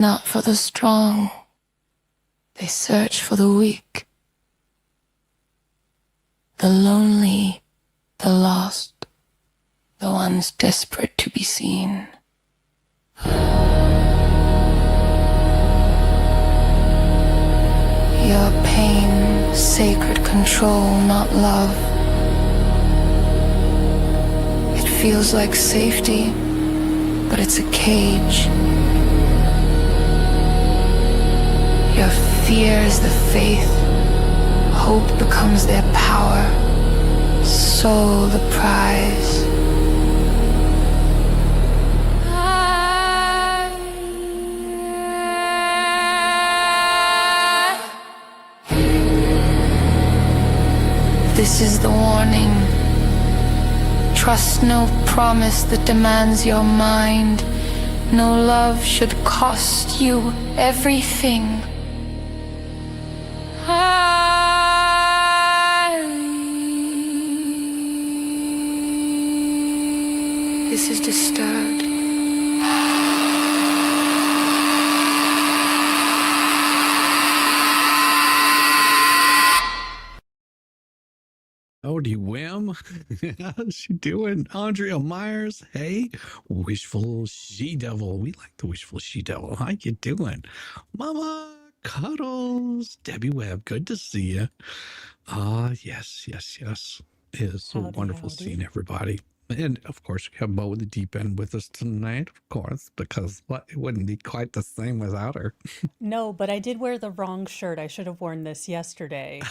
not for the strong. They search for the weak, the lonely, the lost, the ones desperate to be seen. Your pain, sacred control, not love. It feels like safety, but it's a cage. Your fear is the faith. Hope becomes their power. Soul the prize. This is the warning. Trust no promise that demands your mind. No love should cost you everything. This is disturbed. Howdy, Wim. How's she doing? Andrea Myers. Hey, wishful she-devil. We like the wishful she-devil. How you doing? Mama Cuddles. Debbie Webb. Good to see you. Yes. It is so wonderful seeing everybody. And of course, we have Mo in the deep end with us tonight, of course, because it wouldn't be quite the same without her. No, but I did wear the wrong shirt. I should have worn this yesterday.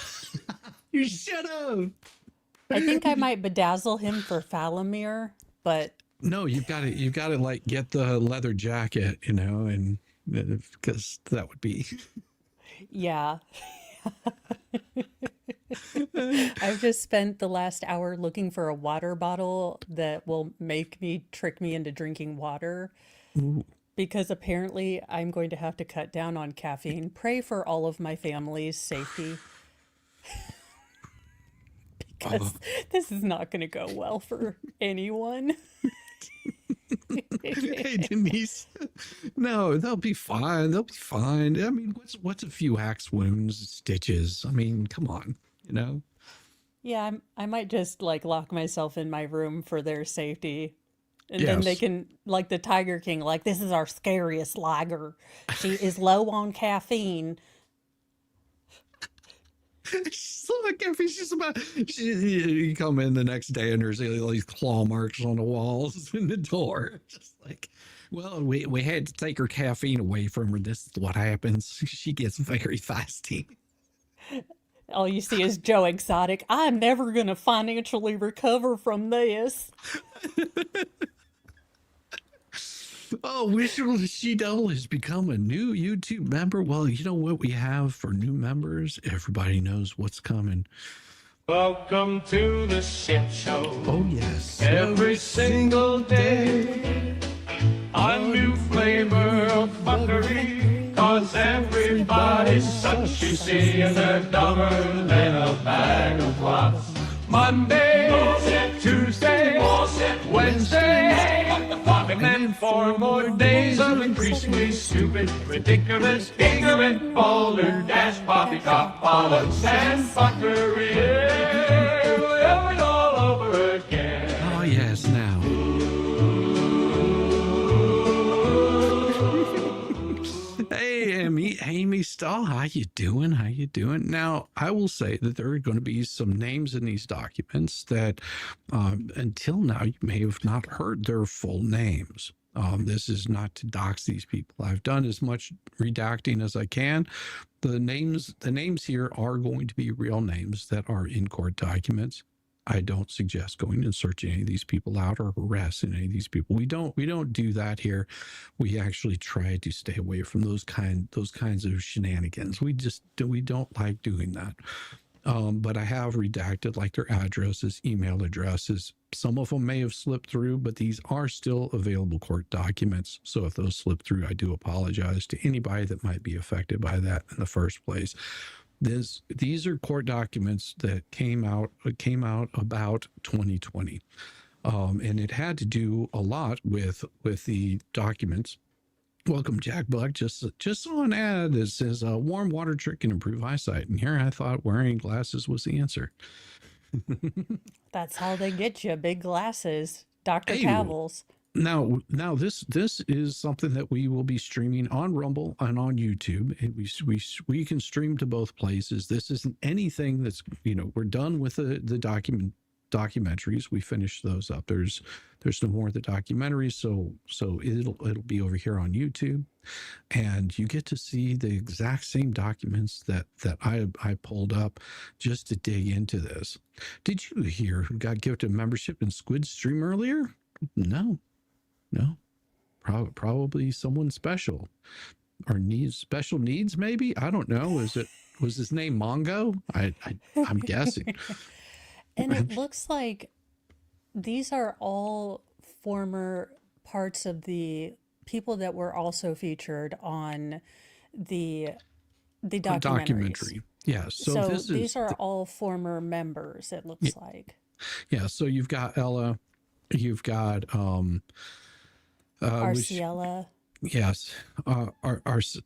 You should have. I think I might bedazzle him for Falamir, but no, you've got to like get the leather jacket, and because that would be. Yeah. I've just spent the last hour looking for a water bottle that will trick me into drinking water. Ooh. Because apparently I'm going to have to cut down on caffeine. Pray for all of my family's safety. Because this is not going to go well for anyone. Hey, Denise. No, they'll be fine. They'll be fine. I mean, what's a few axe wounds, stitches? I mean, come on, Yeah, I might just like lock myself in my room for their safety. And Yes. then they can, like the Tiger King, like, this is our scariest lager. She is low on caffeine. So like if she's you come in the next day and there's all these claw marks on the walls in the door. Just like, well, we had to take her caffeine away from her. This is what happens. She gets very feisty. All you see is Joe Exotic. I'm never going to financially recover from this. Oh, Wishful She-Devil has become a new YouTube member. Well, you know what we have for new members? Everybody knows what's coming. Welcome to the shit show. Oh, yes. Every single day, a new flavor of fuckery. Cause everybody's such, you see, and they're dumber than a bag of rocks. Monday, bullshit. Tuesday, bullshit. Wednesday, and then 4 more days of increasingly stupid, ridiculous, ignorant, balderdash, poppycock, bollocks, and fuckery. We'll have it all over again. Oh, yes, now. Hey, Amy Stahl, how you doing? How you doing? Now, I will say that there are going to be some names in these documents that until now you may have not heard their full names. This is not to dox these people. I've done as much redacting as I can. The names here are going to be real names that are in court documents. I don't suggest going and searching any of these people out or harassing any of these people. We don't do that here. We actually try to stay away from those kinds of shenanigans. We don't like doing that. But I have redacted like their addresses, email addresses. Some of them may have slipped through, but these are still available court documents. So if those slip through, I do apologize to anybody that might be affected by that in the first place. These are court documents that came out about 2020, and it had to do a lot with the documents Welcome, Jack Buck. Just saw an ad that says a warm water trick can improve eyesight, and here I thought wearing glasses was the answer. That's how they get you, big glasses. Dr. Hey, Cavils. now this is something that we will be streaming on Rumble and on YouTube. And we can stream to both places. This isn't anything that's, we're done with the documentaries. We finished those up. There's no more of the documentaries, so it'll be over here on YouTube, and you get to see the exact same documents that I pulled up just to dig into this. Did you hear who got gifted membership in Squid Stream earlier? No. Probably someone special, or special needs, maybe. I don't know. Was his name Mongo? I'm guessing. And it looks like these are all former parts of the people that were also featured on the documentaries. Documentary. Yeah. So these are all former members, it looks like. Yeah. So you've got Ella, you've got Arcella. Yes. Arcella.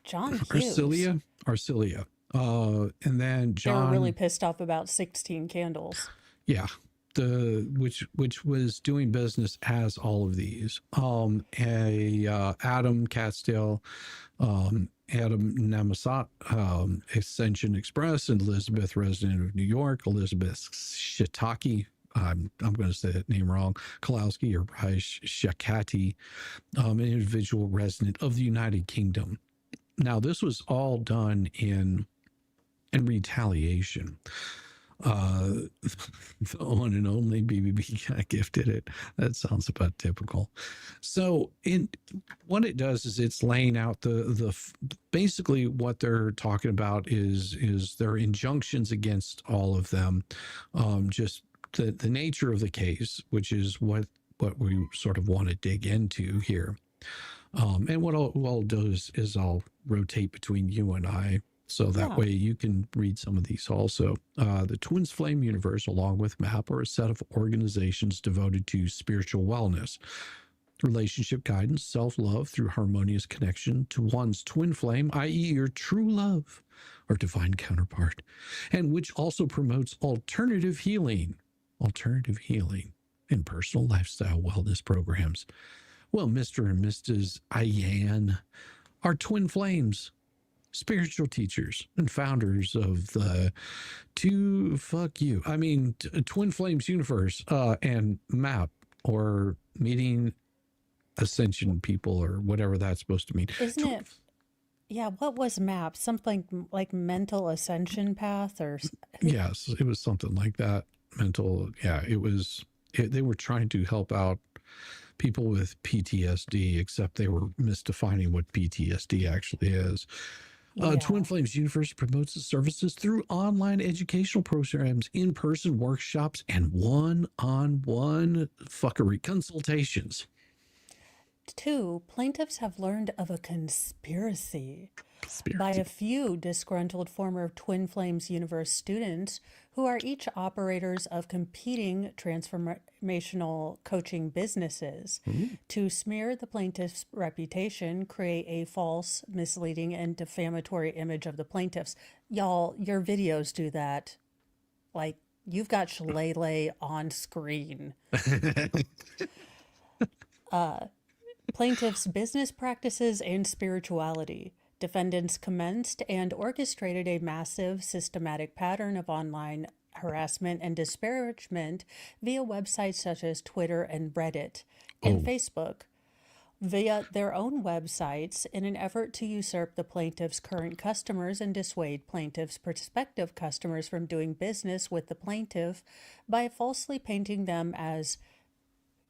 John Hughes. Arcelia. And then John. They were really pissed off about 16 Candles. Yeah. Which was doing business as all of these. Adam Catstill, Adam Namasat, Ascension Express, and Elizabeth, resident of New York, Elizabeth Shiitake. I'm going to say that name wrong. Kalowski or Shakati, an individual resident of the United Kingdom. Now, this was all done in retaliation. The one and only BBB got gifted it. That sounds about typical. So what it does is it's laying out the basically what they're talking about is their injunctions against all of them. Just the nature of the case, which is what we sort of want to dig into here. And what I'll do is I'll rotate between you and I, so that way you can read some of these also. The Twins Flame Universe, along with MAP, are a set of organizations devoted to spiritual wellness, relationship guidance, self-love through harmonious connection to one's twin flame, i.e. your true love or divine counterpart, and which also promotes alternative healing and personal lifestyle wellness programs. Well, Mr. and Mrs. Ayan are twin flames, spiritual teachers and founders of the Twin Flames Universe and MAP, or Meeting Ascension People, or whatever that's supposed to mean. Isn't it? Yeah, what was MAP? Something like mental ascension path, or? Yes, it was something like that. Mental, yeah, they were trying to help out people with PTSD, except they were misdefining what PTSD actually is. Twin Flames Universe promotes its services through online educational programs, in-person workshops, and one-on-one fuckery consultations. 2, plaintiffs have learned of a conspiracy by a few disgruntled former Twin Flames Universe students who are each operators of competing transformational coaching businesses to smear the plaintiff's reputation, create a false, misleading, and defamatory image of the plaintiffs. Y'all, your videos do that. Like, you've got Shillelagh on screen. Plaintiffs' business practices and spirituality. Defendants commenced and orchestrated a massive, systematic pattern of online harassment and disparagement via websites such as Twitter and Reddit and Facebook, via their own websites, in an effort to usurp the plaintiff's current customers and dissuade plaintiff's prospective customers from doing business with the plaintiff by falsely painting them as,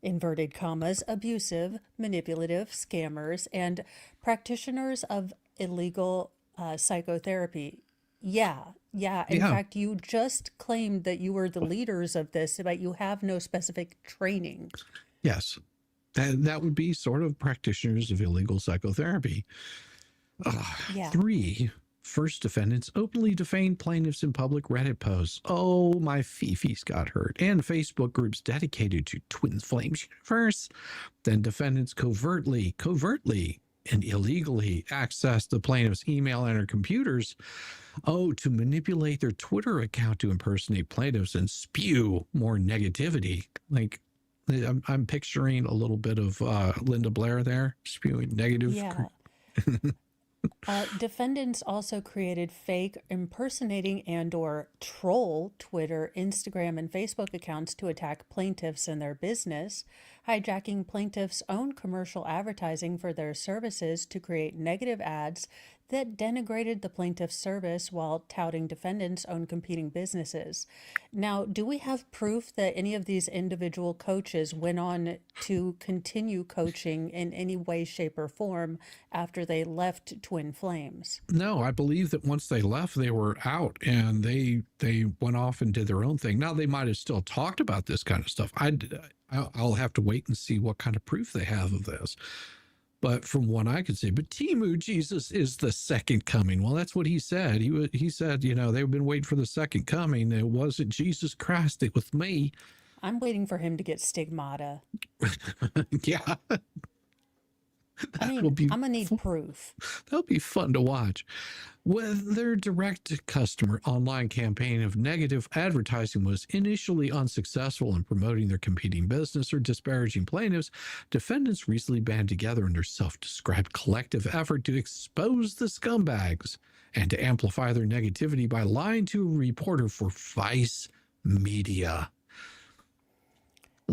inverted commas, abusive, manipulative, scammers, and practitioners of illegal psychotherapy. Yeah. In fact, you just claimed that you were the leaders of this, but you have no specific training. Yes. That would be sort of practitioners of illegal psychotherapy. 3, First, defendants openly defamed plaintiffs in public Reddit posts. Oh, my Fifi's got hurt. And Facebook groups dedicated to Twin Flames universe. Then defendants covertly, and illegally accessed the plaintiff's email and her computers. Oh, to manipulate their Twitter account to impersonate plaintiffs and spew more negativity. Like, I'm picturing a little bit of Linda Blair there, spewing negative. Yeah. Defendants also created fake, impersonating, and/or troll Twitter, Instagram, and Facebook accounts to attack plaintiffs and their business, hijacking plaintiffs' own commercial advertising for their services to create negative ads that denigrated the plaintiff's service while touting defendants' own competing businesses. Now, do we have proof that any of these individual coaches went on to continue coaching in any way, shape, or form after they left Twin Flames? No, I believe that once they left, they were out and they went off and did their own thing. Now, they might have still talked about this kind of stuff. I'll have to wait and see what kind of proof they have of this. But from what I could see, but Timu, Jesus is the second coming. Well, that's what he said. He said, they've been waiting for the second coming. It wasn't Jesus Christ. It was me. I'm waiting for him to get stigmata. Yeah. I'm going to need proof. That'll be fun to watch. With their direct-to-customer online campaign of negative advertising was initially unsuccessful in promoting their competing business or disparaging plaintiffs, defendants recently banded together in their self-described collective effort to expose the scumbags and to amplify their negativity by lying to a reporter for Vice Media.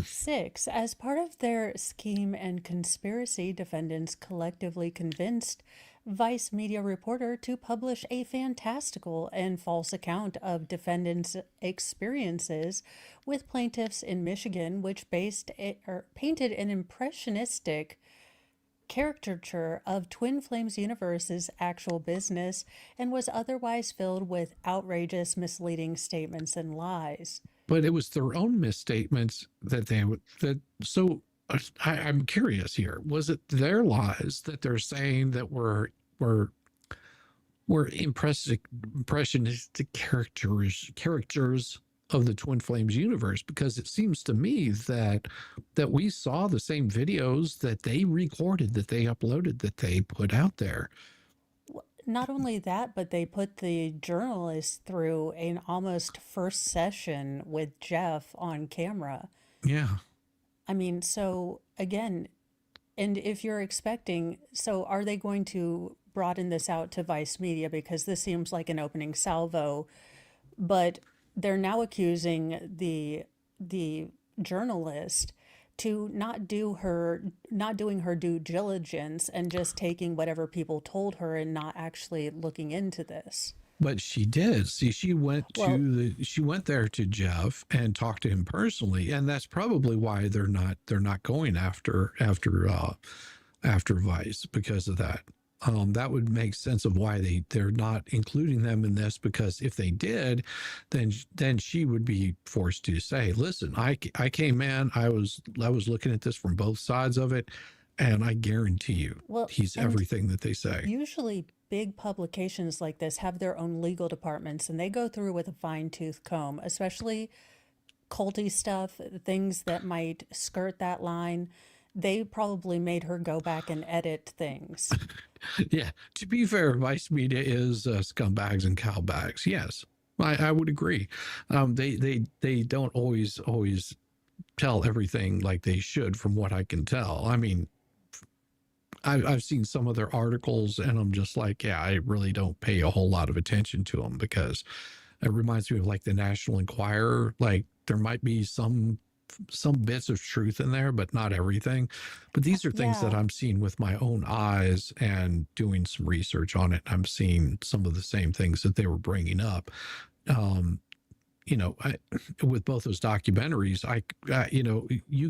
6. As part of their scheme and conspiracy, defendants collectively convinced Vice Media reporter to publish a fantastical and false account of defendants' experiences with plaintiffs in Michigan, which painted an impressionistic caricature of Twin Flames Universe's actual business and was otherwise filled with outrageous, misleading statements and lies. But it was their own misstatements so I'm curious here. Was it their lies that they're saying that were impressionistic characters of the Twin Flames universe? Because it seems to me that we saw the same videos that they recorded, that they uploaded, that they put out there. Not only that, but they put the journalist through an almost first session with Jeff on camera. Yeah. I mean, so again, and if you're expecting, so are they going to broaden this out to Vice Media? Because this seems like an opening salvo, but they're now accusing the journalist to not doing her due diligence and just taking whatever people told her and not actually looking into this. But she did. See, she went there to Jeff and talked to him personally, and that's probably why they're not going after Vice because of that. That would make sense of why they're not including them in this, because if they did, then she would be forced to say, listen, I came in, I was looking at this from both sides of it, and I guarantee you he's everything that they say. Usually big publications like this have their own legal departments, and they go through with a fine-tooth comb, especially culty stuff, things that might skirt that line. They probably made her go back and edit things. Yeah. To be fair, Vice Media is scumbags and cowbags. Yes, I would agree. They don't always tell everything like they should, from what I can tell. I mean, I've seen some of their articles, and I'm just like, yeah, I really don't pay a whole lot of attention to them, because it reminds me of like the National Enquirer. Like, there might be some bits of truth in there, but not everything. But these are things that I'm seeing with my own eyes and doing some research on it. I'm seeing some of the same things that they were bringing up. With both those documentaries, you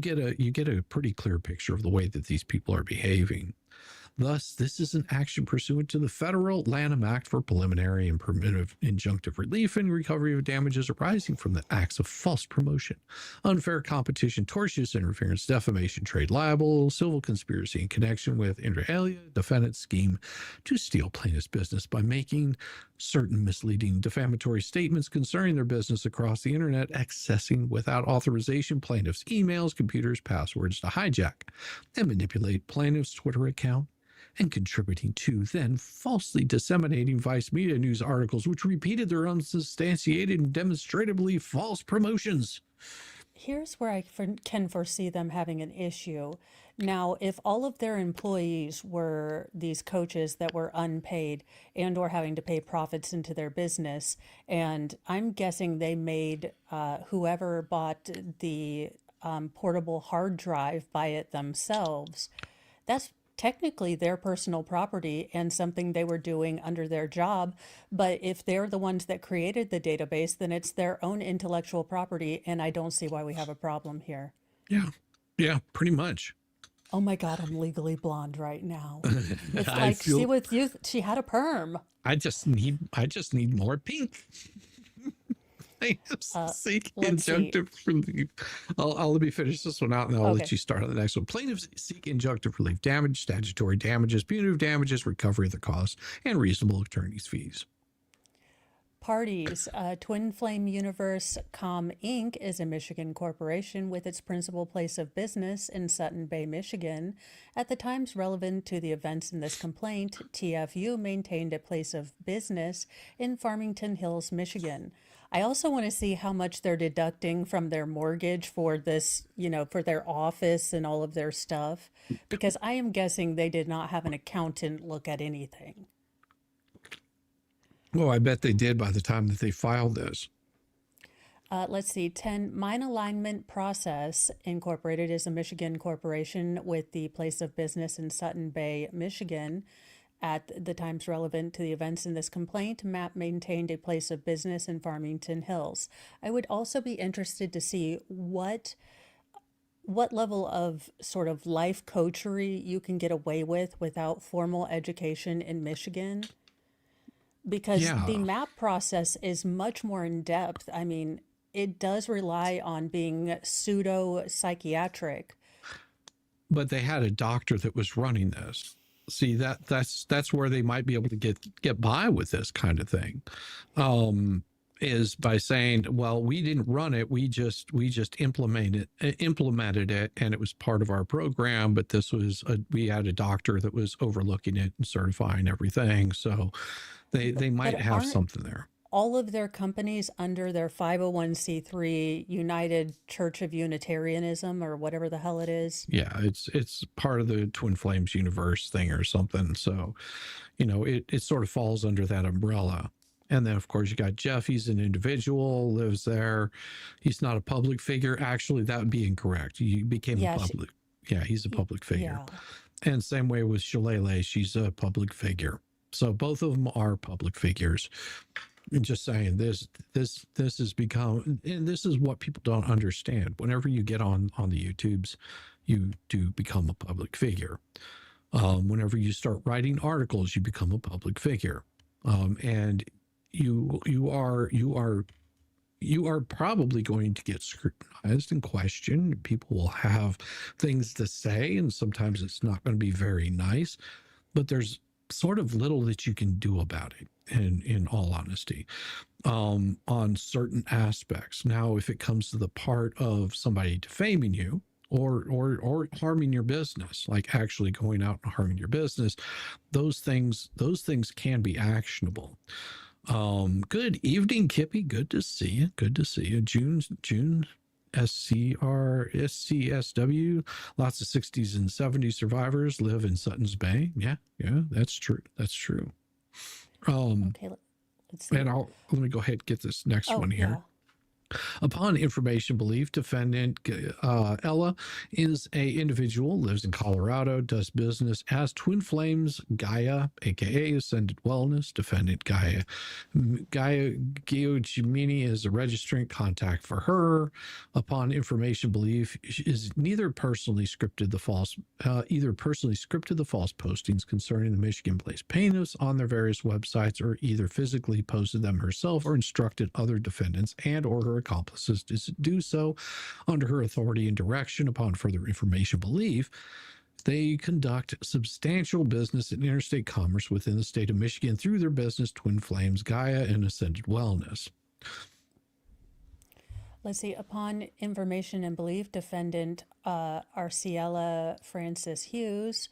get a pretty clear picture of the way that these people are behaving. Thus, this is an action pursuant to the Federal Lanham Act for preliminary and permissive injunctive relief and recovery of damages arising from the acts of false promotion, unfair competition, tortious interference, defamation, trade libel, civil conspiracy in connection with, inter alia, defendant's scheme to steal plaintiff's business by making certain misleading defamatory statements concerning their business across the internet, accessing without authorization plaintiff's emails, computers, passwords to hijack and manipulate plaintiff's Twitter account, and contributing to, then falsely disseminating Vice Media news articles which repeated their unsubstantiated and demonstratively false promotions. Here's where I can foresee them having an issue. Now, if all of their employees were these coaches that were unpaid and or having to pay profits into their business, and I'm guessing they made whoever bought the portable hard drive buy it themselves, that's technically their personal property and something they were doing under their job. But if they're the ones that created the database, then it's their own intellectual property, and I don't see why we have a problem here. Yeah, pretty much. Oh my God, I'm legally blonde right now. It's like, see with you, she had a perm. I just need more pink. Seek injunctive relief. I'll let me finish this one out, and I'll let you start on the next one. Plaintiffs seek injunctive relief, damage, statutory damages, punitive damages, recovery of the costs, and reasonable attorney's fees. Parties. Twin Flame Universe Com Inc. is a Michigan corporation with its principal place of business in Sutton Bay, Michigan. At the times relevant to the events in this complaint, TFU maintained a place of business in Farmington Hills, Michigan. I also want to see how much they're deducting from their mortgage for this, for their office and all of their stuff, because I am guessing they did not have an accountant look at anything. Well, I bet they did by the time that they filed this. Let's see, 10, Mine Alignment Process Incorporated is a Michigan corporation with the place of business in Sutton Bay, Michigan. At the times relevant to the events in this complaint, MAP maintained a place of business in Farmington Hills. I would also be interested to see what level of sort of life coachery you can get away with without formal education in Michigan. Because the MAP process is much more in depth. I mean, it does rely on being pseudo-psychiatric. But they had a doctor that was running this. See, that's where they might be able to get by with this kind of thing, is by saying, well, we didn't run it, we just implemented it, and it was part of our program. But this was we had a doctor that was overlooking it and certifying everything, so they might have something there. All of their companies under their 501c3 United Church of Unitarianism or whatever the hell it is. Yeah, it's part of the Twin Flames universe thing or something. So, it sort of falls under that umbrella. And then, of course, you got Jeff. He's an individual, lives there. He's not a public figure. Actually, that would be incorrect. He became a public. He's a public figure. Yeah. And same way with Shalele. She's a public figure. So both of them are public figures. And just saying, this has become, and this is what people don't understand. Whenever you get on the YouTubes, you do become a public figure. Whenever you start writing articles, you become a public figure, and you are probably going to get scrutinized and questioned. People will have things to say, and sometimes it's not going to be very nice. But there's sort of little that you can do about it, in all honesty, on certain aspects. Now, if it comes to the part of somebody defaming you or harming your business, like actually going out and harming your business, those things can be actionable. Good evening, Kippy. Good to see you. June SCSW, lots of 60s and 70s survivors live in Sutton's Bay. Yeah, that's true. Okay, let's see. And let me go ahead and get this next one here. Upon information belief, defendant Ella is a individual, lives in Colorado, does business as Twin Flames Gaia, aka Ascended Wellness. Defendant Gaia Giogimini is a registrant contact for her. Upon information belief, is either personally scripted the false postings concerning the Michigan-based plaintiffs on their various websites, or either physically posted them herself or instructed other defendants and or her accomplices to do so under her authority and direction. Upon further information belief, they conduct substantial business in interstate commerce within the state of Michigan through their business Twin Flames Gaia and Ascended Wellness. Let's see. Upon information and belief, defendant Arciela Francis Hughes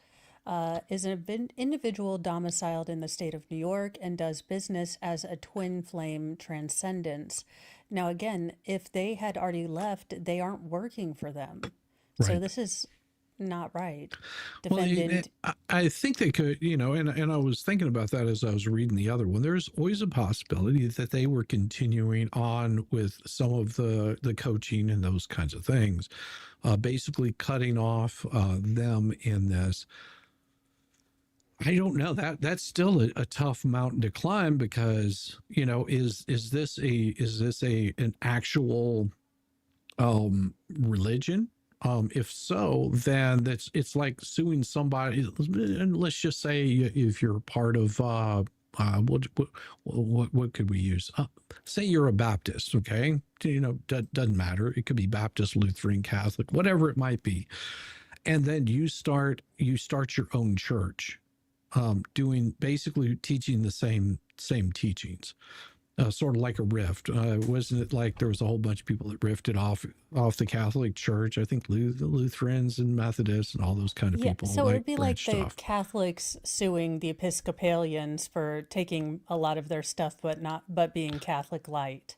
is an individual domiciled in the state of New York and does business as a Twin Flame Transcendence. Now, again, if they had already left, they aren't working for them. So Right. this is not right. Well, Defendant, I think they could, and I was thinking about that as I was reading the other one. There's always a possibility that they were continuing on with some of the coaching and those kinds of things, basically cutting off them in this. I don't know, that's still a tough mountain to climb, because is this an actual religion? If so, then it's like suing somebody. And let's just say if you're part of what could we use? Say you're a Baptist, okay? Doesn't matter. It could be Baptist, Lutheran, Catholic, whatever it might be. And then you start your own church, doing basically teaching the same teachings. Sort of like a rift. Wasn't it like there was a whole bunch of people that rifted off the Catholic Church? I think the Lutherans and Methodists and all those kind of people. so it would be like the branched off. Catholics suing the Episcopalians for taking a lot of their stuff, but being Catholic light.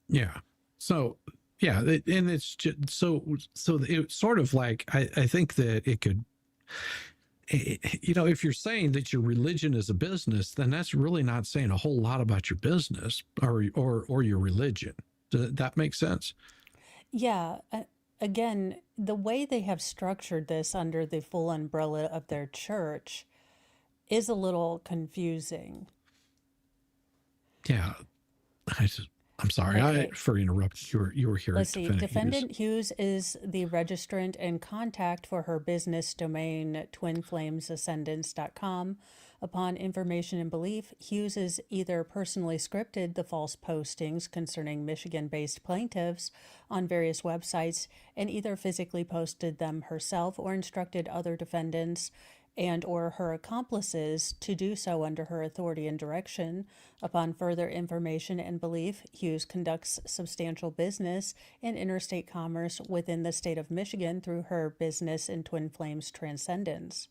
Yeah. So yeah, and it's just so it's sort of like I think that it could. If you're saying that your religion is a business, then that's really not saying a whole lot about your business or your religion. Does that make sense? Yeah. Again, the way they have structured this under the full umbrella of their church is a little confusing. Yeah. I'm sorry Okay. for interrupting. You were here. Let's see. Defendant Hughes is the registrant and contact for her business domain twinflamesascendance.com. Upon information and belief, Hughes is either personally scripted the false postings concerning Michigan-based plaintiffs on various websites and either physically posted them herself or instructed other defendants and or her accomplices to do so under her authority and direction. Upon further information and belief, Hughes conducts substantial business in interstate commerce within the state of Michigan through her business in Twin Flames Transcendence.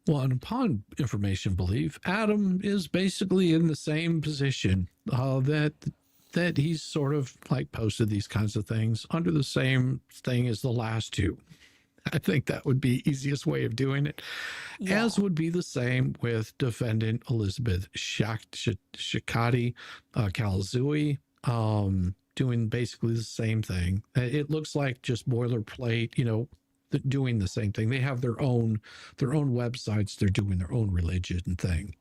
Well, and upon information belief, Adam is basically in the same position that he's sort of like posted these kinds of things under the same thing as the last two. I think that would be easiest way of doing it, as would be the same with defendant Elizabeth Shikati Kalazui, doing basically the same thing. It looks like just boilerplate, doing the same thing. They have their own websites. They're doing their own religion thing.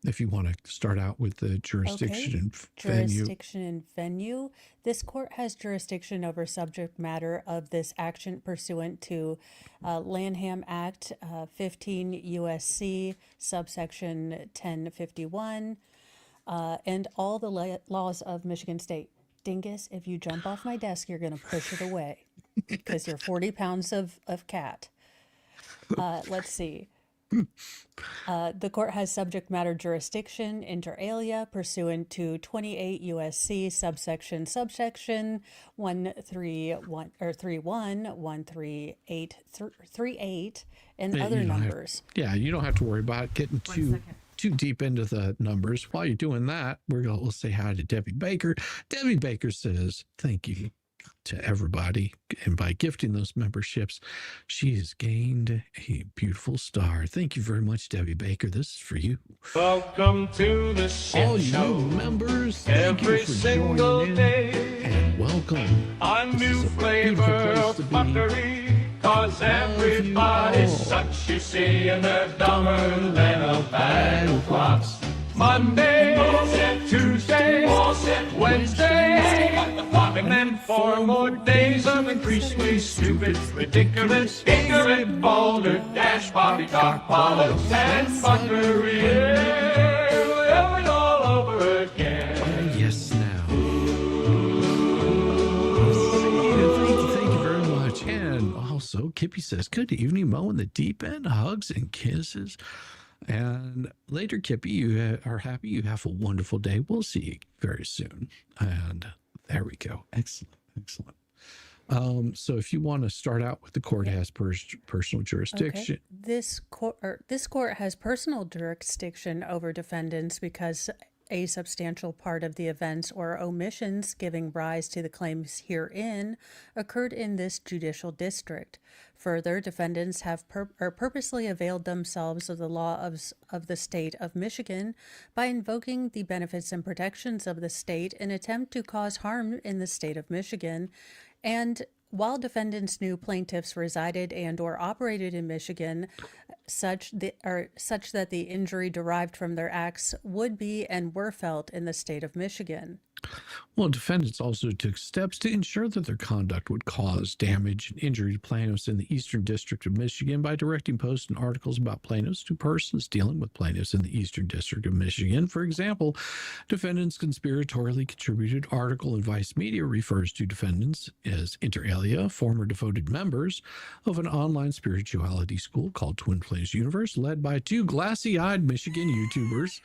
If you want to start out with the jurisdiction and venue. Jurisdiction and venue. This court has jurisdiction over subject matter of this action pursuant to Lanham Act 15 USC subsection 1051 and all the laws of Michigan State. Dingus, if you jump off my desk, you're going to push it away because you're 40 pounds of cat. Let's see. The court has subject matter jurisdiction inter alia pursuant to 28 USC subsection 131 or 13838 and other numbers. You don't have to worry about getting too deep into the numbers. While you're doing that, we'll say hi to Debbie Baker. Debbie Baker says, "Thank you. to everybody. And by gifting those memberships, she has gained a beautiful star. Thank you very much, Debbie Baker. This is for you. Welcome to the All shit you show. new members, thank you Every for single joining in. day, And welcome. a This new is a flavor beautiful place of to be. fuckery. Cause everybody's all. such, you see, and they're dumber than a bag of rocks. Monday, bullshit. Tuesday, bullshit. Wednesday, and then 4 more days of increasingly stupid, ridiculous, ignorant, vulgar, dash poppycock politics and fuckery. Yeah, and all over again. Yes, now. Thank you very much. And also, Kippy says, good evening, Mo in the deep end. Hugs and kisses. And later, Kippy, you are happy you have a wonderful day. We'll see you very soon. And there we go. Excellent. Excellent. So if you want to start out with the court has personal jurisdiction. Okay. This court has personal jurisdiction over defendants because a substantial part of the events or omissions giving rise to the claims herein occurred in this judicial district. Further, defendants have purposely availed themselves of the law of the state of Michigan by invoking the benefits and protections of the state in attempt to cause harm in the state of Michigan. And while defendants knew plaintiffs resided and or operated in Michigan, such that the injury derived from their acts would be and were felt in the state of Michigan. Well, defendants also took steps to ensure that their conduct would cause damage and injury to plaintiffs in the Eastern District of Michigan by directing posts and articles about plaintiffs to persons dealing with plaintiffs in the Eastern District of Michigan. For example, defendants conspiratorially contributed article and Vice Media refers to defendants as inter alia, former devoted members of an online spirituality school called Twin Flames Universe, led by 2 glassy-eyed Michigan YouTubers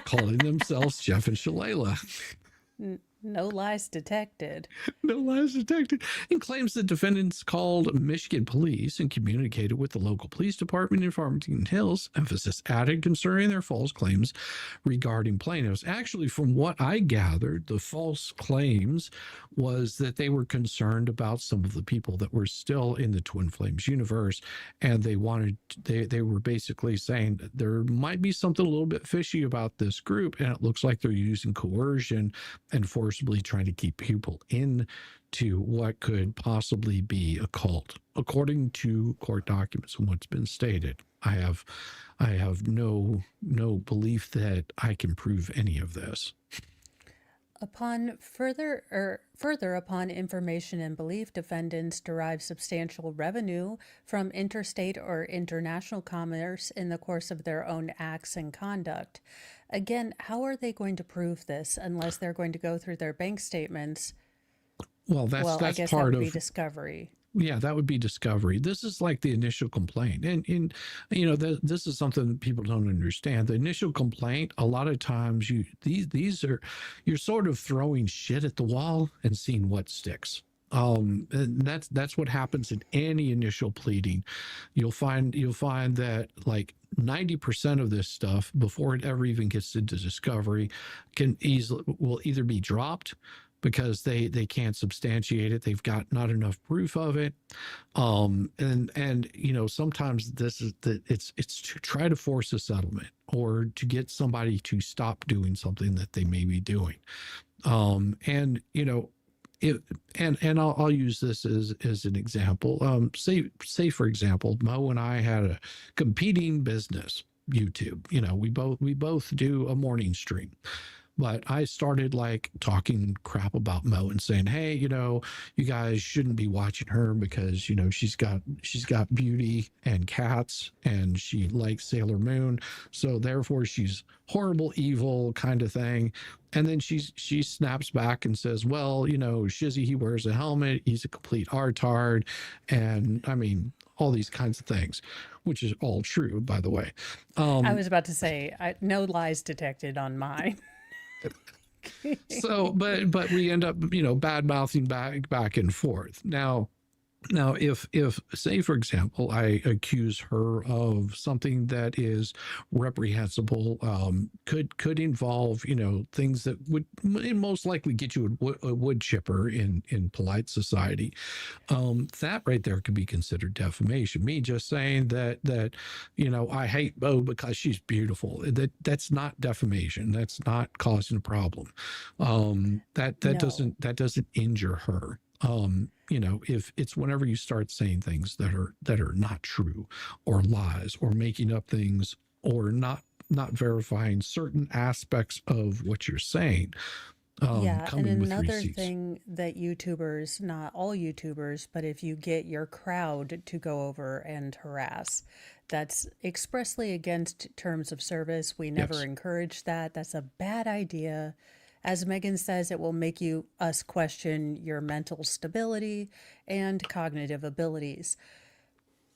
calling themselves Jeff and Shalala. No lies detected. No lies detected. And claims that defendants called Michigan police and communicated with the local police department in Farmington Hills, emphasis added concerning their false claims regarding plaintiffs. Actually, from what I gathered, the false claims was that they were concerned about some of the people that were still in the Twin Flames universe, and they were basically saying that there might be something a little bit fishy about this group, and it looks like they're using coercion and forcibly trying to keep people into what could possibly be a cult, according to court documents and what's been stated. I have no belief that I can prove any of this. Upon further upon information and belief, defendants derive substantial revenue from interstate or international commerce in the course of their own acts and conduct. Again, how are they going to prove this unless they're going to go through their bank statements? Well, I guess part that would of be discovery. Yeah, that would be discovery. This is like the initial complaint. And this is something that people don't understand. The initial complaint, a lot of times you're sort of throwing shit at the wall and seeing what sticks. And that's what happens in any initial pleading. You'll find that like 90% of this stuff, before it ever even gets into discovery, will either be dropped because they can't substantiate it. They've got not enough proof of it. And sometimes it's to try to force a settlement or to get somebody to stop doing something that they may be doing. I'll use this as an example. Say for example, Mo and I had a competing business, YouTube. We both do a morning stream. But I started like talking crap about Mo and saying, hey, you guys shouldn't be watching her because, she's got beauty and cats and she likes Sailor Moon. So therefore she's horrible, evil kind of thing. And then she snaps back and says, well, Shizzy, he wears a helmet. He's a complete artard. And I mean, all these kinds of things, which is all true, by the way. I was about to say, no lies detected on mine. So, but we end up, bad mouthing back and forth. Now, Now, if say for example, I accuse her of something that is reprehensible, could involve things that would most likely get you a wood chipper in polite society, that right there could be considered defamation. Me just saying that I hate Bo because she's beautiful. That's not defamation. That's not causing a problem. That No. doesn't injure her. If it's whenever you start saying things that are not true, or lies, or making up things, or not verifying certain aspects of what you're saying, Yeah, and coming with another receipts. thing that YouTubers, not all YouTubers, but if you get your crowd to go over and harass, that's expressly against terms of service. We never Yes. encourage that. That's a bad idea. As Megan says, it will make us question your mental stability and cognitive abilities.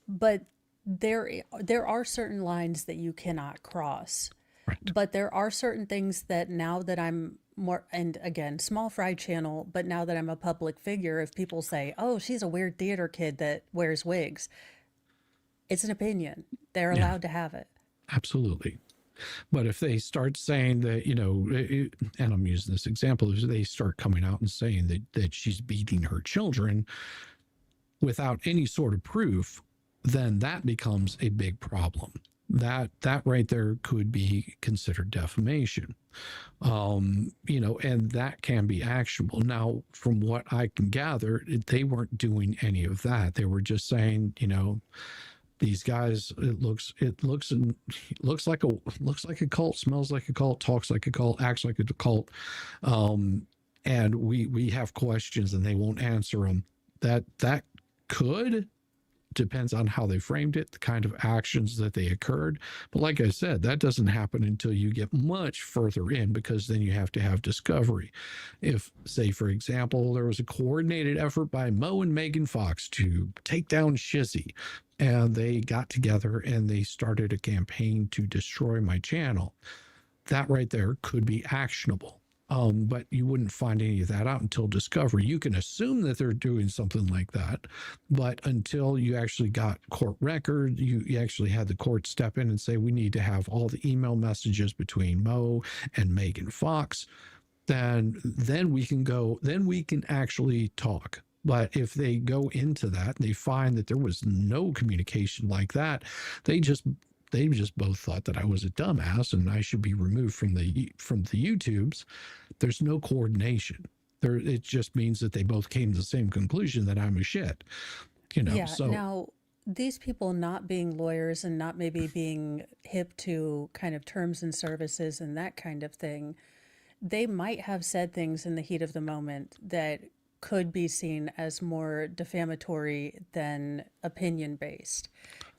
But there are certain lines that you cannot cross. Right. But there are certain things that now that I'm more, and again, small fry channel, but now that I'm a public figure, if people say, oh, she's a weird theater kid that wears wigs, it's an opinion. They're Yeah. allowed to have it. Absolutely. But if they start saying that, and I'm using this example, if they start coming out and saying that she's beating her children without any sort of proof, then that becomes a big problem. That right there could be considered defamation. And that can be actionable. Now, from what I can gather, they weren't doing any of that. They were just saying, these guys, it looks like a cult, smells like a cult, talks like a cult, acts like a cult, and we have questions and they won't answer them. That could, depends on how they framed it, the kind of actions that they occurred. But like I said, that doesn't happen until you get much further in, because then you have to have discovery. If, say, for example, there was a coordinated effort by Mo and Megan Fox to take down Shizzy, and they got together and they started a campaign to destroy my channel, that right there could be actionable. But you wouldn't find any of that out until discovery. You can assume that they're doing something like that, but until you actually got court record, you actually had the court step in and say, we need to have all the email messages between Mo and Megan Fox, then we can actually talk. But if they go into that and they find that there was no communication like that, they just both thought that I was a dumbass and I should be removed from the YouTubes. There's no coordination there. It just means that they both came to the same conclusion that I'm a shit, Yeah. so Now, these people not being lawyers and not maybe being hip to kind of terms and services and that kind of thing, they might have said things in the heat of the moment that could be seen as more defamatory than opinion based.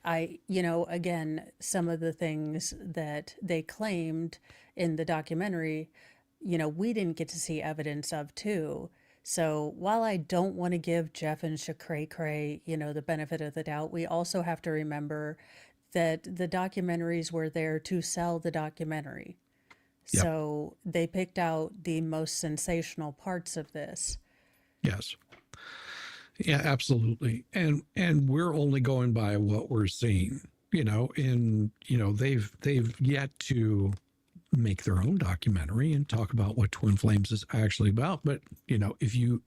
Again, some of the things that they claimed in the documentary, we didn't get to see evidence of too. So while I don't want to give Jeff and Shakray Cray, the benefit of the doubt, we also have to remember that the documentaries were there to sell the documentary. Yep. So they picked out the most sensational parts of this. Yes. Yeah, absolutely. And we're only going by what we're seeing, they've yet to make their own documentary and talk about what Twin Flames is actually about. But, if you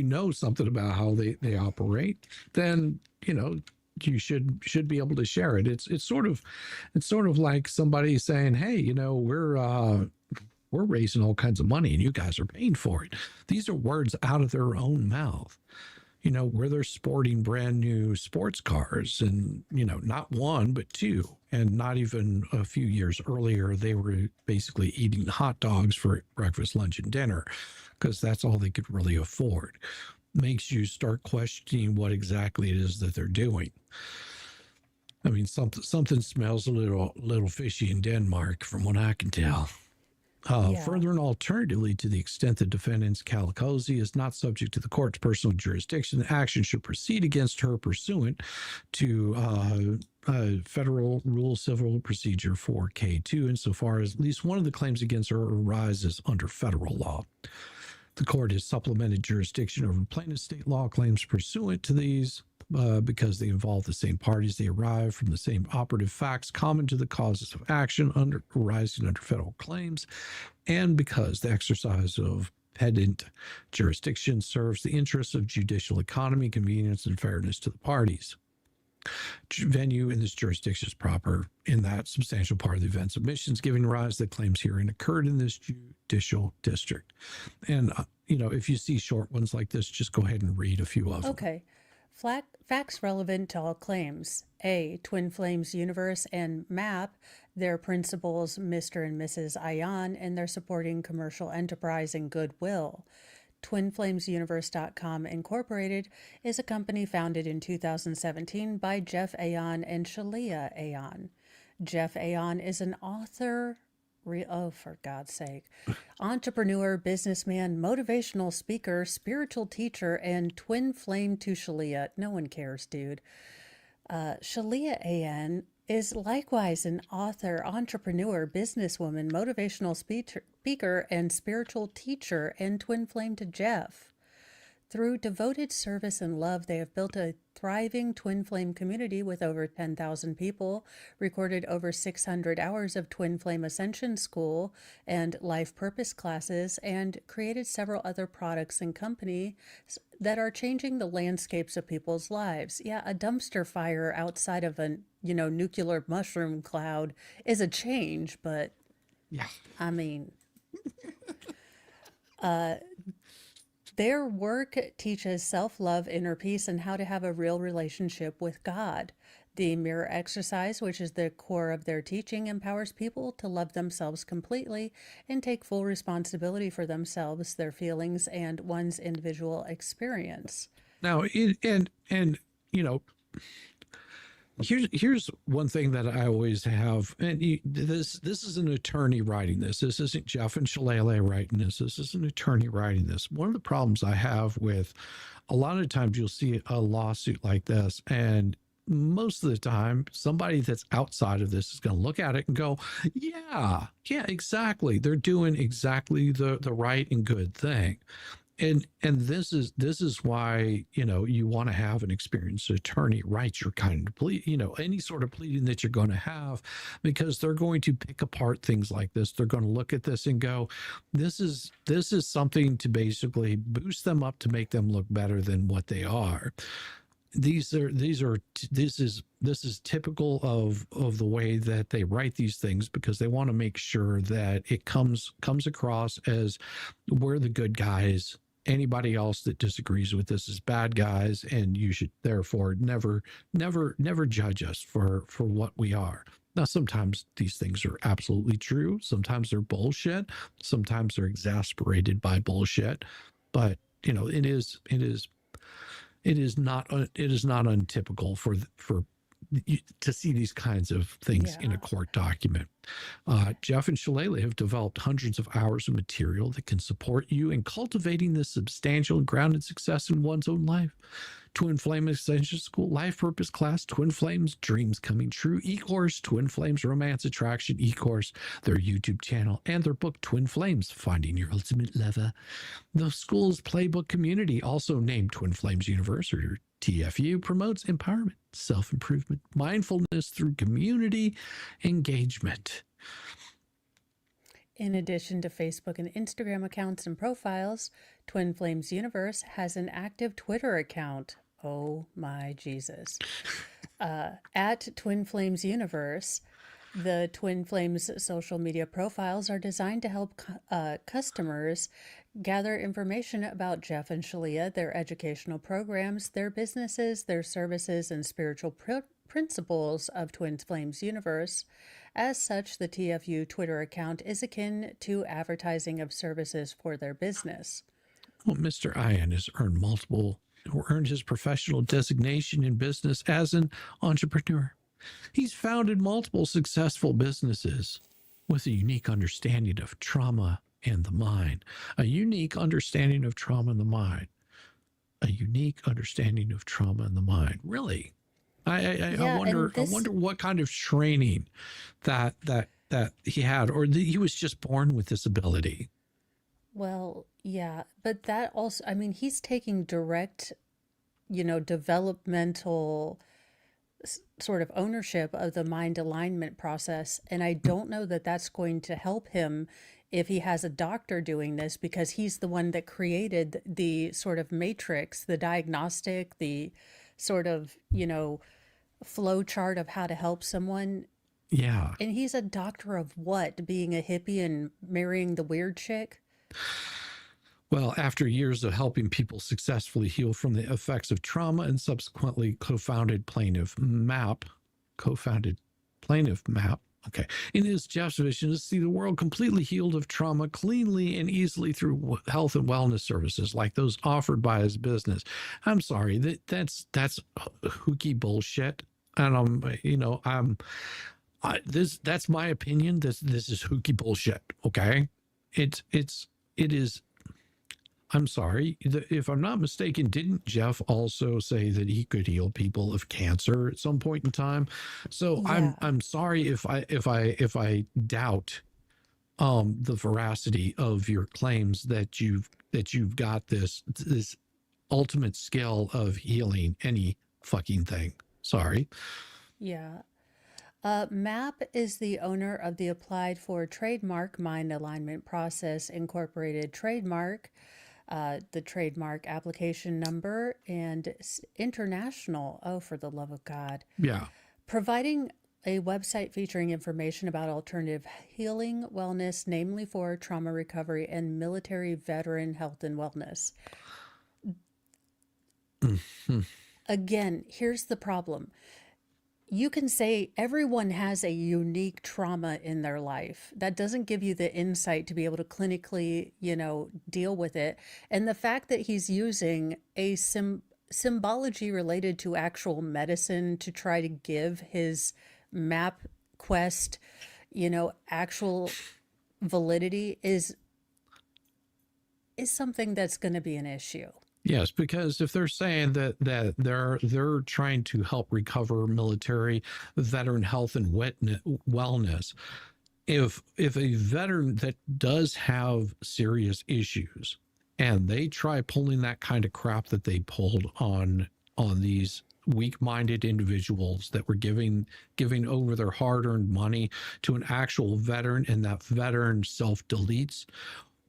know something about how they operate, then, you should be able to share it. It's sort of like somebody saying, hey, we're raising all kinds of money and you guys are paying for it. These are words out of their own mouth, where they're sporting brand new sports cars and, not one, but two. And not even a few years earlier, they were basically eating hot dogs for breakfast, lunch, and dinner because that's all they could really afford. Makes you start questioning what exactly it is that they're doing. I mean, something smells a little fishy in Denmark, from what I can tell. Further and alternatively, to the extent the defendant's Calicosi is not subject to the court's personal jurisdiction, the action should proceed against her pursuant to Federal Rule Civil Procedure 4K2, insofar as at least one of the claims against her arises under federal law. The court has supplemented jurisdiction over plaintiff state law claims pursuant to these because they involve the same parties. They arrive from the same operative facts common to the causes of action arising under federal claims, and because the exercise of pedant jurisdiction serves the interests of judicial economy, convenience, and fairness to the parties. Venue in this jurisdiction is proper in that substantial part of the event submissions giving rise to the claims herein occurred in this judicial district. And, if you see short ones like this, just go ahead and read a few of them. Okay. Facts relevant to all claims. A. Twin Flames Universe and MAP, their principals, Mr. and Mrs. Ayan, and their supporting commercial enterprise and goodwill. TwinFlamesUniverse.com Incorporated is a company founded in 2017 by Jeff Ayan and Shalia Ayan. Jeff Ayan is an author, for God's sake, entrepreneur, businessman, motivational speaker, spiritual teacher, and twin flame to Shalia. No one cares, dude. Shalia Ayan is likewise an author, entrepreneur, businesswoman, motivational speaker, and spiritual teacher, and twin flame to Jeff. Through devoted service and love, they have built a thriving twin flame community with over 10,000 people, recorded over 600 hours of twin flame ascension school and life purpose classes, and created several other products and companies that are changing the landscapes of people's lives. Yeah, a dumpster fire outside of a, nuclear mushroom cloud is a change, but yeah, I mean, their work teaches self-love, inner peace, and how to have a real relationship with God. The mirror exercise, which is the core of their teaching, empowers people to love themselves completely and take full responsibility for themselves, their feelings, and one's individual experience. Now, here's one thing that I always have, and this is an attorney writing this. This isn't Jeff and Shalele writing this. This is an attorney writing this. One of the problems I have with a lot of times you'll see a lawsuit like this, and most of the time somebody that's outside of this is going to look at it and go, yeah, exactly. They're doing exactly the right and good thing. And this is why, you want to have an experienced attorney write your kind of plea, any sort of pleading that you're going to have, because they're going to pick apart things like this. They're going to look at this and go, this is something to basically boost them up to make them look better than what they are. This is typical of the way that they write these things, because they want to make sure that it comes across as we're the good guys. Anybody else that disagrees with this is bad guys, and you should therefore never judge us for what we are. Now, sometimes these things are absolutely true. Sometimes they're bullshit. Sometimes they're exasperated by bullshit. But it is not untypical for to see these kinds of things in a court document. Jeff and Shalele have developed hundreds of hours of material that can support you in cultivating this substantial and grounded success in one's own life. Twin Flame Ascension School Life Purpose Class, Twin Flames Dreams Coming True e-course, Twin Flames Romance Attraction e-course, their YouTube channel, and their book Twin Flames, Finding Your Ultimate Lover. The school's playbook community, also named Twin Flames University, or TFU, promotes empowerment, self-improvement, mindfulness through community engagement. In addition to Facebook and Instagram accounts and profiles, Twin Flames Universe has an active Twitter account. Oh my Jesus. At Twin Flames Universe, the Twin Flames social media profiles are designed to help customers gather information about Jeff and Shalia, their educational programs, their businesses, their services, and spiritual principles of Twin Flames Universe. As such, the TFU Twitter account is akin to advertising of services for their business. Well, Mr. Ayan has earned his professional designation in business as an entrepreneur. He's founded multiple successful businesses with a unique understanding of trauma and the mind. A unique understanding of trauma and the mind. A unique understanding of trauma and the mind. Really? I wonder what kind of training that he had, or he was just born with this ability. Well, yeah, but that also, I mean, he's taking direct, developmental sort of ownership of the mind alignment process. And I don't know that that's going to help him if he has a doctor doing this, because he's the one that created the sort of matrix, the diagnostic, the sort of, flow chart of how to help someone. Yeah. And he's a doctor of what? Being a hippie and marrying the weird chick? Well, after years of helping people successfully heal from the effects of trauma and subsequently co-founded plaintiff map. Okay. In his Jeff's vision to see the world completely healed of trauma cleanly and easily through health and wellness services like those offered by his business. I'm sorry, that's hooky bullshit. And that's my opinion. This is hooky bullshit. Okay. It is. I'm sorry. If I'm not mistaken, didn't Jeff also say that he could heal people of cancer at some point in time? So Yeah. I'm sorry if I doubt the veracity of your claims that you've got this ultimate skill of healing any fucking thing. Sorry. Yeah. MAP is the owner of the applied for trademark Mind Alignment Process Incorporated trademark, the trademark application number, and international. Oh, for the love of God. Yeah. Providing a website featuring information about alternative healing, wellness, namely for trauma recovery and military veteran health and wellness. Again, here's the problem. You can say everyone has a unique trauma in their life. That doesn't give you the insight to be able to clinically, deal with it. And the fact that he's using a symbology related to actual medicine to try to give his map quest, actual validity is something that's going to be an issue. Yes, because if they're saying that they're trying to help recover military veteran health and wellness, if a veteran that does have serious issues and they try pulling that kind of crap that they pulled on these weak-minded individuals that were giving over their hard-earned money to an actual veteran, and that veteran self-deletes,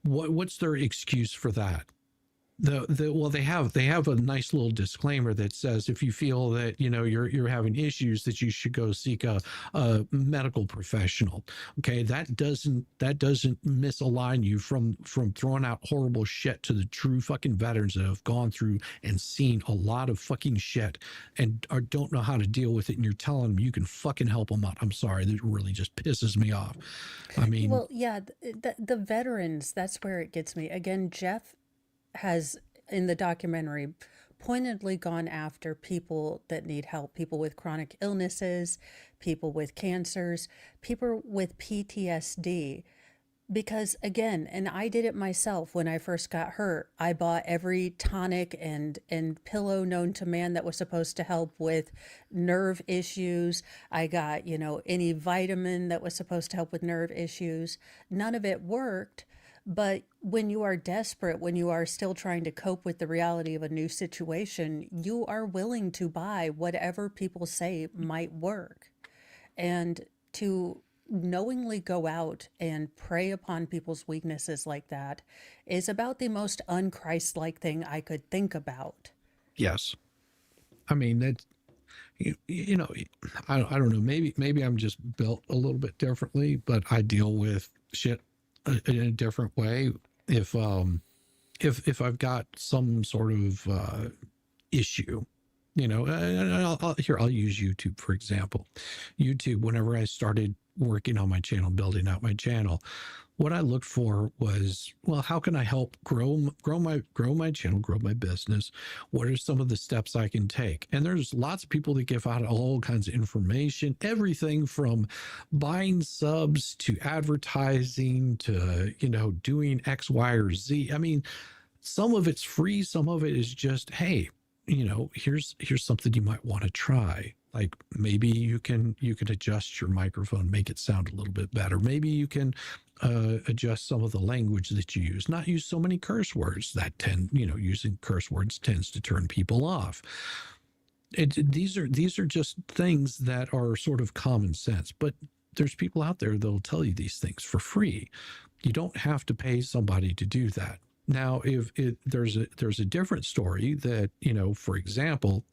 what's their excuse for that? Well, they have a nice little disclaimer that says if you feel that you're having issues, that you should go seek a medical professional. Okay, that doesn't misalign you from throwing out horrible shit to the true fucking veterans that have gone through and seen a lot of fucking shit and don't know how to deal with it, and you're telling them you can fucking help them out. I'm sorry, that really just pisses me off. I mean, Well, yeah, the veterans, that's where it gets me. Again, Jeff has, in the documentary, pointedly gone after people that need help, people with chronic illnesses, people with cancers, people with PTSD. Because again, and I did it myself when I first got hurt, I bought every tonic and pillow known to man that was supposed to help with nerve issues. I got, any vitamin that was supposed to help with nerve issues. None of it worked. But when you are desperate, when you are still trying to cope with the reality of a new situation, you are willing to buy whatever people say might work. And to knowingly go out and prey upon people's weaknesses like that is about the most un-Christ-like thing I could think about. yes. I mean, that I don't know. Maybe I'm just built a little bit differently, but I deal with shit in a different way. If I've got some sort of issue, and I'll use YouTube for example. YouTube, whenever I started working on my channel, building out my channel, what I looked for was, well, how can I help grow my channel, grow my business? What are some of the steps I can take? And there's lots of people that give out all kinds of information, everything from buying subs to advertising to, doing X, Y, or Z. I mean, some of it's free, some of it is just, hey, here's something you might want to try. Like maybe you can adjust your microphone, make it sound a little bit better. Maybe you can adjust some of the language that you use, not use so many curse words. That using curse words tends to turn people off. These are just things that are sort of common sense, but there's people out there that'll tell you these things for free. You don't have to pay somebody to do that. Now, if there's a different story that, for example,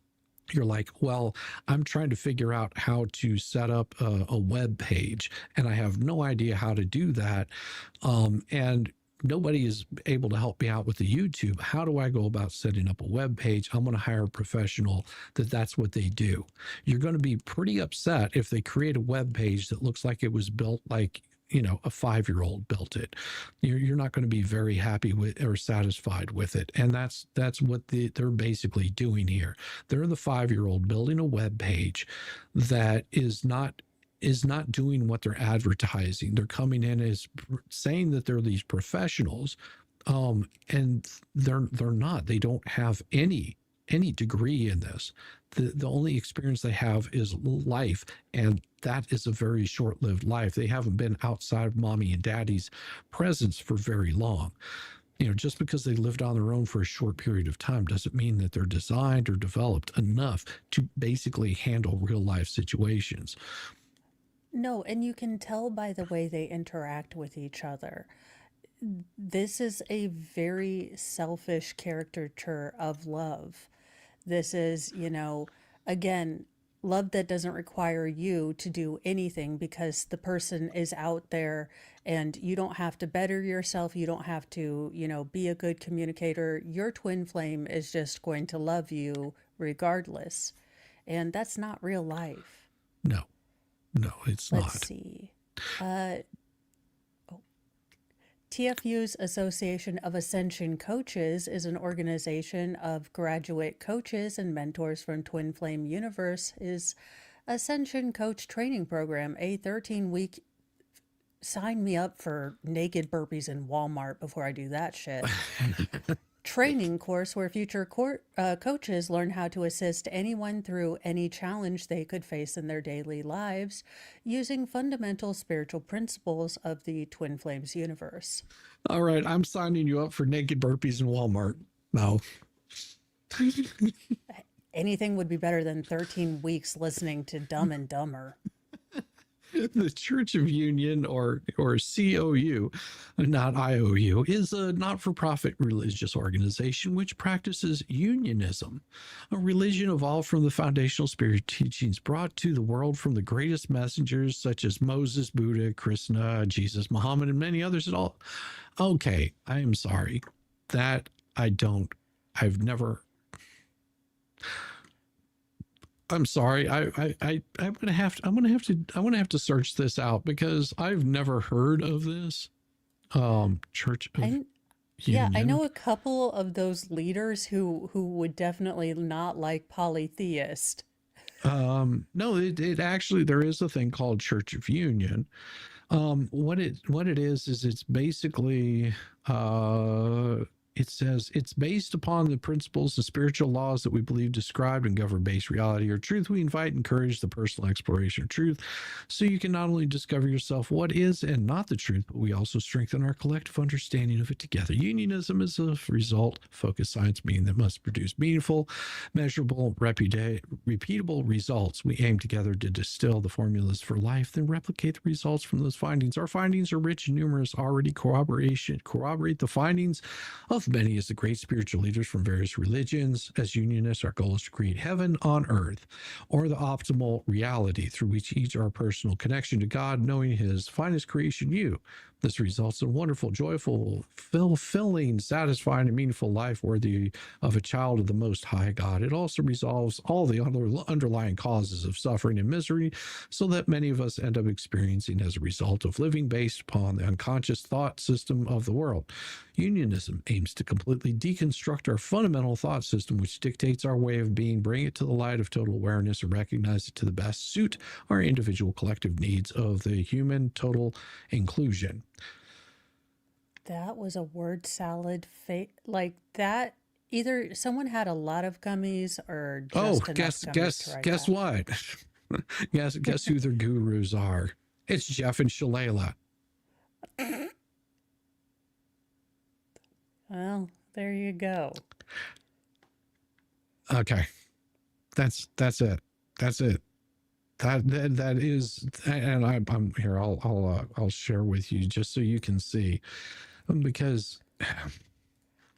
you're like, well, I'm trying to figure out how to set up a web page, and I have no idea how to do that. And nobody is able to help me out with the YouTube. How do I go about setting up a web page? I'm going to hire a professional that's what they do. You're going to be pretty upset if they create a web page that looks like it was built like, a 5-year-old built it. You're not going to be very happy with or satisfied with it. And that's what they're basically doing here. They're the 5-year-old building a web page that is not doing what they're advertising. They're coming in as saying that they're these professionals, and they're not. They don't have any degree in this. The only experience they have is life, and that is a very short-lived life. They haven't been outside of mommy and daddy's presence for very long. Just because they lived on their own for a short period of time doesn't mean that they're designed or developed enough to basically handle real life situations. No, and you can tell by the way they interact with each other. This is a very selfish caricature of love. This is, again, love that doesn't require you to do anything because the person is out there and you don't have to better yourself. You don't have to, be a good communicator. Your twin flame is just going to love you regardless. And that's not real life. No, it's not. Let's see. TFU's Association of Ascension Coaches is an organization of graduate coaches and mentors from Twin Flame Universe's Ascension Coach Training Program, a 13-week sign me up for naked burpees in Walmart before I do that shit. Training course where future coaches learn how to assist anyone through any challenge they could face in their daily lives using fundamental spiritual principles of the Twin Flames universe. All right, I'm signing you up for naked burpees in Walmart. No. Anything would be better than 13 weeks listening to Dumb and Dumber. The Church of Union, or COU, not IOU, is a not-for-profit religious organization which practices unionism, a religion evolved from the foundational spirit teachings brought to the world from the greatest messengers such as Moses, Buddha, Krishna, Jesus, Muhammad, and many others. And all. Okay, I am sorry. That I've never. I'm sorry. I'm gonna have to search this out because I've never heard of this. Church of Union. Yeah, I know a couple of those leaders who would definitely not like polytheist. No, it actually, there is a thing called Church of Union. What it is it's basically it says it's based upon the principles and spiritual laws that we believe described and govern base reality or truth. We invite and encourage the personal exploration of truth so you can not only discover yourself what is and not the truth, but we also strengthen our collective understanding of it together. Unionism is a result-focused science meaning that must produce meaningful, measurable, repeatable results. We aim together to distill the formulas for life, then replicate the results from those findings. Our findings are rich and numerous, already corroborate the findings of many as the great spiritual leaders from various religions. As unionists, our goal is to create heaven on earth, or the optimal reality through which each our personal connection to God, knowing his finest creation, you. This results in a wonderful, joyful, fulfilling, satisfying, and meaningful life worthy of a child of the Most High God. It also resolves all the underlying causes of suffering and misery, so that many of us end up experiencing as a result of living based upon the unconscious thought system of the world. Unionism aims to completely deconstruct our fundamental thought system, which dictates our way of being, bring it to the light of total awareness, and recognize it to the best suit our individual collective needs of the human total inclusion. That was a word salad. Like, that Either someone had a lot of gummies or Oh, just enough gummies to write guess that. what? guess who their gurus are? It's Jeff and Shalala. Well, there you go. Okay, that's it. That's it. That is, and I'm here. I'll share with you just so you can see, because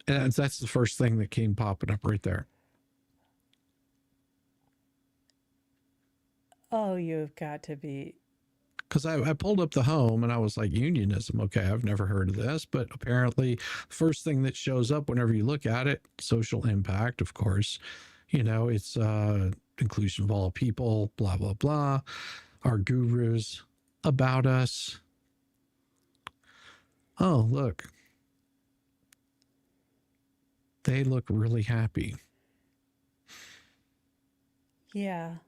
that's the first thing that came popping up right there. Oh, you've got to be. Because I pulled up the home and I was like, unionism. Okay, I've never heard of this, but apparently, first thing that shows up whenever you look at it, social impact, of course. It's inclusion of all people, blah blah blah. Our gurus, about us. Oh, look. They look really happy. Yeah.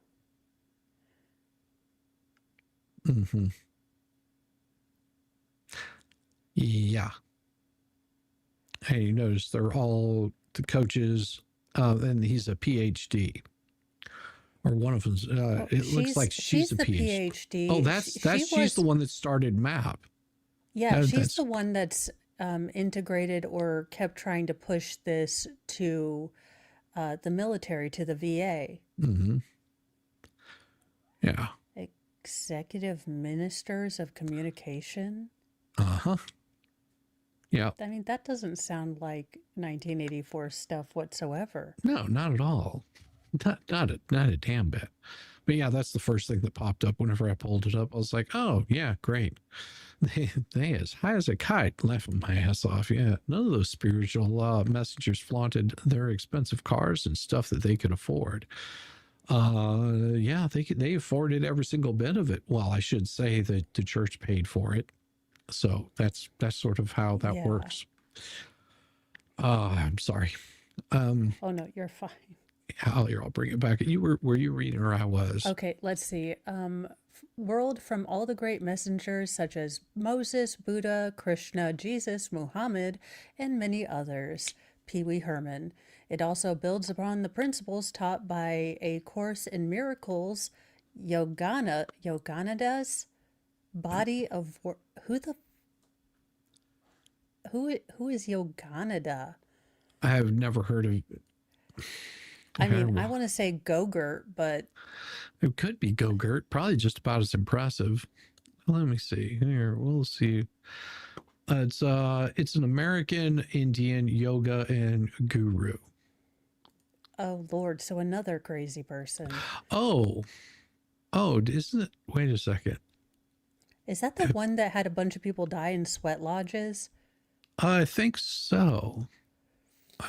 Mm-hmm. Yeah. And you notice they're all the coaches, and he's a PhD. Or one of them's. It looks like she's a the PhD. PhD. Oh, she's the one that started MAP. Yeah, she's the one that's integrated or kept trying to push this to the military, to the VA. Mm-hmm. Yeah. Executive Ministers of Communication. Uh-huh. Yeah. I mean, that doesn't sound like 1984 stuff whatsoever. No, not at all. Not a damn bit. But yeah, that's the first thing that popped up whenever I pulled it up. I was like, oh yeah, great. They as high as a kite, laughing my ass off. Yeah, none of those spiritual messengers flaunted their expensive cars and stuff that they could afford. Yeah, they afforded every single bit of it. Well, I should say that the church paid for it. So that's sort of how that works. I'm sorry. Oh no, you're fine. I'll bring it back. Were you reading or I was? Okay, let's see. World from all the great messengers such as Moses, Buddha, Krishna, Jesus, Muhammad, and many others. Pee Wee Herman. It also builds upon the principles taught by A Course in Miracles, Yoganada's Body of Work. Who is Yoganada? I have never heard of. I mean, I want to say Gogurt, but it could be Gogurt. Probably just about as impressive. Let me see here. We'll see. It's an American Indian yoga and guru. oh Lord, so another crazy person. Oh, isn't it? Wait a second. Is that the one that had a bunch of people die in sweat lodges? I think so.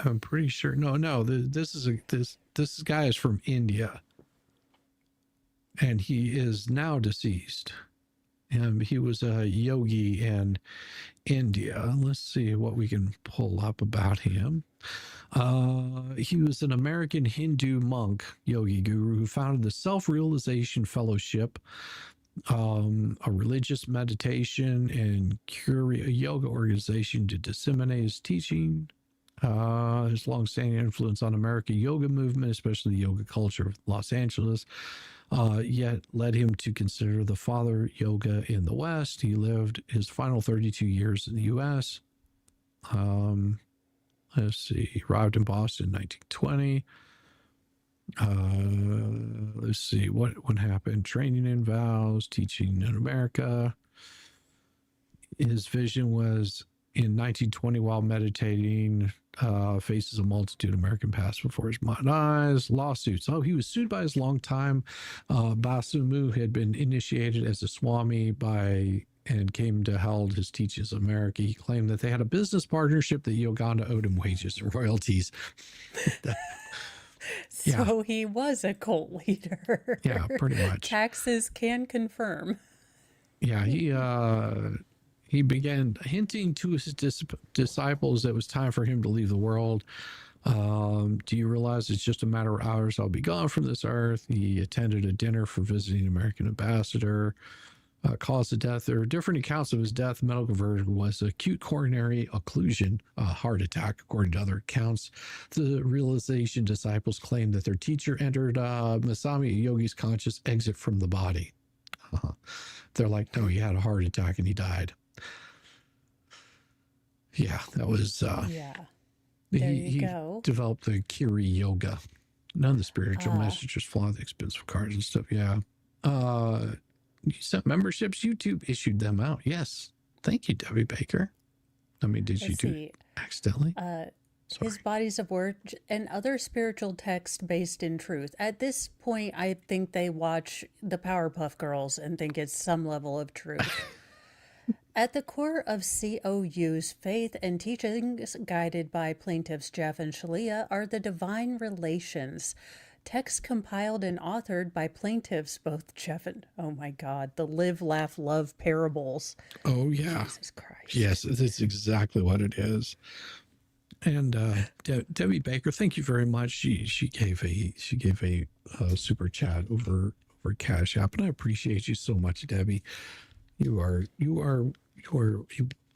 I'm pretty sure. No. This guy is from India, and he is now deceased. And he was a yogi in India. Let's see what we can pull up about him. He was an American Hindu monk, yogi guru, who founded the Self-Realization Fellowship, a religious meditation and yoga organization to disseminate his teaching. His long-standing influence on American yoga movement, especially the yoga culture of Los Angeles, yet led him to consider the father yoga in the West. He lived his final 32 years in the U.S. Let's see. He arrived in Boston in 1920. Let's see what happened. Training in vows, teaching in America. His vision was in 1920 while meditating, faces a multitude of American paths before his eyes. Lawsuits. Oh, he was sued by his longtime Basumu, who had been initiated as a Swami and came to hold his teachings in America. He claimed that they had a business partnership that Uganda owed him wages and royalties. So he was a cult leader. Yeah, pretty much. Taxes can confirm. Yeah, he began hinting to his disciples that it was time for him to leave the world. Do you realize it's just a matter of hours I'll be gone from this earth? He attended a dinner for visiting American ambassador. Cause of death. There are different accounts of his death. Medical version was acute coronary occlusion, a heart attack, according to other accounts. The realization disciples claim that their teacher entered Masami Yogi's conscious exit from the body. They're like, no, he had a heart attack and he died. Yeah, that was. Yeah. There you go. Developed the Kiri Yoga. None of the spiritual messages fly the expensive cars and stuff. Yeah. You sent memberships. YouTube issued them out. Yes. Thank you, Debbie Baker. I mean, did you do it accidentally? His bodies of work and other spiritual texts based in truth. At this point, I think they watch the Powerpuff Girls and think it's some level of truth. At the core of COU's faith and teachings guided by plaintiffs Jeff and Shalia are the divine relations, texts compiled and authored by plaintiffs both Jeff and, oh my God, the live, laugh, love parables. Oh, yeah. Jesus Christ. Yes, that's exactly what it is. And Debbie Baker, thank you very much. She gave a super chat over Cash App, and I appreciate you so much, Debbie. You are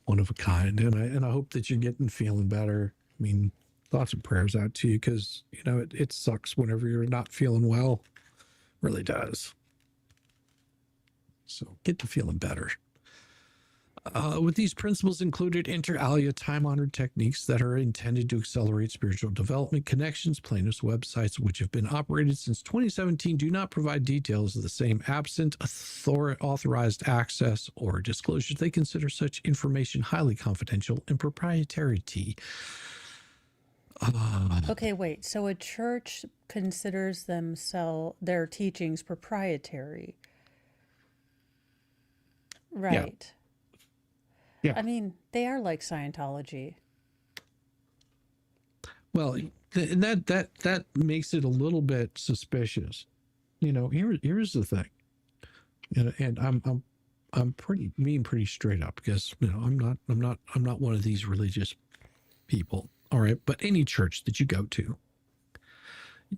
one of a kind, and I hope that you're feeling better. I mean, thoughts and prayers out to you, because you know it sucks whenever you're not feeling well. It really does. So get to feeling better. With these principles included, inter alia, time-honored techniques that are intended to accelerate spiritual development. Connections, plaintiffs' websites, which have been operated since 2017, do not provide details of the same. Absent authorized access or disclosure, they consider such information highly confidential and proprietary. Okay, wait. So a church considers their teachings proprietary, right? Yeah. I mean, they are like Scientology. Well, and that makes it a little bit suspicious. You know, here's the thing. And I'm pretty straight up, because you know I'm not one of these religious people. All right, but any church that you go to,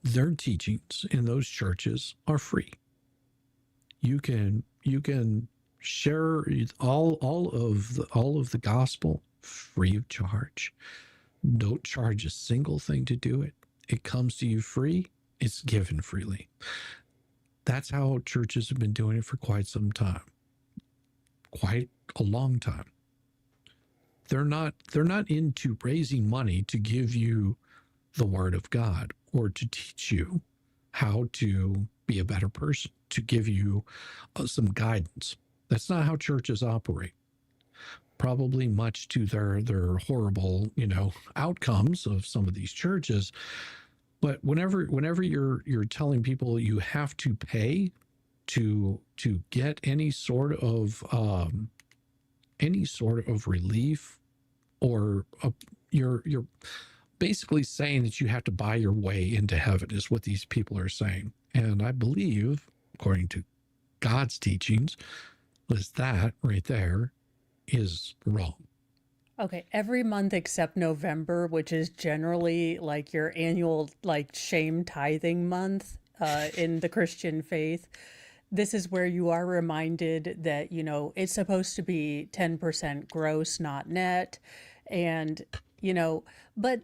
their teachings in those churches are free. You can share all of the gospel free of charge. Don't charge a single thing to do it. It comes to you free. It's given freely. That's how churches have been doing it for quite some time. Quite a long time. They're not into raising money to give you the word of God or to teach you how to be a better person, to give you some guidance. That's not how churches operate. Probably much to their horrible, outcomes of some of these churches. But whenever you're telling people you have to pay to get any sort of relief, or you're basically saying that you have to buy your way into heaven, is what these people are saying. And I believe, according to God's teachings, was that right there is wrong. Okay, every month except November, which is generally like your annual shame tithing month in the Christian faith, this is where you are reminded that, it's supposed to be 10% gross, not net. And, but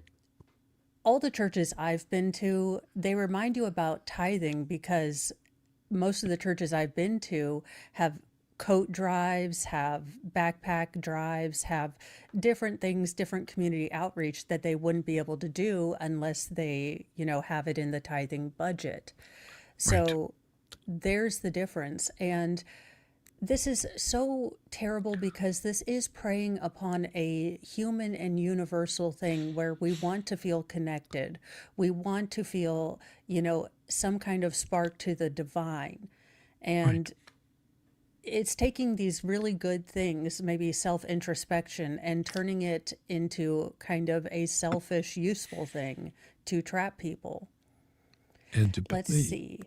all the churches I've been to, they remind you about tithing, because most of the churches I've been to have coat drives, have backpack drives, have different things, different community outreach that they wouldn't be able to do unless they, have it in the tithing budget. So there's the difference. And this is so terrible, because this is preying upon a human and universal thing where we want to feel connected. We want to feel, some kind of spark to the divine. And it's taking these really good things, maybe self-introspection, and turning it into kind of a selfish, useful thing to trap people. And Let's see.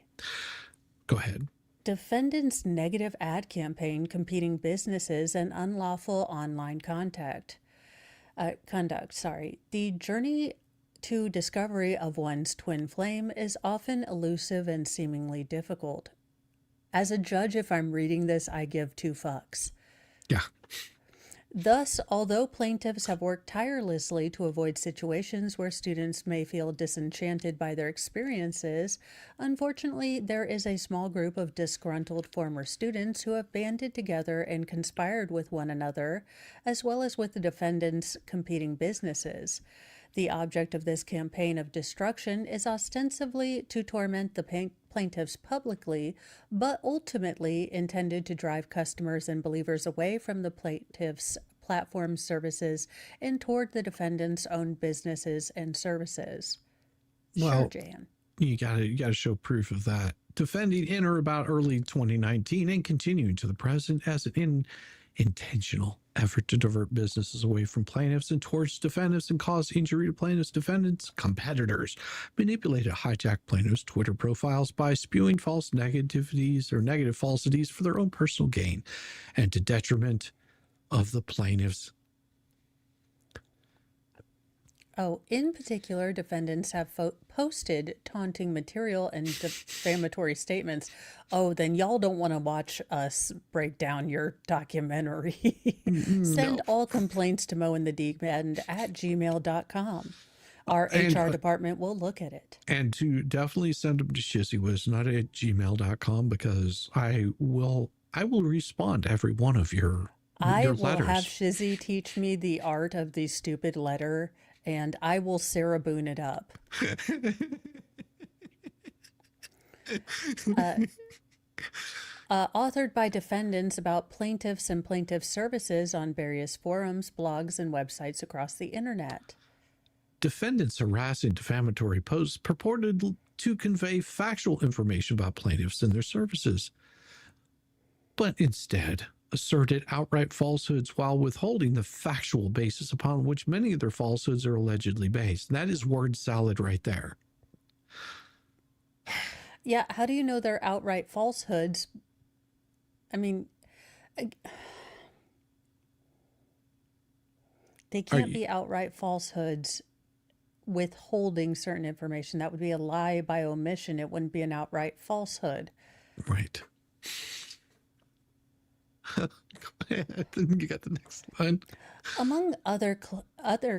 Go ahead. Defendants' negative ad campaign, competing businesses, and unlawful online conduct. The journey to discovery of one's twin flame is often elusive and seemingly difficult. As a judge, if I'm reading this, I give two fucks. Yeah. Thus, although plaintiffs have worked tirelessly to avoid situations where students may feel disenchanted by their experiences, unfortunately, there is a small group of disgruntled former students who have banded together and conspired with one another, as well as with the defendants' competing businesses. The object of this campaign of destruction is ostensibly to torment the plaintiffs publicly, but ultimately intended to drive customers and believers away from the plaintiffs' platform services and toward the defendants' own businesses and services. Well, Sure, Jan. you gotta show proof of that. Defending in or about early 2019 and continuing to the present as an intentional effort to divert businesses away from plaintiffs and towards defendants and cause injury to plaintiffs, defendants, competitors, manipulated, hijacked plaintiffs' Twitter profiles by spewing false negativities or negative falsities for their own personal gain and to detriment of the plaintiffs. Oh, in particular, defendants have posted taunting material and defamatory statements. Oh, then y'all don't want to watch us break down your documentary. Send all complaints to moandthedegend@gmail.com. Our HR department will look at it. And to definitely send them to Shizzywhiznut@gmail.com because I will respond to every one of your will letters. have Shizzy teach me the art of the stupid letter, and I will Sarah Boone it up. Authored by defendants about plaintiffs and plaintiff services on various forums, blogs, and websites across the internet. Defendants' harassing defamatory posts purported to convey factual information about plaintiffs and their services, but instead asserted outright falsehoods while withholding the factual basis upon which many of their falsehoods are allegedly based. That is word salad right there. Yeah, how do you know they're outright falsehoods? I mean, they can't be outright falsehoods withholding certain information. That would be a lie by omission. It wouldn't be an outright falsehood. Right. Go ahead. You got the next one. Among other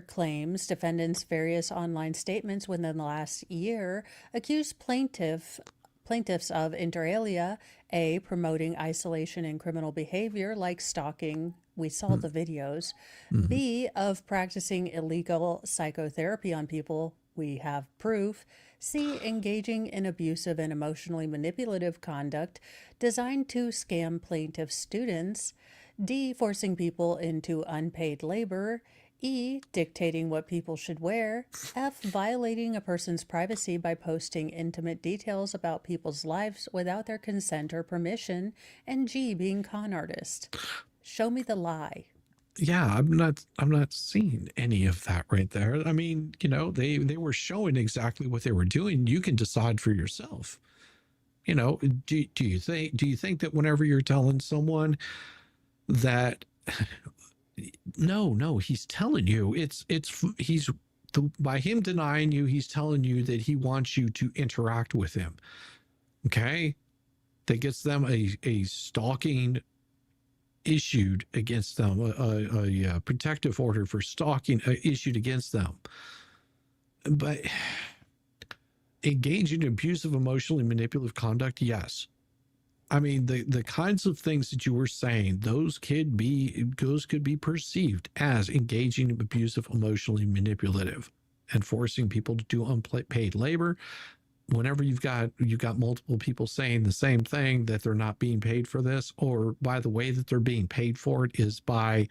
claims, defendants' various online statements within the last year accused plaintiffs of, inter alia, A, promoting isolation and criminal behavior like stalking. We saw the videos. B, of practicing illegal psychotherapy on people. We have proof. C, engaging in abusive and emotionally manipulative conduct designed to scam plaintiff students. D, forcing people into unpaid labor. E, dictating what people should wear. F, violating a person's privacy by posting intimate details about people's lives without their consent or permission. And G, being con artist. Show me the lie. Yeah, I'm not seeing any of that right there. I mean, they were showing exactly what they were doing. You can decide for yourself. Do you think that whenever you're telling someone that no, he's telling you by him denying you, he's telling you that he wants you to interact with him. Okay? That gets them a stalking issued against them, a protective order for stalking issued against them. But engaging in abusive, emotionally manipulative conduct, yes. I mean, the kinds of things that you were saying, those could be perceived as engaging in abusive, emotionally manipulative, and forcing people to do unpaid labor. Whenever you've got multiple people saying the same thing, that they're not being paid for this, or by the way that they're being paid for it is by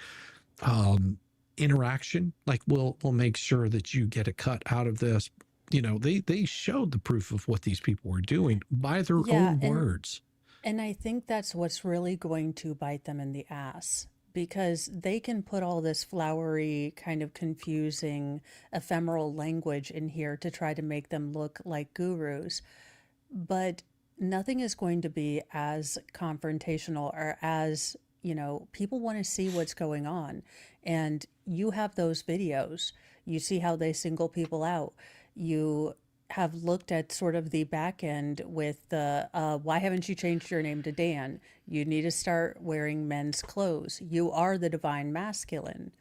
interaction, like we'll make sure that you get a cut out of this. They showed the proof of what these people were doing by their own words. And I think that's what's really going to bite them in the ass, because they can put all this flowery, kind of confusing, ephemeral language in here to try to make them look like gurus. But nothing is going to be as confrontational or as, people want to see what's going on. And you have those videos. You see how they single people out. You have looked at sort of the back end with the why haven't you changed your name to Dan? You need to start wearing men's clothes. You are the divine masculine.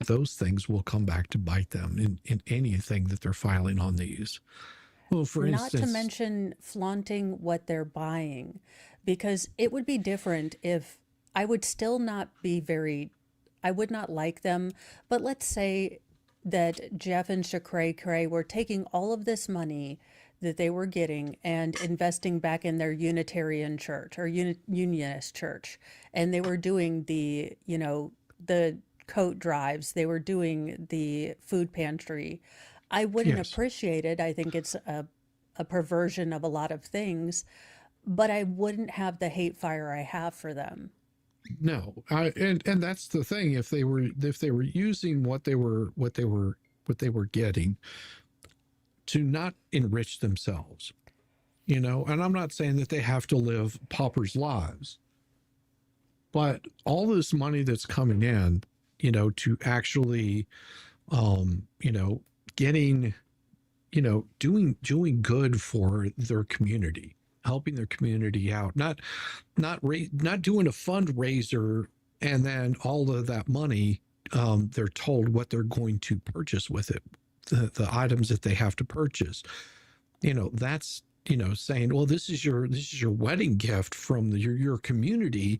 Those things will come back to bite them in anything that they're filing on these. Well, for Not to instance, mention flaunting what they're buying, because it would be different if I would still not be very, I would not like them. But let's say that Jeff and Shakray Cray were taking all of this money that they were getting and investing back in their Unitarian church or Unionist church. And they were doing the, you know, the coat drives, they were doing the food pantry. I wouldn't yes. appreciate it. I think it's a perversion of a lot of things, but I wouldn't have the hate fire I have for them. No, and that's the thing. If they were using what they were getting to not enrich themselves, you know, and I'm not saying that they have to live paupers' lives, but all this money that's coming in, you know, to actually, you know, getting, you know, doing good for their community, helping their community out, not doing a fundraiser and then all of that money, they're told what they're going to purchase with it, the items that they have to purchase. You know, that's, you know, saying, well, this is your wedding gift from your community,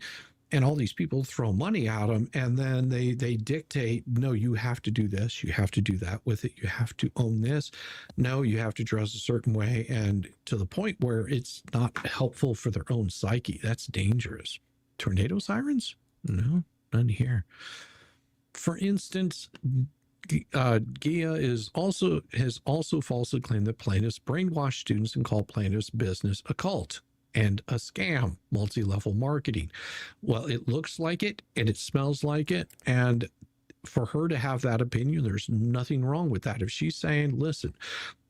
and all these people throw money at them, and then they dictate, no, you have to do this, you have to do that with it, you have to own this, no, you have to dress a certain way, and to the point where it's not helpful for their own psyche. That's dangerous. Tornado sirens? No, none here. For instance, Gia has also falsely claimed that plaintiffs brainwash students and call plaintiffs' business a cult and a scam, multi-level marketing. Well, it looks like it and it smells like it. And for her to have that opinion, there's nothing wrong with that. If she's saying, listen,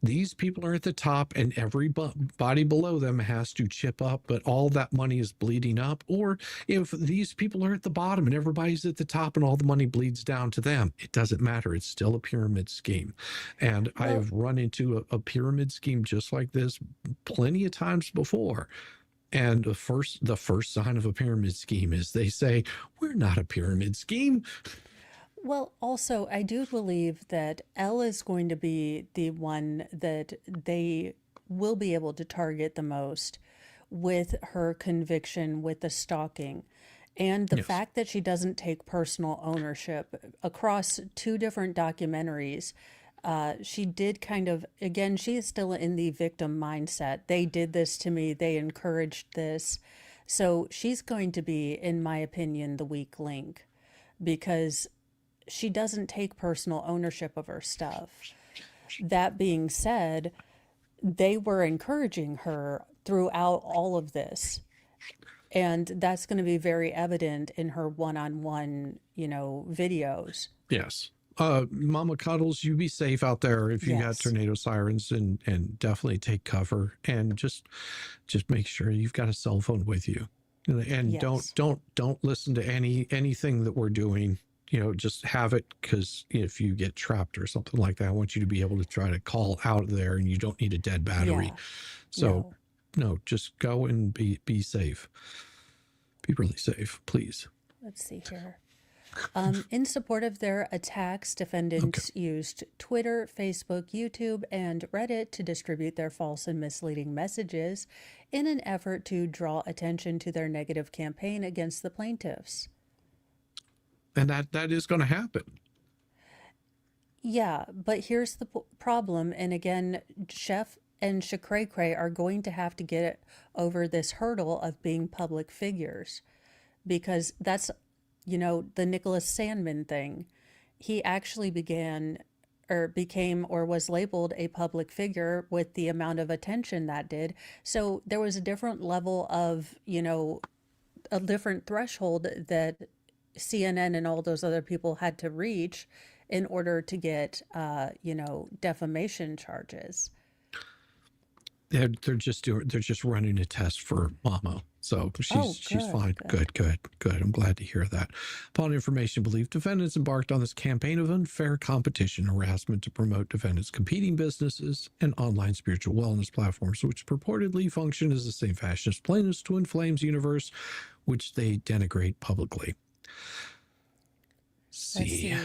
these people are at the top and everybody below them has to chip up, but all that money is bleeding up. Or if these people are at the bottom and everybody's at the top and all the money bleeds down to them, it doesn't matter. It's still a pyramid scheme. And I have run into a pyramid scheme just like this plenty of times before. And the first sign of a pyramid scheme is they say, we're not a pyramid scheme. Well, also, I do believe that Elle is going to be the one that they will be able to target the most with her conviction with the stalking. And the Yes. fact that she doesn't take personal ownership across two different documentaries, she did kind of, again, she is still in the victim mindset. They did this to me, they encouraged this. So she's going to be, in my opinion, the weak link because she doesn't take personal ownership of her stuff. That being said, they were encouraging her throughout all of this. And that's going to be very evident in her one-on-one, you know, videos. Yes. Mama Cuddles, you be safe out there if you got Yes. tornado sirens, and definitely take cover, and just make sure you've got a cell phone with you, and Yes. don't listen to anything that we're doing. You know, just have it, because if you get trapped or something like that, I want you to be able to try to call out there, and you don't need a dead battery. Yeah. So no, just go and be safe. Be really safe, please. Let's see here. In support of their attacks, defendants used Twitter, Facebook, YouTube, and Reddit to distribute their false and misleading messages in an effort to draw attention to their negative campaign against the plaintiffs. And that is going to happen. Yeah, but here's the problem. And again, Chef and Shakray Cray are going to have to get over this hurdle of being public figures, because that's, you know, the Nicholas Sandman thing. He actually became or was labeled a public figure with the amount of attention that did. So there was a different level of, you know, a different threshold that CNN and all those other people had to reach in order to get, you know, defamation charges. They're just running a test for Mama. So Oh, she's good, fine. good. Good. I'm glad to hear that. Upon information believed, defendants embarked on this campaign of unfair competition harassment to promote defendants' competing businesses and online spiritual wellness platforms, which purportedly function as the same fashion as plaintiffs' Twin Flames universe, which they denigrate publicly. Let's see.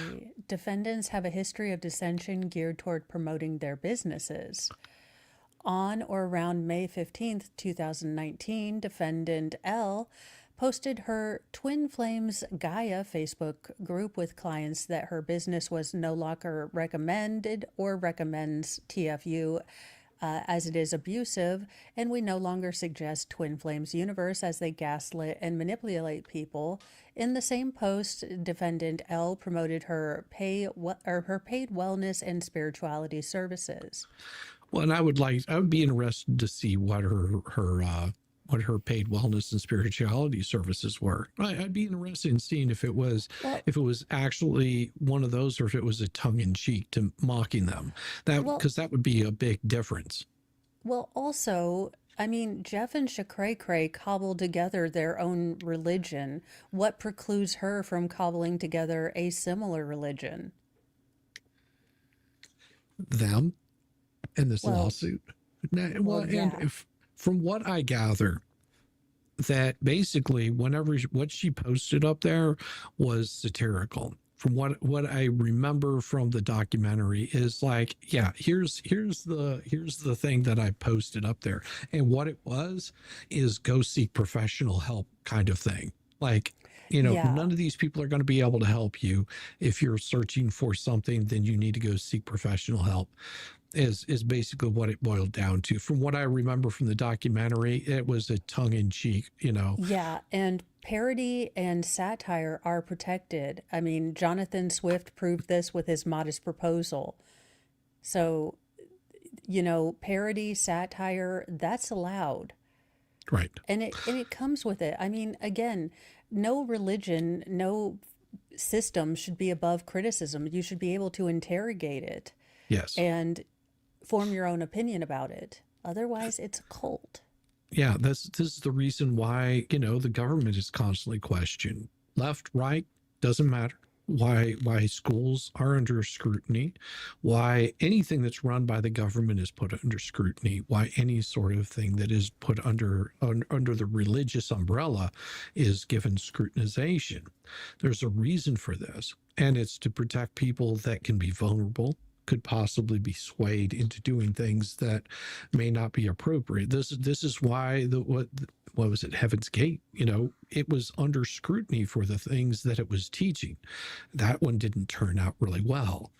Defendants have a history of dissension geared toward promoting their businesses. On or around May 15th, 2019, defendant L posted her Twin Flames Gaia Facebook group with clients that her business was no longer recommended or recommends TFU as it is abusive, and we no longer suggest Twin Flames Universe as they gaslit and manipulate people. In the same post, defendant L promoted her paid wellness and spirituality services. Well, and I would be interested to see what her paid wellness and spirituality services were. I'd be interested in seeing if it was actually one of those, or if it was a tongue in cheek to mocking them. Because that would be a big difference. Well, also, I mean, Jeff and Cray cobbled together their own religion. What precludes her from cobbling together a similar religion? Them in this lawsuit. And from what I gather, that basically what she posted up there was satirical. From what I remember from the documentary is like, yeah, here's the thing that I posted up there, and what it was is go seek professional help kind of thing. Like, none of these people are going to be able to help you. If you're searching for something, then you need to go seek professional help. Is basically what it boiled down to. From what I remember from the documentary, it was a tongue-in-cheek, Yeah, and parody and satire are protected. I mean, Jonathan Swift proved this with his Modest Proposal. So, parody, satire, that's allowed. Right. And it comes with it. I mean, again, no religion, no system should be above criticism. You should be able to interrogate it. Yes. And form your own opinion about it. Otherwise, it's a cult. Yeah, this is the reason why, the government is constantly questioned. Left, right, doesn't matter. Why schools are under scrutiny, why anything that's run by the government is put under scrutiny, why any sort of thing that is put under the religious umbrella is given scrutinization. There's a reason for this, and it's to protect people that can be vulnerable, could possibly be swayed into doing things that may not be appropriate. This is why what was it, Heaven's Gate? It was under scrutiny for the things that it was teaching. That one didn't turn out really well.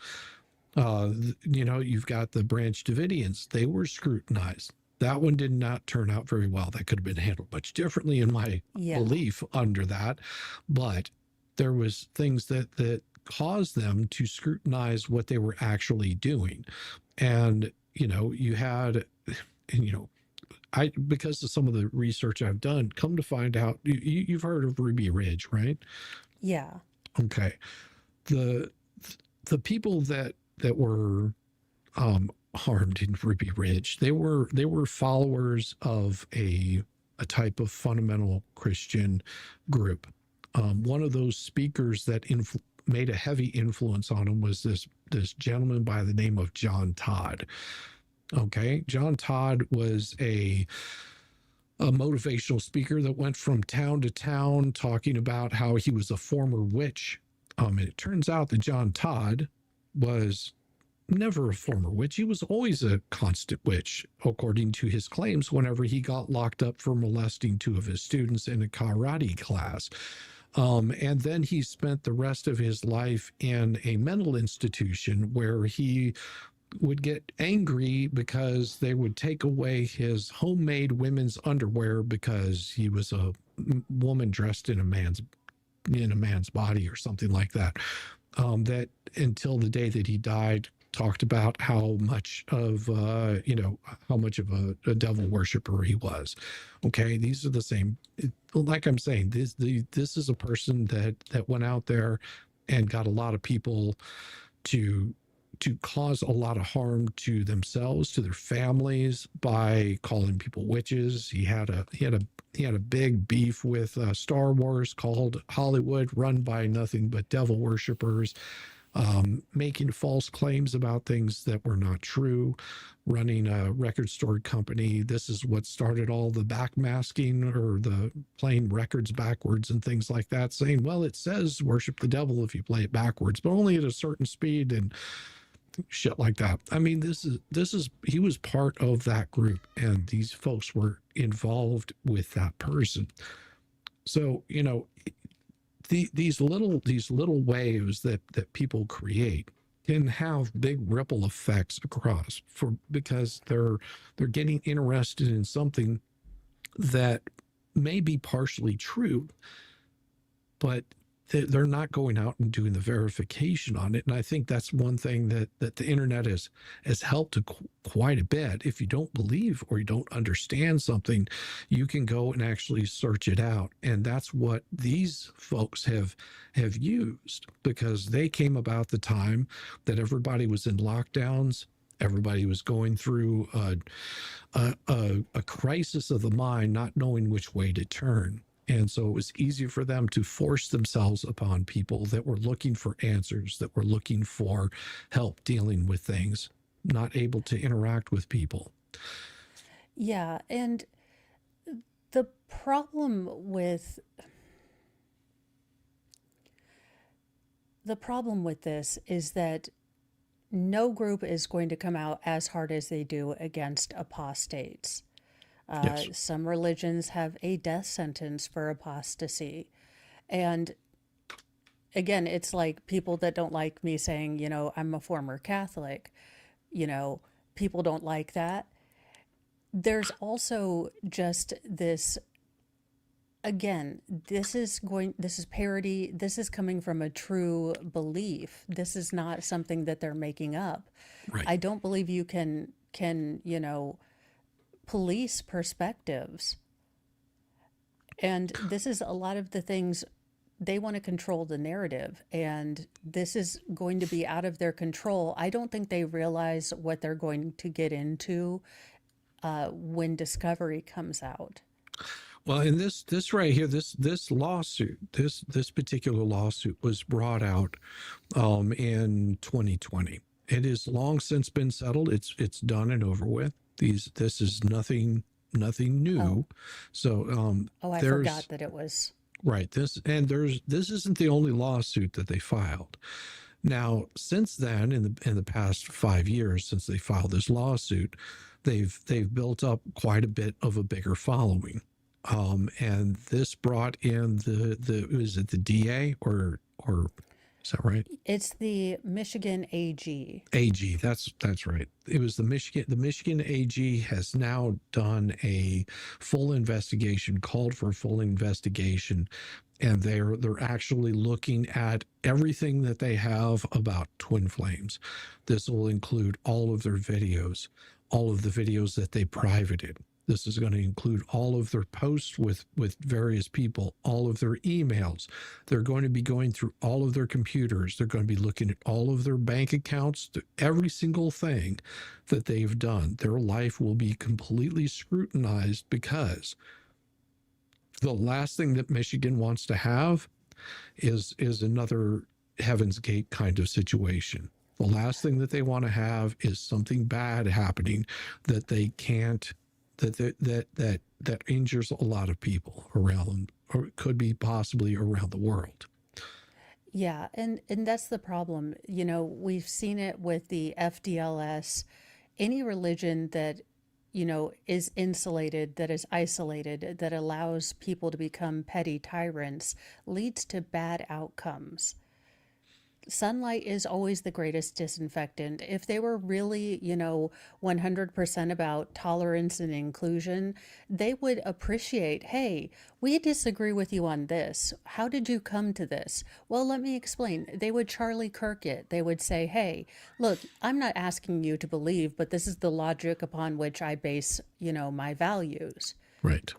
You've got the Branch Davidians. They were scrutinized. That one did not turn out very well. That could have been handled much differently in my belief under that. But there was things that caused them to scrutinize what they were actually doing. And, you had, because of some of the research I've done, come to find out, you've heard of Ruby Ridge, right? Yeah. Okay. The people that were harmed in Ruby Ridge, they were followers of a type of fundamental Christian group. One of those speakers that made a heavy influence on him was this gentleman by the name of John Todd. Okay, John Todd was a motivational speaker that went from town to town talking about how he was a former witch. And it turns out that John Todd was never a former witch. He was always a constant witch, according to his claims, whenever he got locked up for molesting two of his students in a karate class. And then he spent the rest of his life in a mental institution where he would get angry because they would take away his homemade women's underwear because he was a woman dressed in a man's body or something like that. That until the day that he died, talked about how much of a devil worshiper he was. Okay, these are the same. Like I'm saying, this is a person that went out there and got a lot of people to to cause a lot of harm to themselves, to their families, by calling people witches. He had a big beef with Star Wars, called Hollywood, run by nothing but devil worshippers, making false claims about things that were not true, running a record store company. This is what started all the backmasking, or the playing records backwards and things like that, saying, well, it says worship the devil if you play it backwards, but only at a certain speed, and shit like that. I mean, he was part of that group, and these folks were involved with that person. So, you know, these little waves that people create can have big ripple effects across, because they're getting interested in something that may be partially true, but they're not going out and doing the verification on it. And I think that's one thing that the internet has helped quite a bit. If you don't believe or you don't understand something, you can go and actually search it out. And that's what these folks have used, because they came about the time that everybody was in lockdowns. Everybody was going through a crisis of the mind, not knowing which way to turn. And so it was easy for them to force themselves upon people that were looking for answers, that were looking for help dealing with things, not able to interact with people. Yeah, and the problem with this is that no group is going to come out as hard as they do against apostates. Yes. Some religions have a death sentence for apostasy. And again, it's like people that don't like me saying, you know, I'm a former Catholic. You know, people don't like that. There's also just this, again, this is parody. This is coming from a true belief. This is not something that they're making up. Right. I don't believe you can, you know, police perspectives. And this is a lot of the things, they want to control the narrative, and this is going to be out of their control. I don't think they realize what they're going to get into when Discovery comes out. Well, in this right here, this lawsuit, this particular lawsuit was brought out in 2020. It has long since been settled. It's done and over with. This is nothing new. Oh. So I forgot that it was right. This isn't the only lawsuit that they filed. Now, since then, in the past 5 years since they filed this lawsuit, they've built up quite a bit of a bigger following. And this brought in is it the DA or is that right? It's the Michigan AG. AG, that's right. It was the Michigan AG has now done a full investigation, called for a full investigation, and they're actually looking at everything that they have about Twin Flames. This will include all of their videos, all of the videos that they privated. This is going to include all of their posts with various people, all of their emails. They're going to be going through all of their computers. They're going to be looking at all of their bank accounts, every single thing that they've done. Their life will be completely scrutinized, because the last thing that Michigan wants to have is another Heaven's Gate kind of situation. The last thing that they want to have is something bad happening that they can't, that injures a lot of people around, or could be possibly around the world. Yeah, and that's the problem. You know, we've seen it with the FDLS. Any religion that, you know, is insulated, that is isolated, that allows people to become petty tyrants, leads to bad outcomes. Sunlight is always the greatest disinfectant. If they were really, you know, 100% about tolerance and inclusion, they would appreciate, hey, we disagree with you on this. How did you come to this? Well, let me explain. They would Charlie Kirk it. They would say, hey, look, I'm not asking you to believe, but this is the logic upon which I base, you know, my values. Right.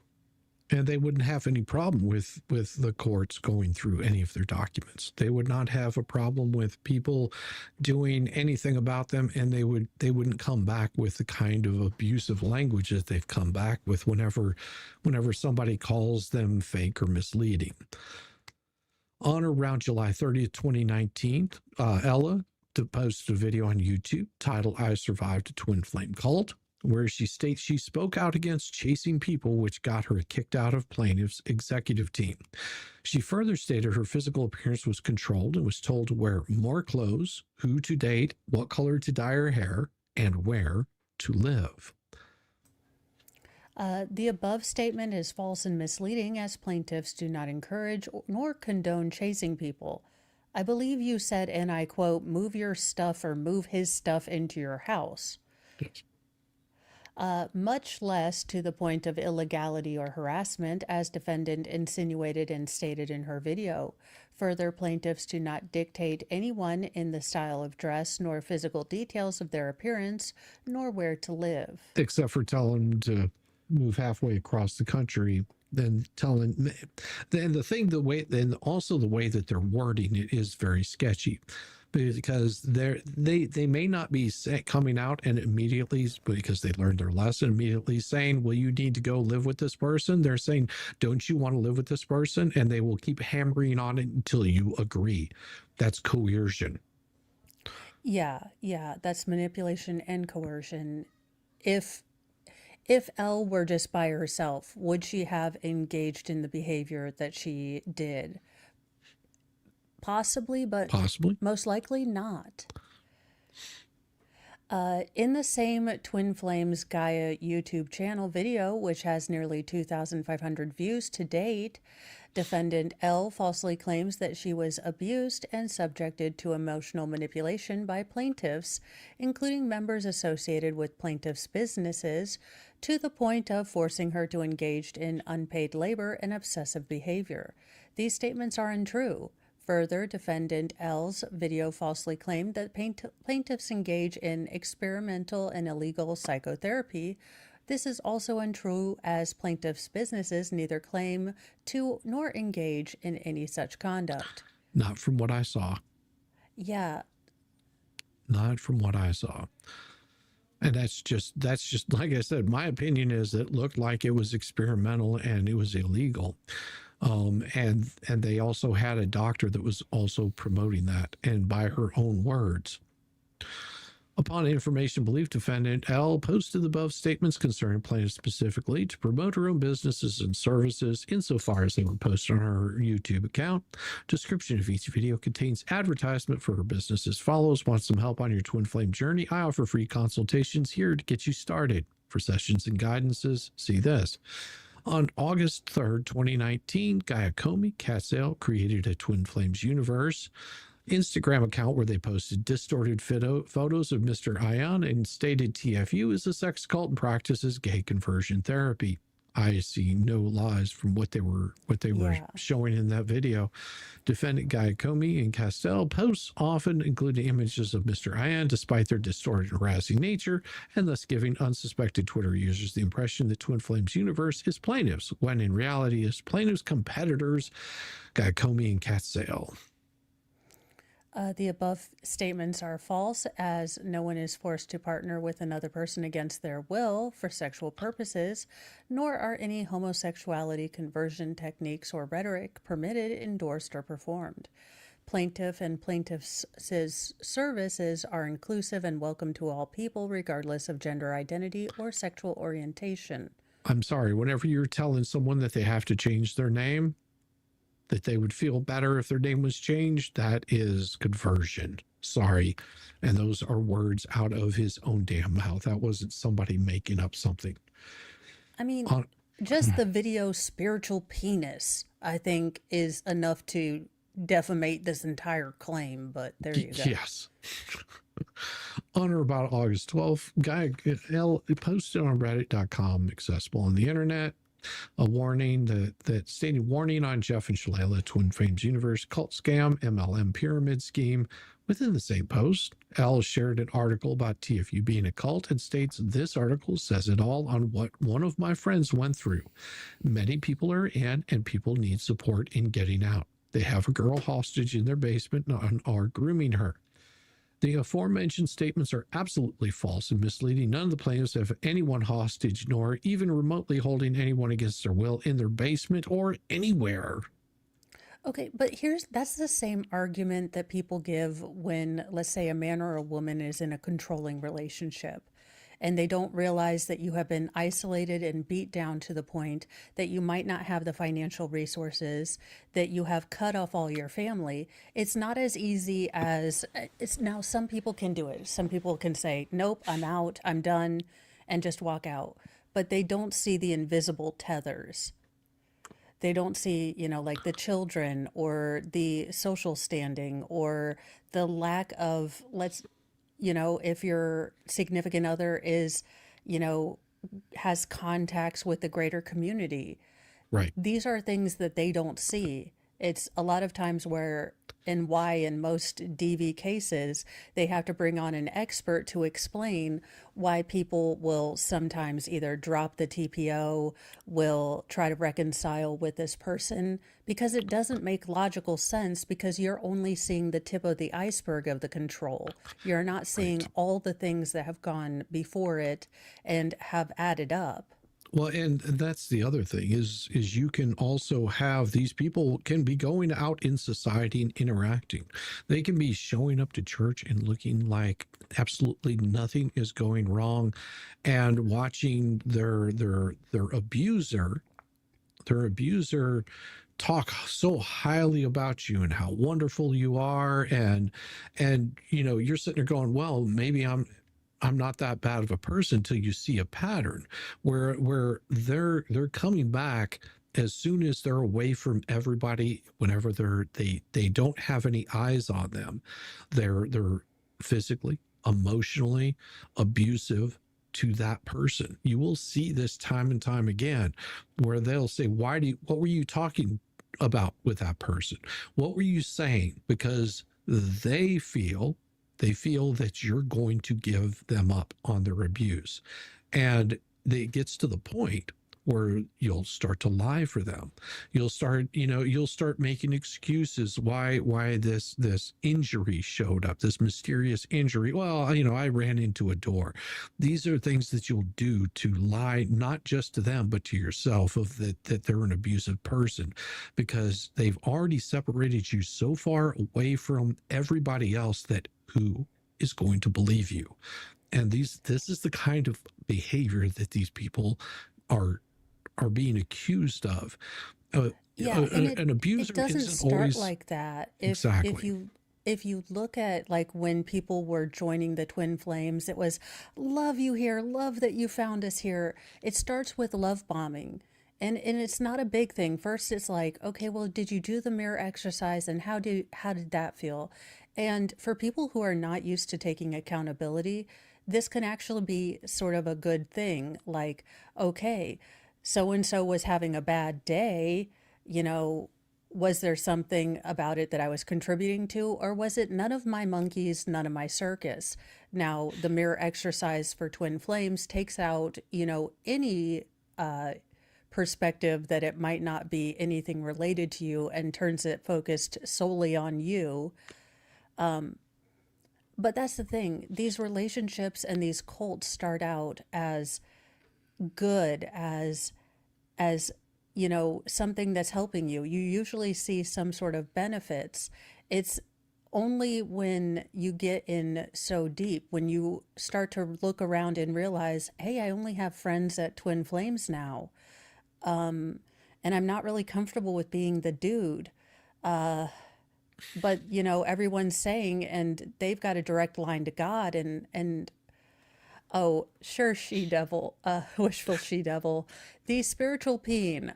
And they wouldn't have any problem with the courts going through any of their documents. They would not have a problem with people doing anything about them, and they wouldn't come back with the kind of abusive language that they've come back with whenever somebody calls them fake or misleading. On or around July 30th, 2019, Ella posted a video on YouTube titled "I Survived a Twin Flame Cult," where she states she spoke out against chasing people, which got her kicked out of plaintiff's executive team. She further stated her physical appearance was controlled and was told to wear more clothes, who to date, what color to dye her hair, and where to live. The above statement is false and misleading, as plaintiffs do not encourage nor condone chasing people. I believe you said, and I quote, "move your stuff or move his stuff into your house." Yes. Much less to the point of illegality or harassment, as defendant insinuated and stated in her video. Further, plaintiffs do not dictate anyone in the style of dress, nor physical details of their appearance, nor where to live. Except for telling them to move halfway across the country, then also the way that they're wording it is very sketchy, because they may not be coming out and immediately, because they learned their lesson, immediately saying, well, you need to go live with this person. They're saying, don't you want to live with this person? And they will keep hammering on it until you agree. That's coercion. Yeah, that's manipulation and coercion. If Elle were just by herself, would she have engaged in the behavior that she did? Possibly, but most likely not. In the same Twin Flames Gaia YouTube channel video, which has nearly 2,500 views to date, defendant Elle falsely claims that she was abused and subjected to emotional manipulation by plaintiffs, including members associated with plaintiffs' businesses, to the point of forcing her to engage in unpaid labor and obsessive behavior. These statements are untrue. Further, defendant L's video falsely claimed that plaintiffs engage in experimental and illegal psychotherapy. This is also untrue, as plaintiffs' businesses neither claim to nor engage in any such conduct. Not from what I saw. Yeah. Not from what I saw. And that's just like I said, my opinion is it looked like it was experimental and it was illegal. And they also had a doctor that was also promoting that, and by her own words. Upon information believed, defendant L posted the above statements concerning plaintiff specifically to promote her own businesses and services insofar as they were posted on her YouTube account. Description of each video contains advertisement for her business as follows. Want some help on your twin flame journey? I offer free consultations here to get you started. For sessions and guidances, see this. On August 3rd, 2019, Gaia Komi Catsale created a Twin Flames Universe Instagram account where they posted distorted photos of Mr. Ion and stated TFU is a sex cult and practices gay conversion therapy. I see no lies from what they were showing in that video. Defendant Gaia Komi and Castell posts often including images of Mr. Ion despite their distorted and harassing nature, and thus giving unsuspected Twitter users the impression that Twin Flames Universe is plaintiffs, when in reality is plaintiffs' competitors, Gaia Komi and Castell. The above statements are false, as no one is forced to partner with another person against their will for sexual purposes, nor are any homosexuality conversion techniques or rhetoric permitted, endorsed, or performed. Plaintiff and plaintiff's services are inclusive and welcome to all people, regardless of gender identity or sexual orientation. I'm sorry, whenever you're telling someone that they have to change their name, that they would feel better if their name was changed, that is conversion. Sorry. And those are words out of his own damn mouth. That wasn't somebody making up something. I mean, just the video spiritual penis, I think, is enough to defamate this entire claim, but there you go. Yes. On or about August 12th, Guy L posted on reddit.com, accessible on the internet. A warning that stated warning on Jeff and Shalala Twin Flames Universe cult scam MLM pyramid scheme. Within the same post, Al shared an article about TFU being a cult and states this article says it all on what one of my friends went through. Many people are in and people need support in getting out. They have a girl hostage in their basement and are grooming her. The aforementioned statements are absolutely false and misleading. None of the plaintiffs have anyone hostage, nor even remotely holding anyone against their will in their basement or anywhere. Okay, but that's the same argument that people give when, let's say, a man or a woman is in a controlling relationship and they don't realize that you have been isolated and beat down to the point that you might not have the financial resources, that you have cut off all your family. It's not as easy as it's now. Some people can do it. Some people can say, nope, I'm out, I'm done, and just walk out. But they don't see the invisible tethers. They don't see, like the children or the social standing or the lack of, if your significant other is, has contacts with the greater community. Right. These are things that they don't see. It's a lot of times where and why in most DV cases, they have to bring on an expert to explain why people will sometimes either drop the TPO, will try to reconcile with this person, because it doesn't make logical sense, because you're only seeing the tip of the iceberg of the control. You're not seeing all the things that have gone before it and have added up. Well, and that's the other thing is you can also have these people can be going out in society and interacting. They can be showing up to church and looking like absolutely nothing is going wrong, and watching their abuser talk so highly about you and how wonderful you are, and you're sitting there going, well, maybe I'm not that bad of a person, till you see a pattern where they're coming back as soon as they're away from everybody. Whenever they don't have any eyes on them, they're physically, emotionally abusive to that person. You will see this time and time again, where they'll say, what were you talking about with that person? What were you saying? Because they feel that you're going to give them up on their abuse. And it gets to the point where you'll start to lie for them. You'll start making excuses why this injury showed up, this mysterious injury. Well, I ran into a door. These are things that you'll do to lie, not just to them, but to yourself, that they're an abusive person, because they've already separated you so far away from everybody else that who is going to believe you. And this is the kind of behavior that these people are being accused of. An abuser it doesn't isn't start always like that. exactly. If you look at like when people were joining the Twin Flames, it was love you here, love that you found us here. It starts with love bombing. And it's not a big thing. First, it's like, okay, well, did you do the mirror exercise, and how did that feel? And for people who are not used to taking accountability, this can actually be sort of a good thing. Like, okay, so-and-so was having a bad day, was there something about it that I was contributing to, or was it none of my monkeys, none of my circus? Now, the mirror exercise for Twin Flames takes out, any perspective that it might not be anything related to you, and turns it focused solely on you. But that's the thing. These relationships and these cults start out as good, as something that's helping you. You usually see some sort of benefits. It's only when you get in so deep, when you start to look around and realize, hey, I only have friends at Twin Flames now. And I'm not really comfortable with being the dude. But, everyone's saying, and they've got a direct line to God, and oh, sure, she-devil, wishful she-devil, the spiritual peen.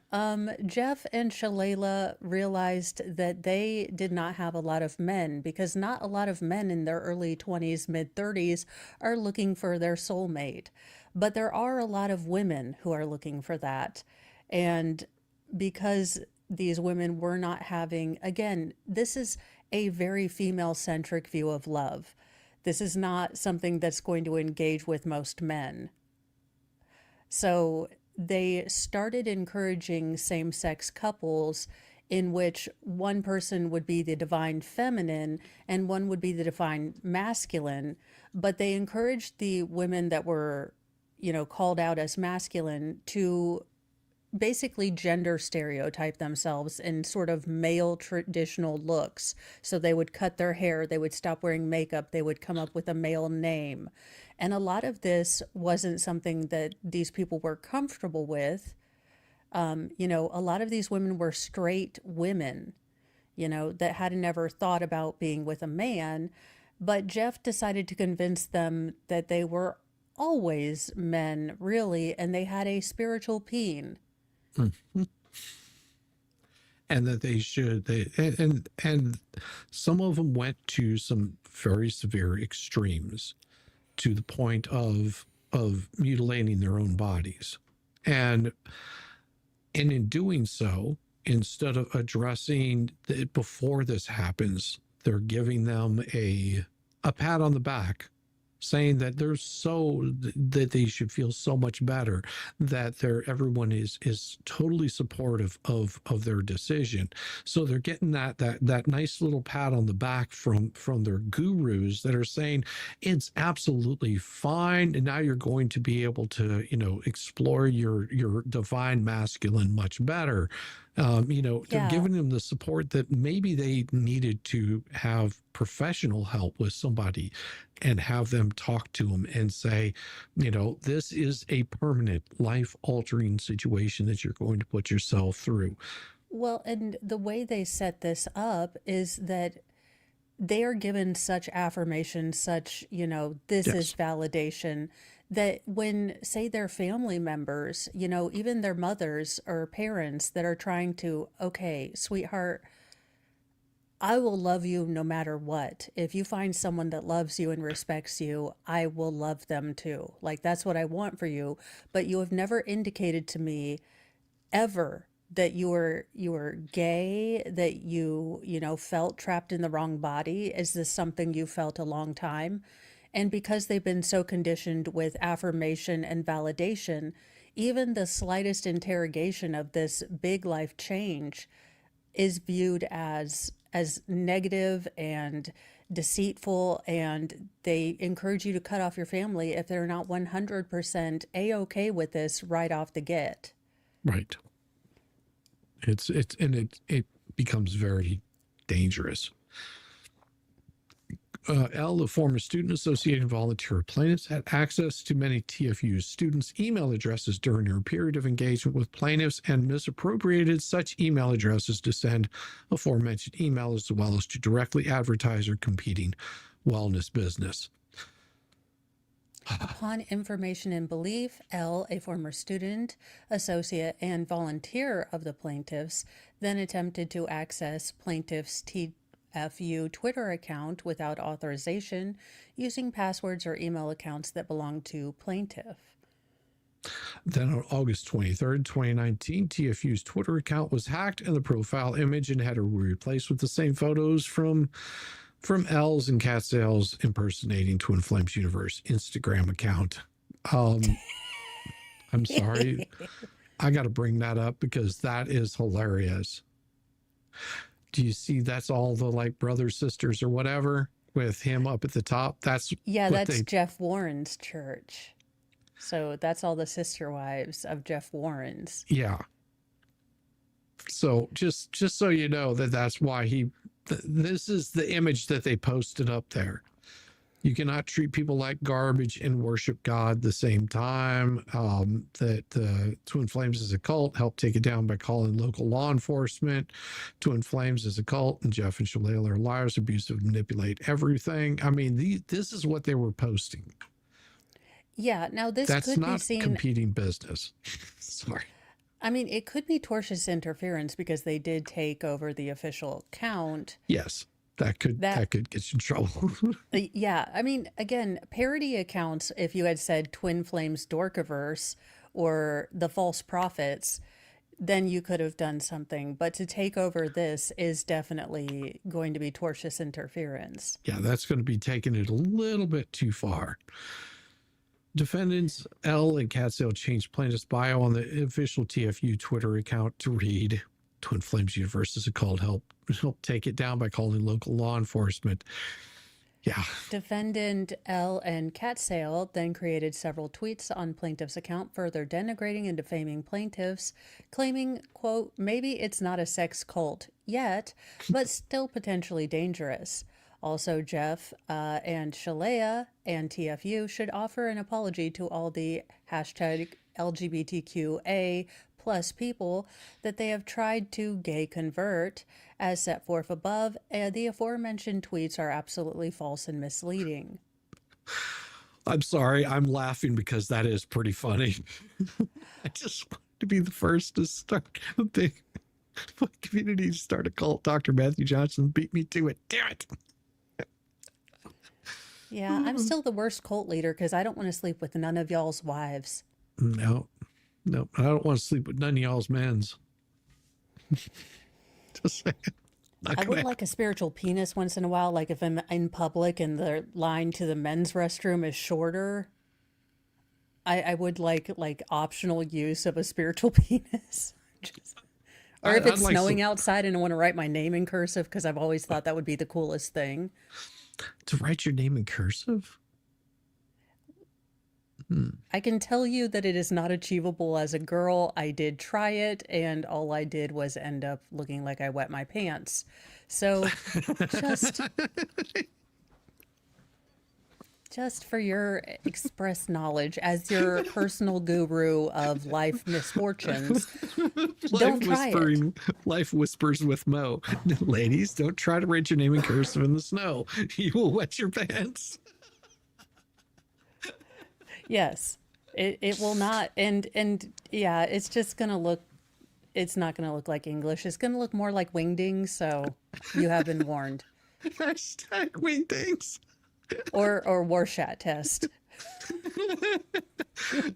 Jeff and Shalala realized that they did not have a lot of men, because not a lot of men in their early 20s, mid-30s are looking for their soulmate. But there are a lot of women who are looking for that. And because these women were not having, again, this is a very female centric view of love. This is not something that's going to engage with most men. So they started encouraging same sex couples in which one person would be the divine feminine and one would be the divine masculine. But they encouraged the women that were, called out as masculine to basically gender stereotype themselves in sort of male traditional looks. So they would cut their hair, they would stop wearing makeup, they would come up with a male name. And a lot of this wasn't something that these people were comfortable with. A lot of these women were straight women, that hadn't ever thought about being with a man. But Jeff decided to convince them that they were always men, really, and they had a spiritual peen. Mhm. And that they should, and some of them went to some very severe extremes, to the point of mutilating their own bodies. And in doing so, instead of addressing it before this happens, they're giving them a pat on the back, saying that that they should feel so much better, that everyone is totally supportive of their decision. So they're getting that nice little pat on the back from their gurus that are saying it's absolutely fine, and now you're going to be able to explore your divine masculine much better. They're giving them the support that maybe they needed to have professional help with somebody, and have them talk to them and say, this is a permanent life-altering situation that you're going to put yourself through. Well, and the way they set this up is that they are given such affirmation, such, this is Yes. validation, that when, say, their family members, even their mothers or parents that are trying to, okay, sweetheart, I will love you no matter what. If you find someone that loves you and respects you, I will love them too. Like, that's what I want for you. But you have never indicated to me ever that you were gay, that you felt trapped in the wrong body. Is this something you felt a long time? And because they've been so conditioned with affirmation and validation, even the slightest interrogation of this big life change is viewed as negative and deceitful, and they encourage you to cut off your family if they're not 100% a-okay with this right off the get. Right. It becomes very dangerous. L, a former student associated volunteer of plaintiffs, had access to many TFU students' email addresses during her period of engagement with plaintiffs and misappropriated such email addresses to send aforementioned email, as well as to directly advertise her competing wellness business. Upon information and belief, L, a former student, associate, and volunteer of the plaintiffs, then attempted to access plaintiffs' TFU Twitter account without authorization, using passwords or email accounts that belonged to plaintiff. Then on August 23rd, 2019, TFU's Twitter account was hacked, and the profile image and header were replaced with the same photos from L's and Cat Sales impersonating Twin Flames Universe Instagram account. I'm sorry. I got to bring that up because that is hilarious. Do you see that's all the like brothers, sisters, or whatever with him up at the top? That's Jeff Warren's church. So that's all the sister wives of Jeff Warren's. Yeah. So just so you know that's why this is the image that they posted up there. You cannot treat people like garbage and worship God at the same time. That Twin Flames is a cult. Help take it down by calling local law enforcement. Twin Flames is a cult, and Jeff and Shalala are liars, abusive, manipulate everything. I mean, this is what they were posting. Yeah, now this That's could be not seen. competing business. Sorry. I mean, it could be tortious interference because they did take over the official account. Yes, that could get you in trouble. Yeah, I mean, again, parody accounts, if you had said Twin Flames Dorkiverse or the False Prophets, then you could have done something. But to take over this is definitely going to be tortious interference. Yeah, that's going to be taking it a little bit too far. Defendants L and Catsale changed plaintiff's bio on the official TFU Twitter account to read, Twin Flames Universe has called help take it down by calling local law enforcement. Yeah. Defendant L and Catsale then created several tweets on plaintiff's account, further denigrating and defaming plaintiffs, claiming, quote, maybe it's not a sex cult yet, but still potentially dangerous. Also, Jeff and Shalea and TFU should offer an apology to all the hashtag LGBTQA plus people that they have tried to gay convert, as set forth above, and the aforementioned tweets are absolutely false and misleading. I'm sorry, I'm laughing because that is pretty funny. I just want to be the first to start a big community to start a cult. Dr. Matthew Johnson beat me to it. Damn it. Yeah, I'm still the worst cult leader because I don't want to sleep with none of y'all's wives. No, I don't want to sleep with none of y'all's men's. Just saying. I would like a spiritual penis once in a while, like if I'm in public and the line to the men's restroom is shorter. I would like optional use of a spiritual penis. Or if it's snowing outside and I want to write my name in cursive, because I've always thought that would be the coolest thing. To write your name in cursive? I can tell you that it is not achievable as a girl. I did try it, and all I did was end up looking like I wet my pants. So just for your express knowledge, as your personal guru of life misfortunes, don't try it. Life whispers with Mo. Ladies, don't try to write your name in cursive in the snow. You will wet your pants. Yes, it will not. And yeah, it's just going to look, it's not going to look like English. It's going to look more like wingdings. So you have been warned. Hashtag wingdings. Or Warshat test.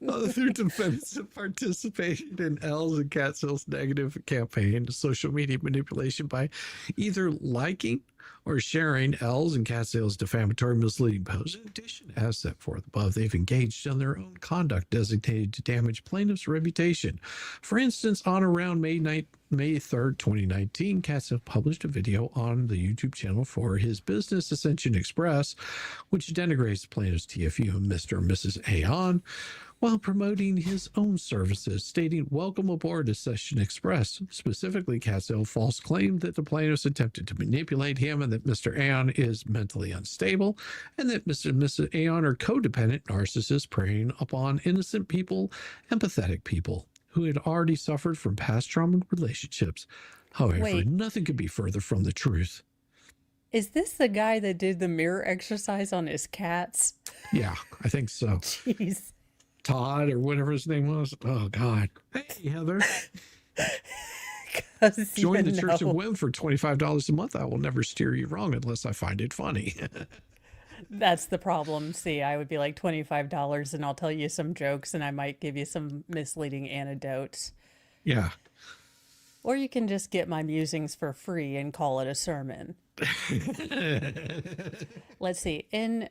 Other defendants have participated in L's and Catsale's negative campaign to social media manipulation by either liking or sharing L's and Catsale's defamatory, misleading posts. In addition, as set forth above, they've engaged in their own conduct designated to damage plaintiff's reputation. For instance, on around May 3rd, 2019, Catsale published a video on the YouTube channel for his business, Ascension Express, which denigrates plaintiff's TFU, Mr. and Mrs. Aon, while promoting his own services, stating, "Welcome aboard Ascension Express." Specifically, Catsale false claimed that the plaintiffs attempted to manipulate him and that Mr. Aon is mentally unstable and that Mr. and Mrs. Aon are codependent narcissists preying upon innocent people, empathetic people who had already suffered from past trauma relationships. However, nothing could be further from the truth. Is this the guy that did the mirror exercise on his cats? Yeah, I think so. Jeez. Todd or whatever his name was. Oh, God. Hey, Heather. Join the Church of Women for $25 a month. I will never steer you wrong unless I find it funny. That's the problem. See, I would be like $25 and I'll tell you some jokes and I might give you some misleading anecdotes. Yeah. Or you can just get my musings for free and call it a sermon. Let's see. In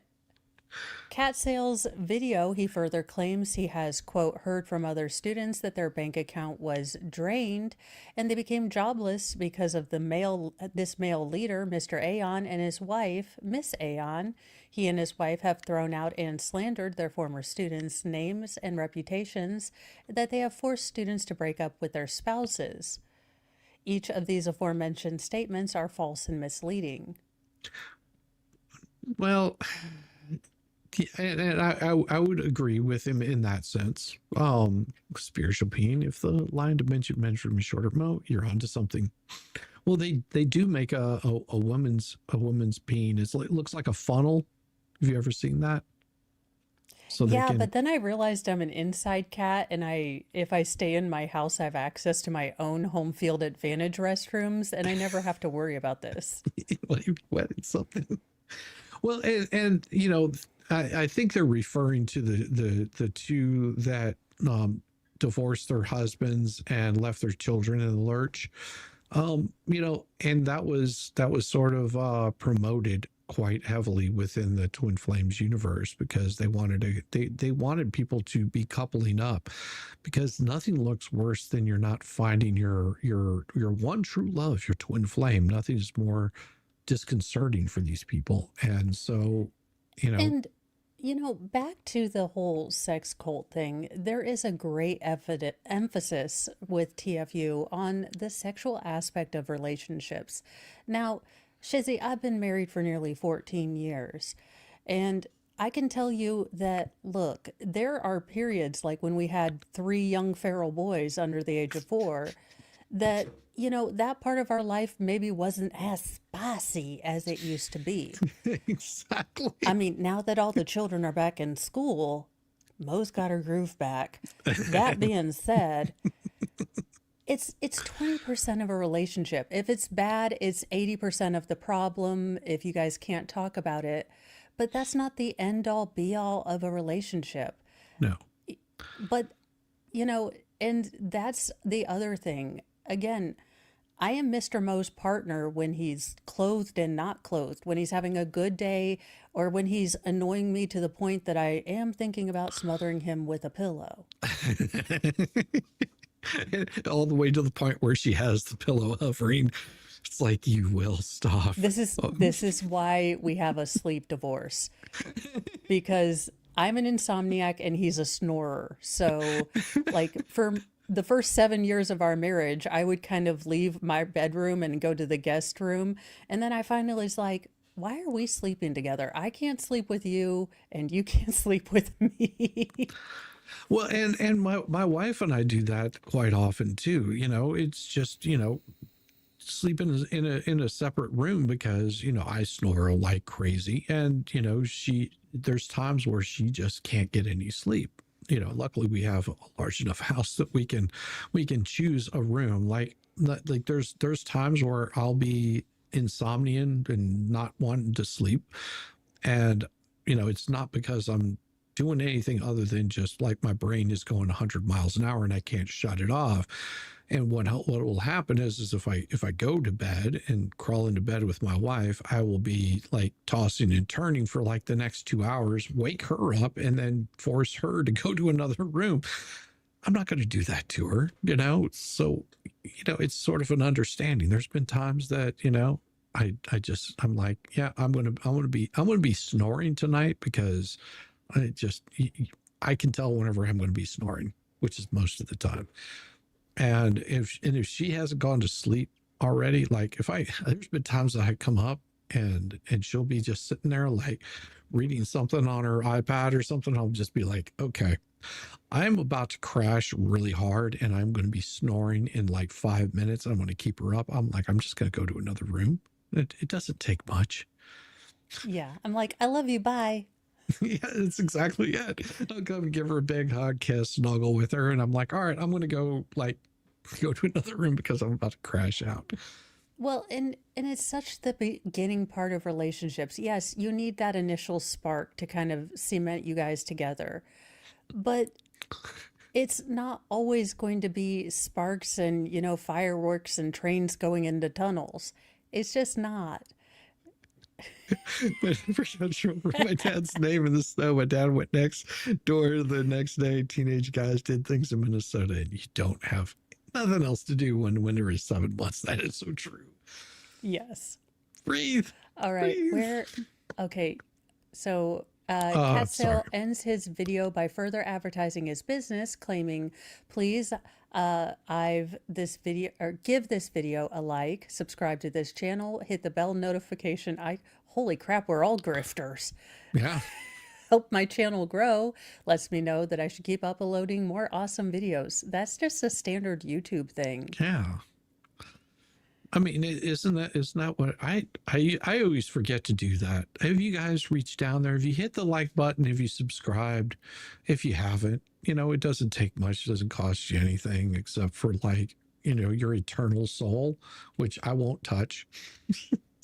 Catsale's video, he further claims he has, quote, heard from other students that their bank account was drained and they became jobless because of this male leader, Mr. Aon, and his wife, Miss Aon. He and his wife have thrown out and slandered their former students' names and reputations, that they have forced students to break up with their spouses. Each of these aforementioned statements are false and misleading. Well, and I would agree with him in that sense. Spiritual being, if the line dimension measured is shorter, Mo, you're onto something. Well, they do make a woman's being. It looks like a funnel. Have you ever seen that? So yeah, but then I realized I'm an inside cat, and if I stay in my house, I have access to my own home field advantage restrooms, and I never have to worry about this. Like wetting something. Well, and you know, I think they're referring to the two that divorced their husbands and left their children in the lurch. And that was sort of promoted quite heavily within the Twin Flames universe, because they wanted people to be coupling up, because nothing looks worse than you're not finding your one true love, your twin flame. Nothing is more disconcerting for these people. And so, And, back to the whole sex cult thing, there is a great emphasis with TFU on the sexual aspect of relationships. Now, Shizzy, I've been married for nearly 14 years, and I can tell you that, look, there are periods like when we had 3 young feral boys under the age of 4 that, that part of our life maybe wasn't as spicy as it used to be. exactly. I mean, now that all the children are back in school, Mo's got her groove back. That being said, it's 20% of a relationship. If it's bad, it's 80% of the problem if you guys can't talk about it. But that's not the end all be all of a relationship. No. But, and that's the other thing. Again, I am Mr. Mo's partner when he's clothed and not clothed, when he's having a good day, or when he's annoying me to the point that I am thinking about smothering him with a pillow. All the way to the point where she has the pillow hovering. It's like, you will stop. This is why we have a sleep divorce, because I'm an insomniac and he's a snorer. So like for the first 7 years of our marriage, I would kind of leave my bedroom and go to the guest room. And then I finally was like, why are we sleeping together? I can't sleep with you and you can't sleep with me. Well, and my wife and I do that quite often too. It's just, sleeping in a separate room, because, I snore like crazy, and, there's times where she just can't get any sleep. Luckily we have a large enough house that we can choose a room. Like there's times where I'll be insomnian and not wanting to sleep, and it's not because I'm doing anything other than just like my brain is going 100 miles an hour and I can't shut it off. And what will happen is if I go to bed and crawl into bed with my wife, I will be like tossing and turning for like the next 2 hours, wake her up, and then force her to go to another room. I'm not going to do that to her, So, it's sort of an understanding. There's been times that, I'm like, yeah, I'm going to be snoring tonight, because I can tell whenever I'm going to be snoring, which is most of the time. And if she hasn't gone to sleep already, like there's been times that I come up and she'll be just sitting there like reading something on her iPad or something. I'll just be like, okay, I'm about to crash really hard and I'm going to be snoring in like 5 minutes. I'm going to keep her up. I'm just going to go to another room. It doesn't take much. Yeah. I'm like, I love you. Bye. Yeah, that's exactly it. I'll come give her a big hug, kiss, snuggle with her, and I'm like, all right, I'm gonna go to another room because I'm about to crash out. Well, and it's such the beginning part of relationships. Yes, you need that initial spark to kind of cement you guys together. But it's not always going to be sparks and, fireworks and trains going into tunnels. It's just not. But I forgot to remember my dad's name in the snow. My dad went next door the next day. Teenage guys did things in Minnesota, and you don't have nothing else to do when winter is 7 months. That is so true. Yes. Breathe. All right. Breathe. Okay. So Catsale ends his video by further advertising his business, claiming, please give this video a like, subscribe to this channel, hit the bell notification. Holy crap, we're all grifters. Yeah. Help my channel grow. Lets me know that I should keep uploading more awesome videos. That's just a standard YouTube thing. Yeah. I mean, isn't that what I always forget to do that. Have you guys reached down there? Have you hit the like button? Have you subscribed? If you haven't, it doesn't take much. It doesn't cost you anything except for your eternal soul, which I won't touch.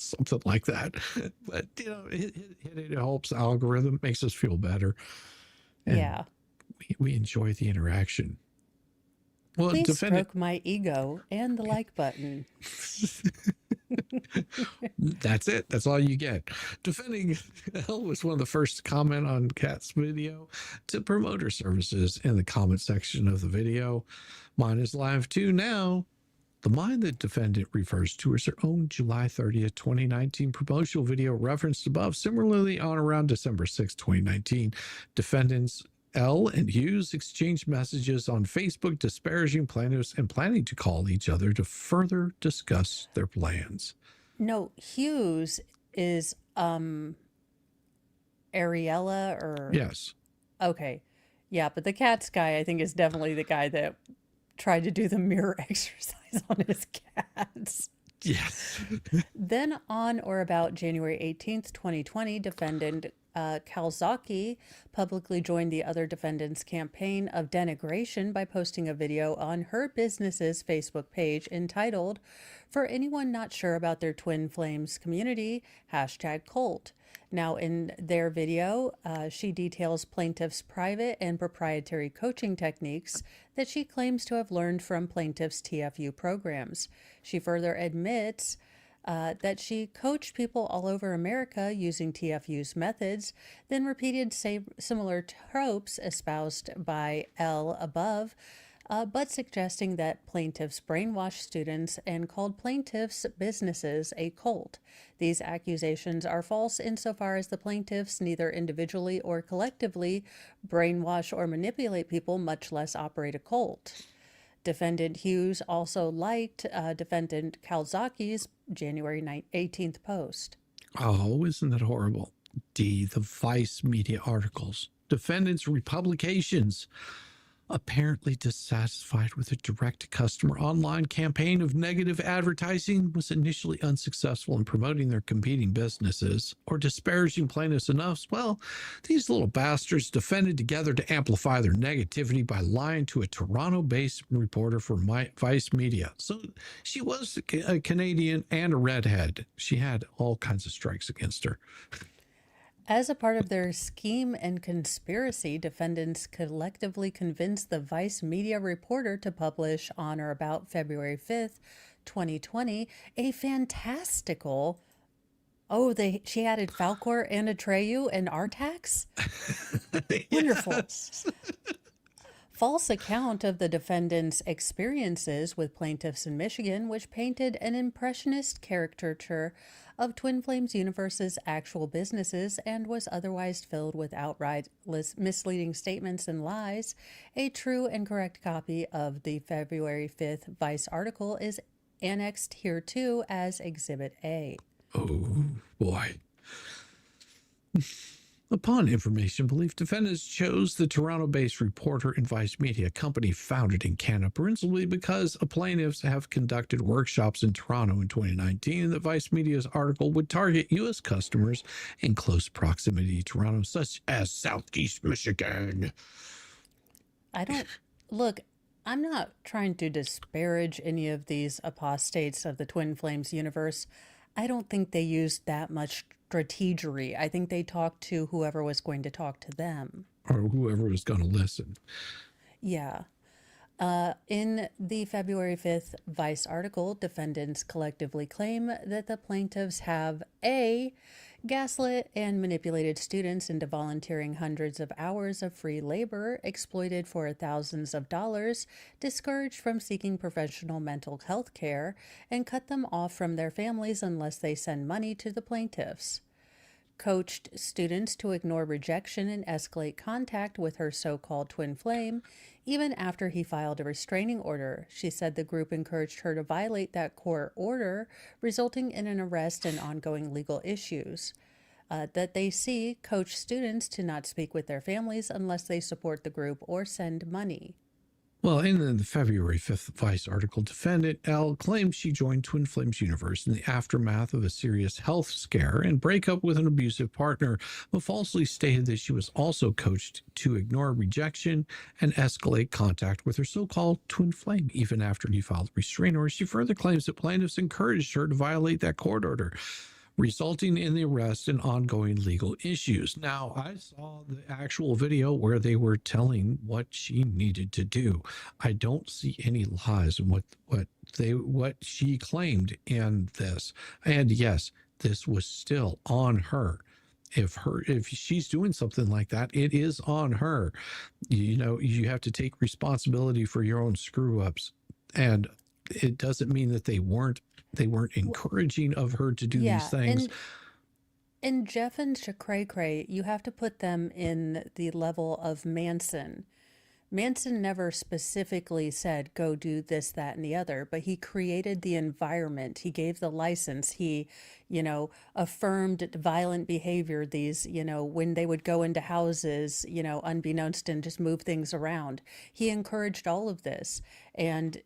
Something like that. But, it helps. Algorithm makes us feel better. And yeah. We enjoy the interaction. Well, Please defendant, stroke my ego and the like button. that's it. That's all you get. Defending L was one of the first to comment on Kat's video to promote her services in the comment section of the video. Mine is live too now. The mine the defendant refers to is her own July 30th, 2019 promotional video referenced above. Similarly, on around December 6, 2019, defendants L and Hughes exchanged messages on Facebook disparaging plaintiffs and planning to call each other to further discuss their plans. No, Hughes is Ariella or Yes. okay. Yeah, but the Cats guy I think is definitely the guy that tried to do the mirror exercise on his cats. Yes. Then on or about January 18th, 2020, defendant Kalzaki publicly joined the other defendants' campaign of denigration by posting a video on her business's Facebook page entitled, "For anyone not sure about their Twin Flames community, #cult." Now, in their video, she details plaintiffs' private and proprietary coaching techniques that she claims to have learned from plaintiffs' TFU programs. She further admits that she coached people all over America using TFU's methods, then repeated similar tropes espoused by L above, but suggesting that plaintiffs brainwashed students and called plaintiffs' businesses a cult. These accusations are false insofar as the plaintiffs neither individually or collectively brainwash or manipulate people, much less operate a cult. Defendant Hughes also liked defendant Kalzaki's January 18th post. Oh, isn't that horrible? D, the Vice media articles. Defendants' republications. Apparently dissatisfied with a direct-to-customer online campaign of negative advertising, was initially unsuccessful in promoting their competing businesses or disparaging plaintiffs enough. Well, these little bastards defended together to amplify their negativity by lying to a Toronto-based reporter for Vice Media. So she was a Canadian and a redhead. She had all kinds of strikes against her. As a part of their scheme and conspiracy, defendants collectively convinced the Vice Media reporter to publish on or about February 5th, 2020, a fantastical, she added Falcor and Atreyu and Artax? Wonderful. False account of the defendant's experiences with plaintiffs in Michigan, which painted an impressionist caricature of Twin Flames Universe's actual businesses and was otherwise filled with outright misleading statements and lies. A true and correct copy of the February 5th Vice article is annexed here too as Exhibit A. Oh, boy. Upon information belief, defendants chose the Toronto-based reporter and Vice Media company founded in Canada, principally because plaintiffs have conducted workshops in Toronto in 2019, and the Vice Media's article would target U.S. customers in close proximity to Toronto, such as Southeast Michigan. I'm not trying to disparage any of these apostates of the Twin Flames universe. I don't think they used that much strategery. I think they talked to whoever was going to talk to them. Or whoever was going to listen. Yeah. In the February 5th Vice article, defendants collectively claim that the plaintiffs have A, gaslit and manipulated students into volunteering hundreds of hours of free labor, exploited for thousands of dollars, discouraged from seeking professional mental health care, and cut them off from their families unless they send money to the plaintiffs. Coached students to ignore rejection and escalate contact with her so-called twin flame, even after he filed a restraining order. She said the group encouraged her to violate that court order, resulting in an arrest and ongoing legal issues. That they coach students to not speak with their families unless they support the group or send money. Well, in the February 5th Vice article, defendant L claimed she joined Twin Flames Universe in the aftermath of a serious health scare and breakup with an abusive partner, but falsely stated that she was also coached to ignore rejection and escalate contact with her so-called twin flame, even after he filed a restraining order. She further claims that plaintiffs encouraged her to violate that court order. resulting in the arrest and ongoing legal issues. Now, I saw the actual video where they were telling what she needed to do. I don't see any lies in what she claimed in this. And yes, this was still on her. If she's doing something like that, it is on her. You know, you have to take responsibility for your own screw ups. And it doesn't mean that they weren't encouraging of her to do these things. And Jeff and Cray, you have to put them in the level of Manson. Manson never specifically said, go do this, that, and the other, but he created the environment. He gave the license. He, affirmed violent behavior. These, when they would go into houses, unbeknownst, and just move things around. He encouraged all of this. And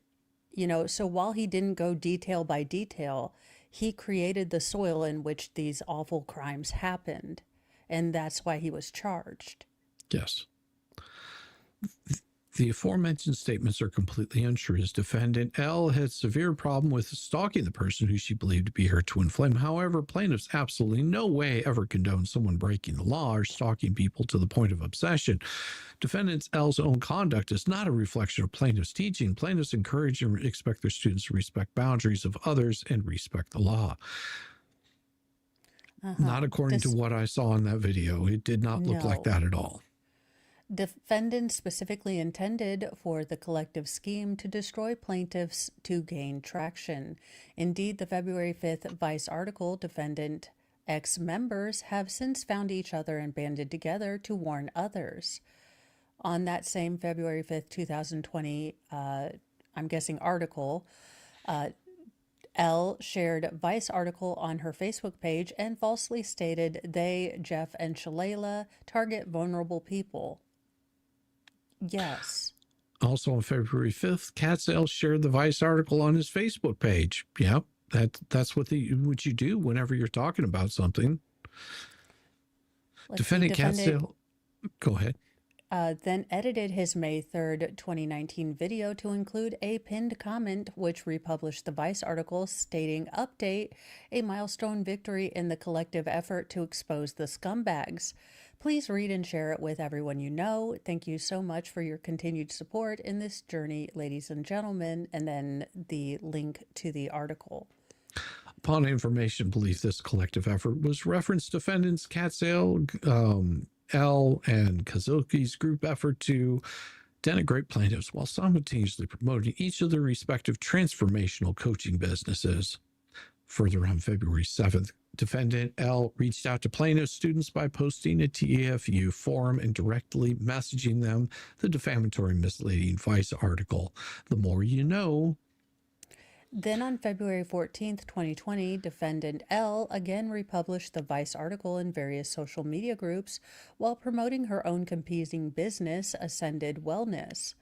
so while he didn't go detail by detail, he created the soil in which these awful crimes happened. And that's why he was charged. Yes. The aforementioned statements are completely untrue. As defendant L had severe problem with stalking the person who she believed to be her twin flame. However, plaintiffs absolutely no way ever condone someone breaking the law or stalking people to the point of obsession. Defendant L's own conduct is not a reflection of plaintiffs' teaching. Plaintiffs encourage and expect their students to respect boundaries of others and respect the law. Not according to what I saw in that video. It did not look like that at all. Defendants specifically intended for the collective scheme to destroy plaintiffs to gain traction. Indeed, the February 5th Vice article, defendant X members have since found each other and banded together to warn others. On that same February 5th, 2020, I'm guessing article, L shared Vice article on her Facebook page and falsely stated they, Jeff and Shalala, target vulnerable people. Yes. Also on February 5th, Catsell shared the Vice article on his Facebook page. Yeah, that's what you do whenever you're talking about something. Defendant Catsell, go ahead. Then edited his May 3rd, 2019 video to include a pinned comment which republished the Vice article stating, update, a milestone victory in the collective effort to expose the scumbags. Please read and share it with everyone you know. Thank you so much for your continued support in this journey, ladies and gentlemen. And then the link to the article. Upon information belief, this collective effort was referenced defendants Catsell, L, and Kazuki's group effort to denigrate plaintiffs while simultaneously promoting each of their respective transformational coaching businesses. Further, on February 7th, defendant L reached out to plaintiff students by posting a TAFU forum and directly messaging them the defamatory misleading Vice article. The more you know. Then on February 14th, 2020, defendant L again republished the Vice article in various social media groups while promoting her own competing business, Ascended Wellness.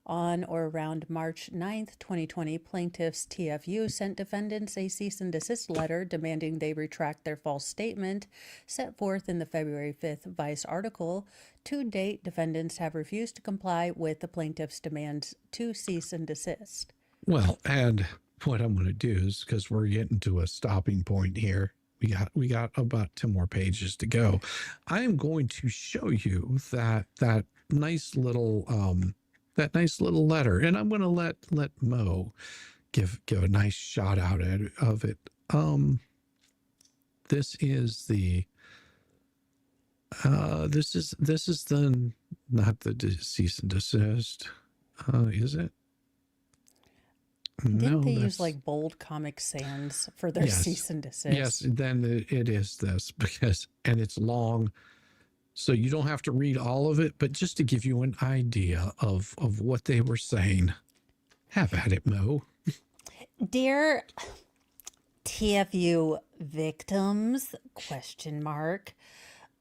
On or around March 9th, 2020, plaintiffs TFU sent defendants a cease and desist letter demanding they retract their false statement set forth in the February 5th Vice article. To date, defendants have refused to comply with the plaintiffs' demands to cease and desist. Well, and what I'm going to do is, because we're getting to a stopping point here, we got about 10 more pages to go. I am going to show you that nice little letter, and I'm going to let Mo give a nice shout out of it. This is the not the cease and desist. Is it? Didn't they use like bold Comic Sans for their cease and desist? Yes, then it is this, and it's long, so you don't have to read all of it, but just to give you an idea of what they were saying. Have at it, Mo. Dear TFU victims, ?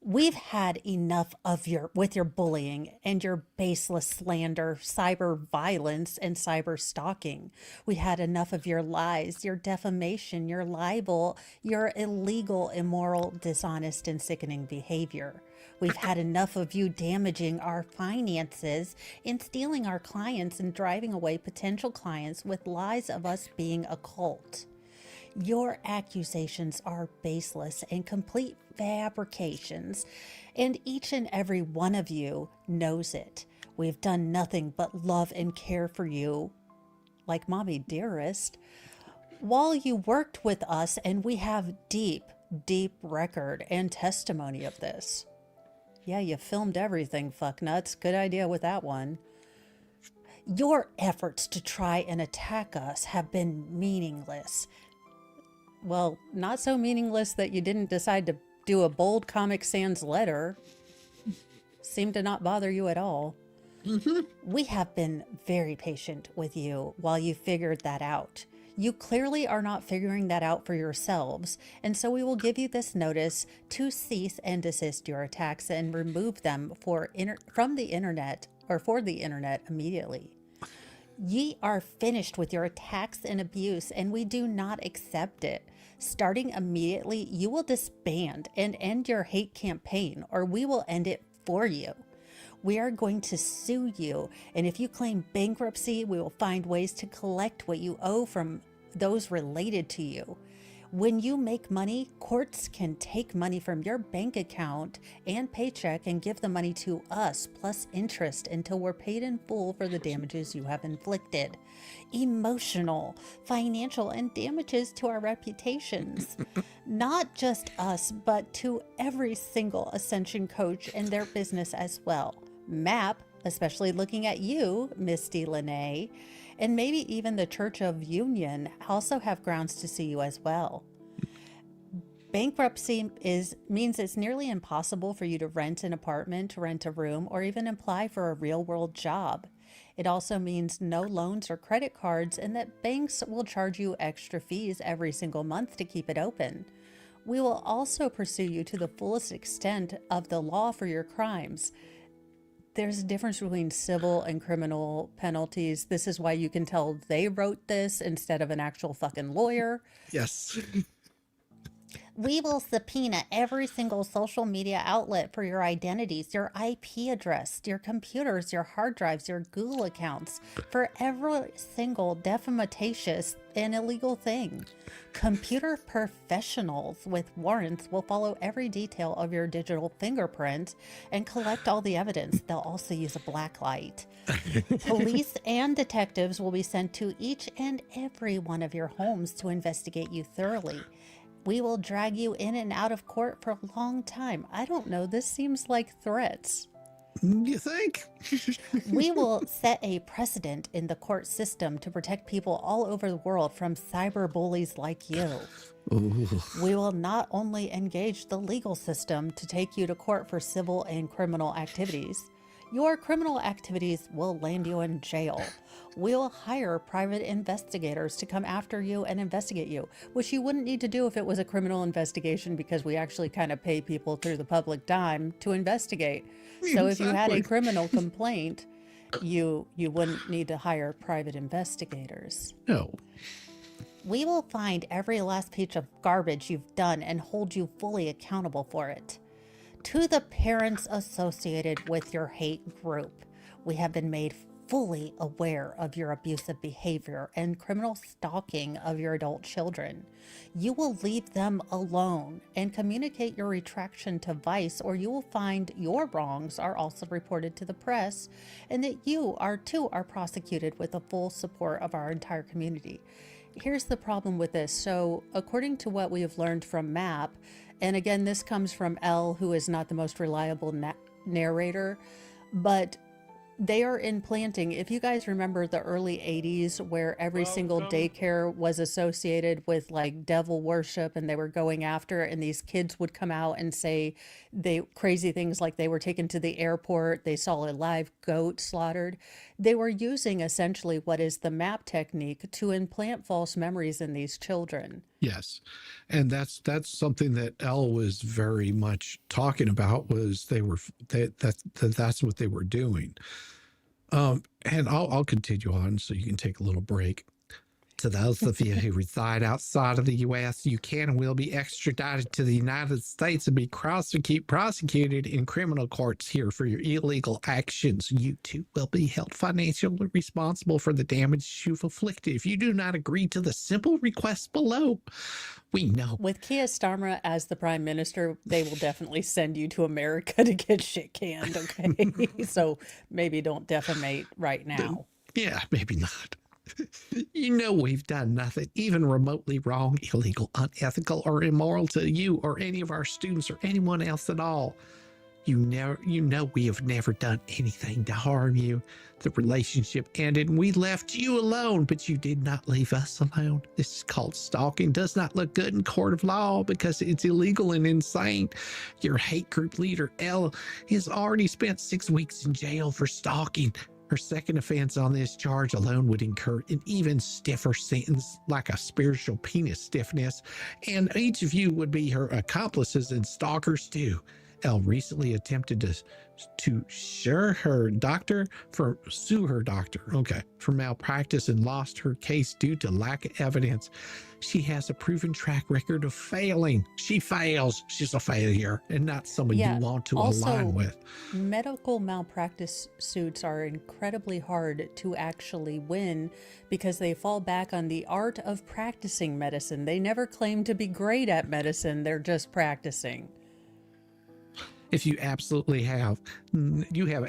We've had enough of your bullying and your baseless slander, cyber violence, and cyber stalking. We had enough of your lies, your defamation, your libel, your illegal, immoral, dishonest, and sickening behavior. We've had enough of you damaging our finances and stealing our clients and driving away potential clients with lies of us being a cult. Your accusations are baseless and complete fabrications, and each and every one of you knows it. We've done nothing but love and care for you, like Mommy Dearest, while you worked with us, and we have deep, deep record and testimony of this. Yeah, you filmed everything, fucknuts. Good idea with that one. Your efforts to try and attack us have been meaningless. Well, not so meaningless that you didn't decide to do a bold Comic Sans letter. Seemed to not bother you at all. We have been very patient with you while you figured that out. You clearly are not figuring that out for yourselves, and so we will give you this notice to cease and desist your attacks and remove them from the internet, or for the internet, immediately. Ye are finished with your attacks and abuse, and we do not accept it. Starting immediately, you will disband and end your hate campaign, or we will end it for you. We are going to sue you, and if you claim bankruptcy, we will find ways to collect what you owe from those related to you. When you make money, courts can take money from your bank account and paycheck and give the money to us plus interest until we're paid in full for the damages you have inflicted. Emotional, financial, and damages to our reputations. Not just us, but to every single Ascension coach and their business as well. MAP, especially looking at you, Misty Lene, and maybe even the Church of Union also have grounds to sue you as well. Bankruptcy means it's nearly impossible for you to rent an apartment, rent a room, or even apply for a real-world job. It also means no loans or credit cards, and that banks will charge you extra fees every single month to keep it open. We will also pursue you to the fullest extent of the law for your crimes. There's a difference between civil and criminal penalties. This is why you can tell they wrote this instead of an actual fucking lawyer. Yes. We will subpoena every single social media outlet for your identities, your IP address, your computers, your hard drives, your Google accounts, for every single defamatious and illegal thing. Computer professionals with warrants will follow every detail of your digital fingerprint and collect all the evidence. They'll also use a black light. Police and detectives will be sent to each and every one of your homes to investigate you thoroughly. We will drag you in and out of court for a long time. I don't know, this seems like threats. You think? We will set a precedent in the court system to protect people all over the world from cyber bullies like you. Ooh. We will not only engage the legal system to take you to court for civil and criminal activities, your criminal activities will land you in jail. We'll hire private investigators to come after you and investigate you, which you wouldn't need to do if it was a criminal investigation, because we actually kind of pay people through the public dime to investigate. So if you had a criminal complaint, you wouldn't need to hire private investigators. No. We will find every last piece of garbage you've done and hold you fully accountable for it. To the parents associated with your hate group, we have been made fully aware of your abusive behavior and criminal stalking of your adult children. You will leave them alone and communicate your retraction to Vice, or you will find your wrongs are also reported to the press, and that you too are prosecuted with the full support of our entire community. Here's the problem with this. So according to what we have learned from MAP, and again, this comes from Elle, who is not the most reliable narrator, but they are implanting, if you guys remember the early 80s where every single daycare was associated with like devil worship, and they were going after, and these kids would come out and say crazy things like they were taken to the airport, they saw a live goat slaughtered. They were using essentially what is the MAP technique to implant false memories in these children. Yes. And that's something that Elle was very much talking about, was that's what they were doing. And I'll continue on so you can take a little break. To those of you who reside outside of the U.S., you can and will be extradited to the United States and be prosecuted in criminal courts here for your illegal actions. You too will be held financially responsible for the damage you've inflicted if you do not agree to the simple requests below. We know. With Keir Starmer as the prime minister, they will definitely send you to America to get shit canned, okay? So maybe don't defamate right now. Yeah, maybe not. You know we've done nothing even remotely wrong, illegal, unethical, or immoral to you or any of our students or anyone else at all. You know we have never done anything to harm you. The relationship ended and we left you alone, but you did not leave us alone. This is called stalking. Does not look good in court of law because it's illegal and insane. Your hate group leader, Elle, has already spent 6 weeks in jail for stalking. Her second offense on this charge alone would incur an even stiffer sentence, like a spiritual penis stiffness, and each of you would be her accomplices and stalkers too. Elle recently attempted to sue her doctor for malpractice and lost her case due to lack of evidence. She has a proven track record of failing. She fails. She's a failure and not someone you want to align with. Medical malpractice suits are incredibly hard to actually win because they fall back on the art of practicing medicine. They never claim to be great at medicine. They're just practicing. If you have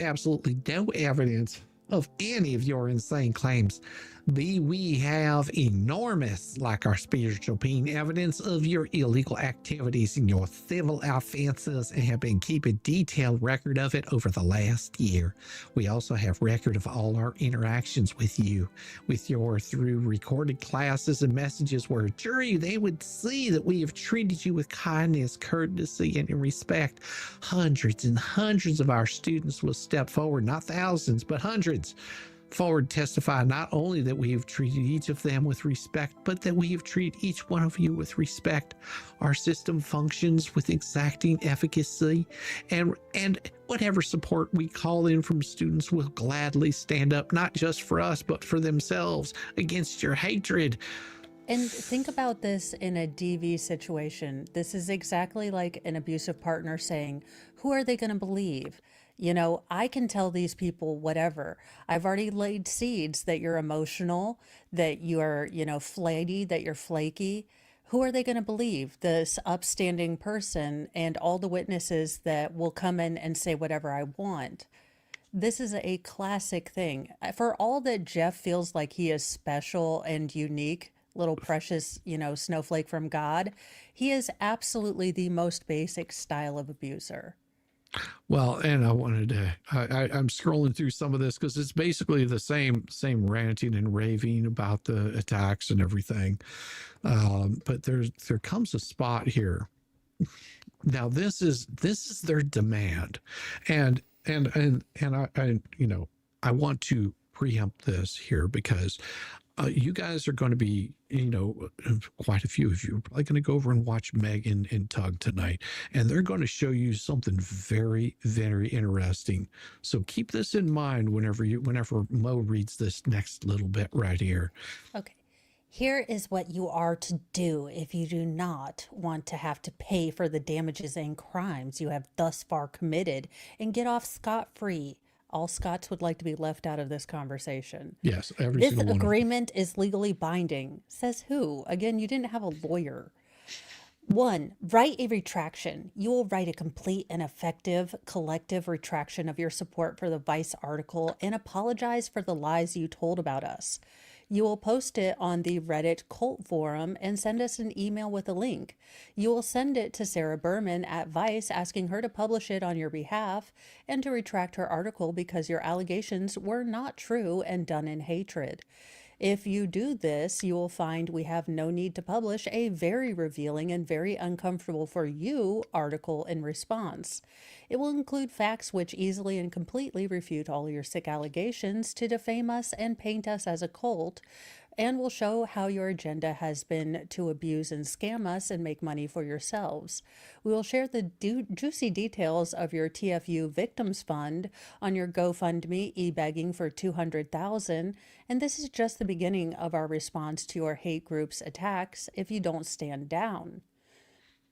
absolutely no evidence of any of your insane claims. We have enormous, like our spiritual being, evidence of your illegal activities and your civil offenses and have been keeping detailed record of it over the last year. We also have record of all our interactions with you, through recorded classes and messages where a jury, they would see that we have treated you with kindness, courtesy, and respect. Hundreds and hundreds of our students will step forward, not thousands, but hundreds, forward testify not only that we have treated each of them with respect, but that we have treated each one of you with respect. Our system functions with exacting efficacy, and whatever support we call in from students will gladly stand up, not just for us, but for themselves against your hatred. And think about this in a DV situation. This is exactly like an abusive partner saying, who are they going to believe? You know, I can tell these people whatever. I've already laid seeds that you're emotional, that you are, flighty, that you're flaky. Who are they going to believe? This upstanding person and all the witnesses that will come in and say whatever I want. This is a classic thing. For all that Jeff feels like he is special and unique, little precious, snowflake from God, he is absolutely the most basic style of abuser. Well, and I wanted to, I'm scrolling through some of this because it's basically the same ranting and raving about the attacks and everything. But there comes a spot here. Now this is their demand. And I want to preempt this here because you guys are going to be, quite a few of you are probably going to go over and watch Meg and Tug tonight, and they're going to show you something very, very interesting. So keep this in mind whenever Mo reads this next little bit right here. Okay. Here is what you are to do if you do not want to have to pay for the damages and crimes you have thus far committed and get off scot-free. All Scots would like to be left out of this conversation. Yes, every This single one. agreement is legally binding. Says who? Again, you didn't have a lawyer. 1. Write a retraction. You will write a complete and effective collective retraction of your support for the Vice article and apologize for the lies you told about us. You will post it on the Reddit cult forum and send us an email with a link. You will send it to Sarah Berman at Vice, asking her to publish it on your behalf and to retract her article because your allegations were not true and done in hatred. If you do this, you will find we have no need to publish a very revealing and very uncomfortable for you article in response. It will include facts which easily and completely refute all your sick allegations to defame us and paint us as a cult, and will show how your agenda has been to abuse and scam us and make money for yourselves. We will share the juicy details of your TFU Victims Fund on your GoFundMe e-begging for $200,000, and this is just the beginning of our response to your hate group's attacks if you don't stand down.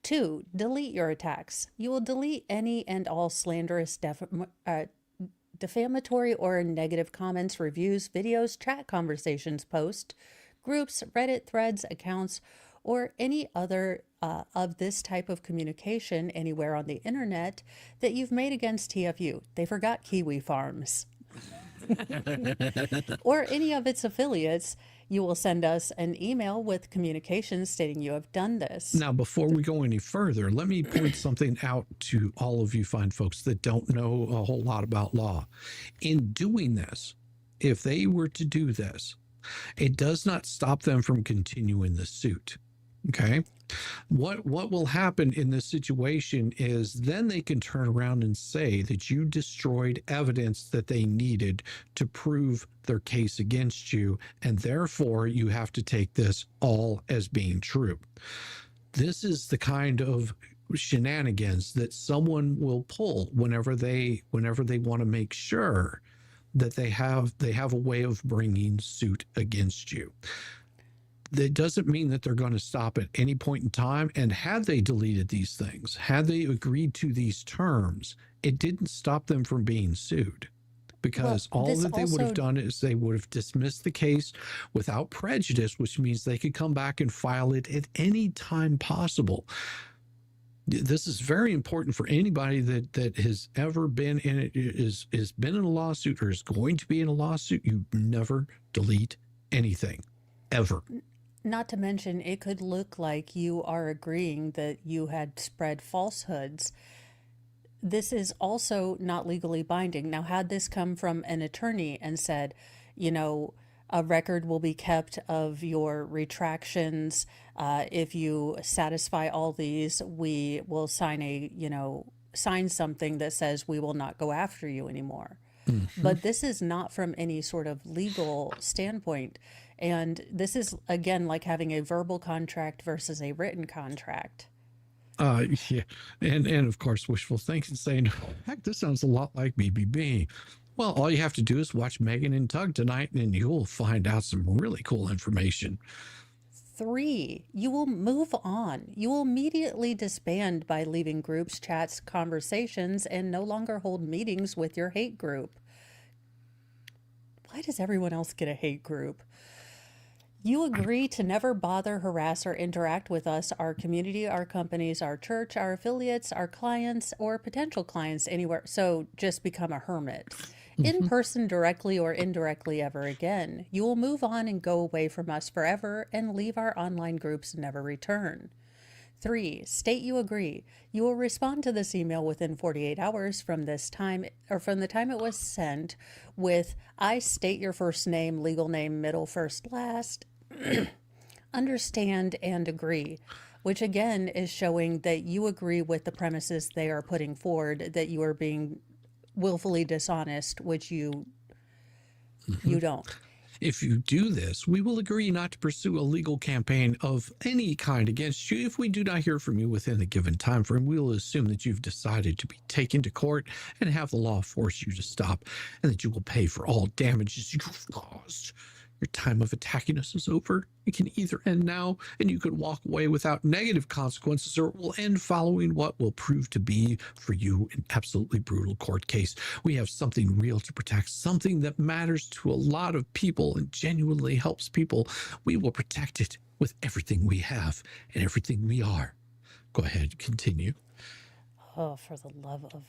2. Delete your attacks. You will delete any and all slanderous, defamatory or negative comments, reviews, videos, chat conversations, posts, groups, Reddit threads, accounts, or any other of this type of communication anywhere on the internet that you've made against TFU. They forgot Kiwi Farms. Or any of its affiliates. You will send us an email with communications stating you have done this. Now, before we go any further, let me point something out to all of you fine folks that don't know a whole lot about law. In doing this, if they were to do this, it does not stop them from continuing the suit. Okay. What will happen in this situation is then they can turn around and say that you destroyed evidence that they needed to prove their case against you, and therefore you have to take this all as being true. This is the kind of shenanigans that someone will pull whenever they want to make sure that they have a way of bringing suit against you. That doesn't mean that they're going to stop at any point in time. And had they deleted these things, had they agreed to these terms, it didn't stop them from being sued, because all that they would have done is they would have dismissed the case without prejudice, which means they could come back and file it at any time possible. This is very important for anybody that has ever been in it, is been in a lawsuit or is going to be in a lawsuit. You never delete anything, ever. Not to mention, it could look like you are agreeing that you had spread falsehoods. This is also not legally binding. Now, had this come from an attorney and said, a record will be kept of your retractions. If you satisfy all these, we will sign something that says we will not go after you anymore. Mm-hmm. But this is not from any sort of legal standpoint. And this is, again, like having a verbal contract versus a written contract. Yeah. And of course, wishful thinking, saying, heck, this sounds a lot like BBB. Well, all you have to do is watch Megan and Tug tonight, and you'll find out some really cool information. 3, you will move on. You will immediately disband by leaving groups, chats, conversations, and no longer hold meetings with your hate group. Why does everyone else get a hate group? You agree to never bother, harass, or interact with us, our community, our companies, our church, our affiliates, our clients, or potential clients anywhere. So just become a hermit. In person, directly or indirectly, ever again. You will move on and go away from us forever and leave our online groups and never return. 3, state you agree. You will respond to this email within 48 hours from this time, or from the time it was sent, with I state your first name, legal name, middle, first, last, understand and agree, which again is showing that you agree with the premises they are putting forward, that you are being willfully dishonest, which you don't. If you do this, we will agree not to pursue a legal campaign of any kind against you. If we do not hear from you within a given time frame, we will assume that you've decided to be taken to court and have the law force you to stop, and that you will pay for all damages you've caused. Your time of attacking us is over. It can either end now and you could walk away without negative consequences, or it will end following what will prove to be for you an absolutely brutal court case. We have something real to protect, something that matters to a lot of people and genuinely helps people. We will protect it with everything we have and everything we are. Go ahead, continue. Oh, for the love of...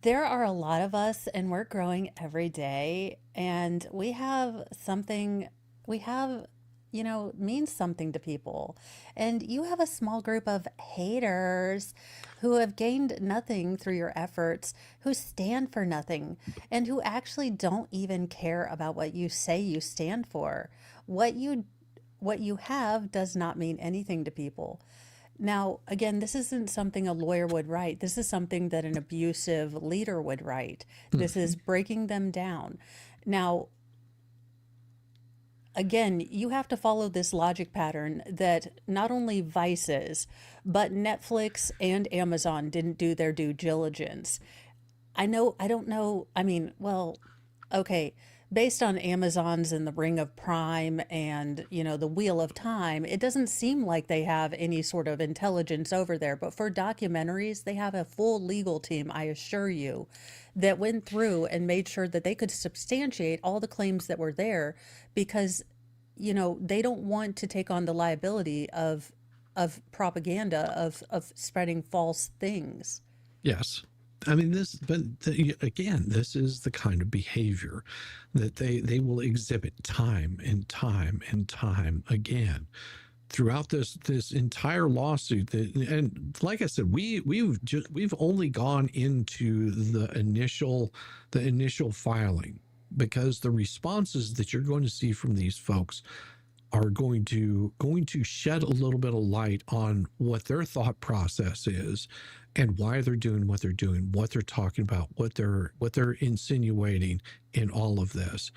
there are a lot of us, and we're growing every day, and we have something, means something to people. And you have a small group of haters who have gained nothing through your efforts, who stand for nothing, and who actually don't even care about what you say you stand for. What you have does not mean anything to people. Now, again, this isn't something a lawyer would write. This is something that an abusive leader would write. This is breaking them down. Now, again, you have to follow this logic pattern that not only Vice's, but Netflix and Amazon didn't do their due diligence. I don't know. I mean, well, okay, based on Amazon's and the Ring of Prime and, the Wheel of Time, it doesn't seem like they have any sort of intelligence over there. But for documentaries, they have a full legal team, I assure you, that went through and made sure that they could substantiate all the claims that were there because, they don't want to take on the liability of propaganda, of spreading false things. Yes. I mean, again, this is the kind of behavior that they will exhibit time and time and time again throughout this entire lawsuit. And like I said, we've only gone into the initial filing because the responses that you're going to see from these folks are going to shed a little bit of light on what their thought process is and why they're doing what they're doing, what they're talking about, what they're insinuating in all of this.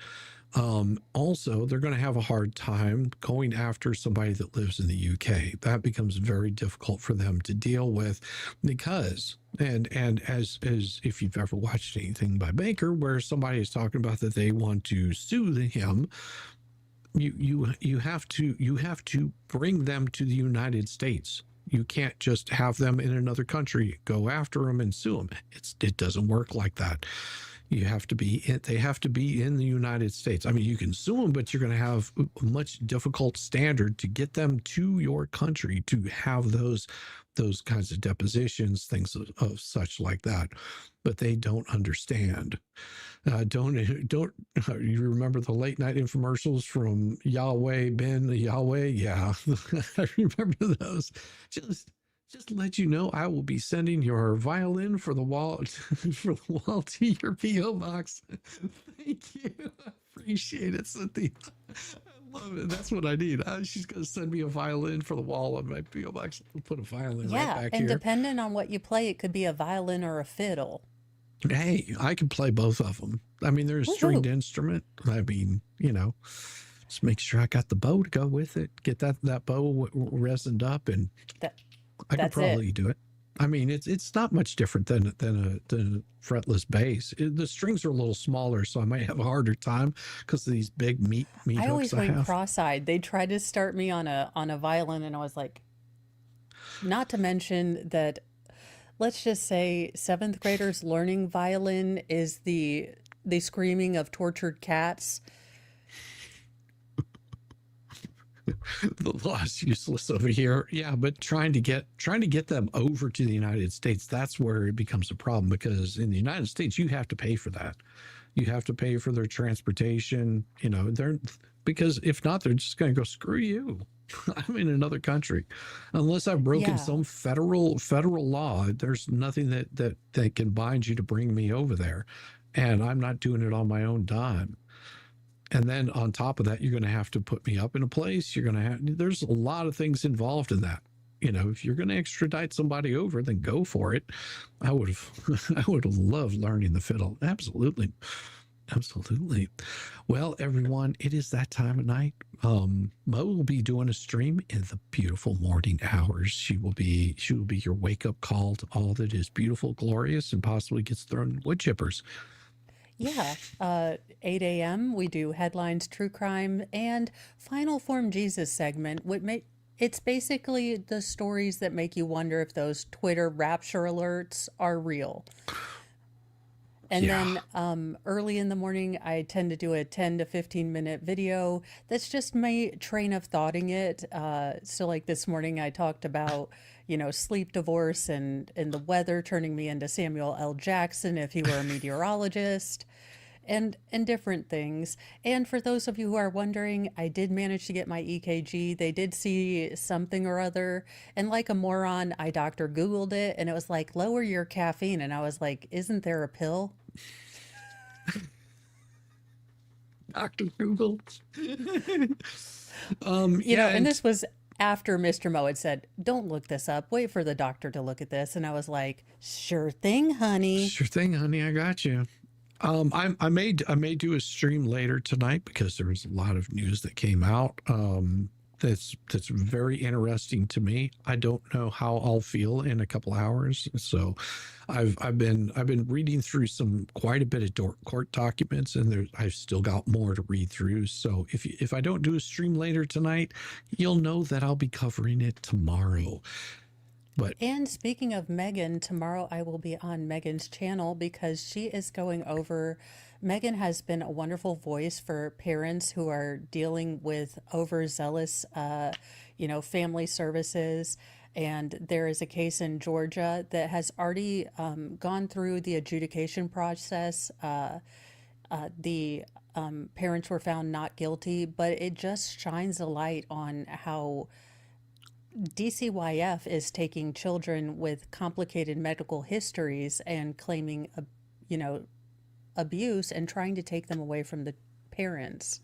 Also, they're going to have a hard time going after somebody that lives in the UK. That becomes very difficult for them to deal with because, and as if you've ever watched anything by Baker where somebody is talking about that they want to sue him, you have to bring them to the United States. You can't just have them in another country, go after them and sue them. It doesn't work like that. They have to be in the United States. I mean, you can sue them, but you're going to have a much difficult standard to get them to your country to have those kinds of depositions, things of such like that. But they don't understand. Don't you remember the late night infomercials from Yahweh Ben Yahweh? Yeah, I remember those. Just to let you know, I will be sending your violin for the wall to your PO box. Thank you. I appreciate it, Cynthia. I love it. That's what I need. She's going to send me a violin for the wall of my PO box. I'll put a violin right back and here. depending on what you play, it could be a violin or a fiddle. Hey, I can play both of them. I mean, there's a stringed instrument. I mean, just make sure I got the bow to go with it. Get that bow resined up, and I could probably do it. I mean, it's not much different than a fretless bass. The strings are a little smaller, so I might have a harder time because of these big meat I always hooks went cross-eyed. They tried to start me on a violin, and I was like, not to mention that. Let's just say 7th graders learning violin is the screaming of tortured cats. The law's useless over here. Yeah, but trying to get them over to the United States, that's where it becomes a problem because in the United States you have to pay for that. You have to pay for their transportation, because if not, they're just going to go, screw you. I'm in another country. Unless I've broken some federal law, there's nothing that can bind you to bring me over there. And I'm not doing it on my own dime. And then on top of that, you're going to have to put me up in a place. There's a lot of things involved in that. If you're going to extradite somebody over, then go for it. I would have loved learning the fiddle. Absolutely. Absolutely. Well, everyone, it is that time of night. Mo will be doing a stream in the beautiful morning hours. She will be your wake up call to all that is beautiful, glorious, and possibly gets thrown in wood chippers. Yeah. 8 a.m. we do headlines, true crime, and Final Form Jesus segment. It's basically the stories that make you wonder if those Twitter rapture alerts are real. And then early in the morning, I tend to do a 10 to 15 minute video that's just my train of thoughting it. So like this morning, I talked about, sleep divorce and the weather turning me into Samuel L. Jackson if he were a meteorologist and different things. And for those of you who are wondering, I did manage to get my EKG. They did see something or other. And like a moron, I Dr. Googled it and it was like, lower your caffeine. And I was like, isn't there a pill? Dr. Google. And this was after Mr. Mo had said, don't look this up. Wait for the doctor to look at this. And I was like, sure thing, honey. Sure thing, honey. I got you. I may do a stream later tonight because there was a lot of news that came out. That's very interesting to me. I don't know how I'll feel in a couple hours. So I've been reading through quite a bit of court documents, and I've still got more to read through. So if I don't do a stream later tonight, you'll know that I'll be covering it tomorrow. And speaking of Megan, tomorrow I will be on Megan's channel because she is going over. Megan has been a wonderful voice for parents who are dealing with overzealous, family services. And there is a case in Georgia that has already gone through the adjudication process. The parents were found not guilty, but it just shines a light on how DCYF is taking children with complicated medical histories and claiming, abuse and trying to take them away from the parents.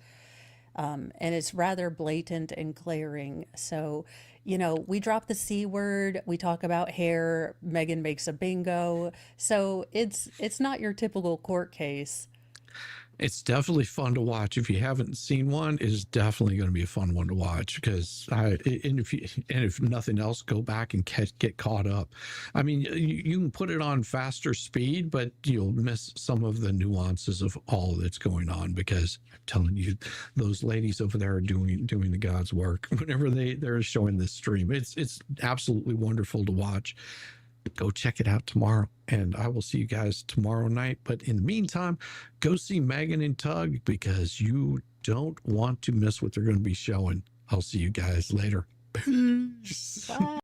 And it's rather blatant and glaring. So, we drop the C word, we talk about hair, Megan makes a bingo. So it's not your typical court case. It's definitely fun to watch. If you haven't seen one, it is definitely going to be a fun one to watch because if nothing else, go back and get caught up. I mean, you can put it on faster speed, but you'll miss some of the nuances of all that's going on because I'm telling you, those ladies over there are doing the God's work whenever they're showing this stream. It's absolutely wonderful to watch. Go check it out tomorrow, and I will see you guys tomorrow night. But in the meantime, go see Megan and Tug because you don't want to miss what they're going to be showing. I'll see you guys later. Peace. Bye.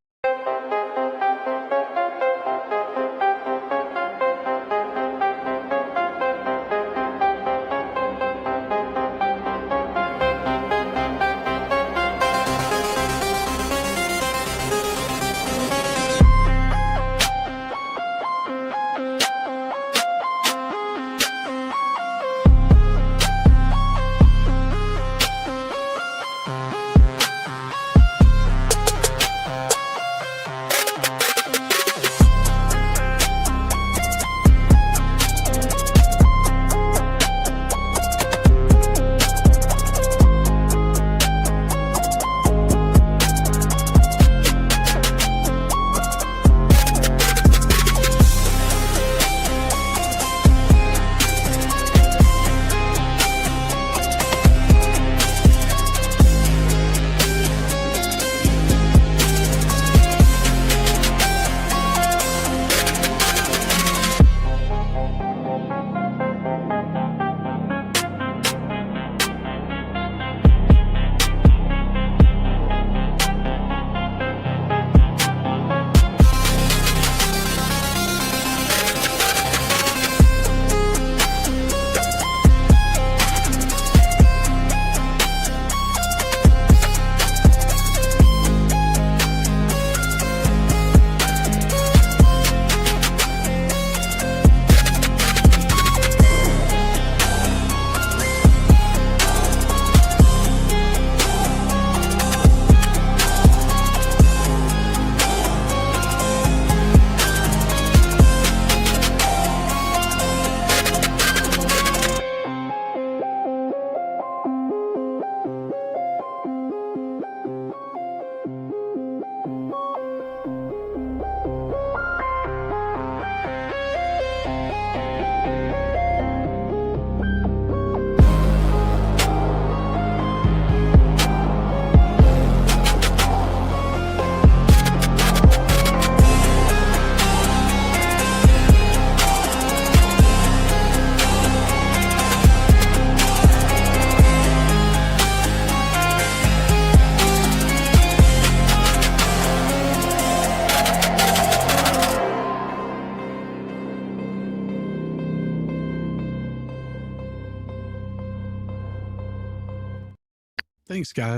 Thanks, guys.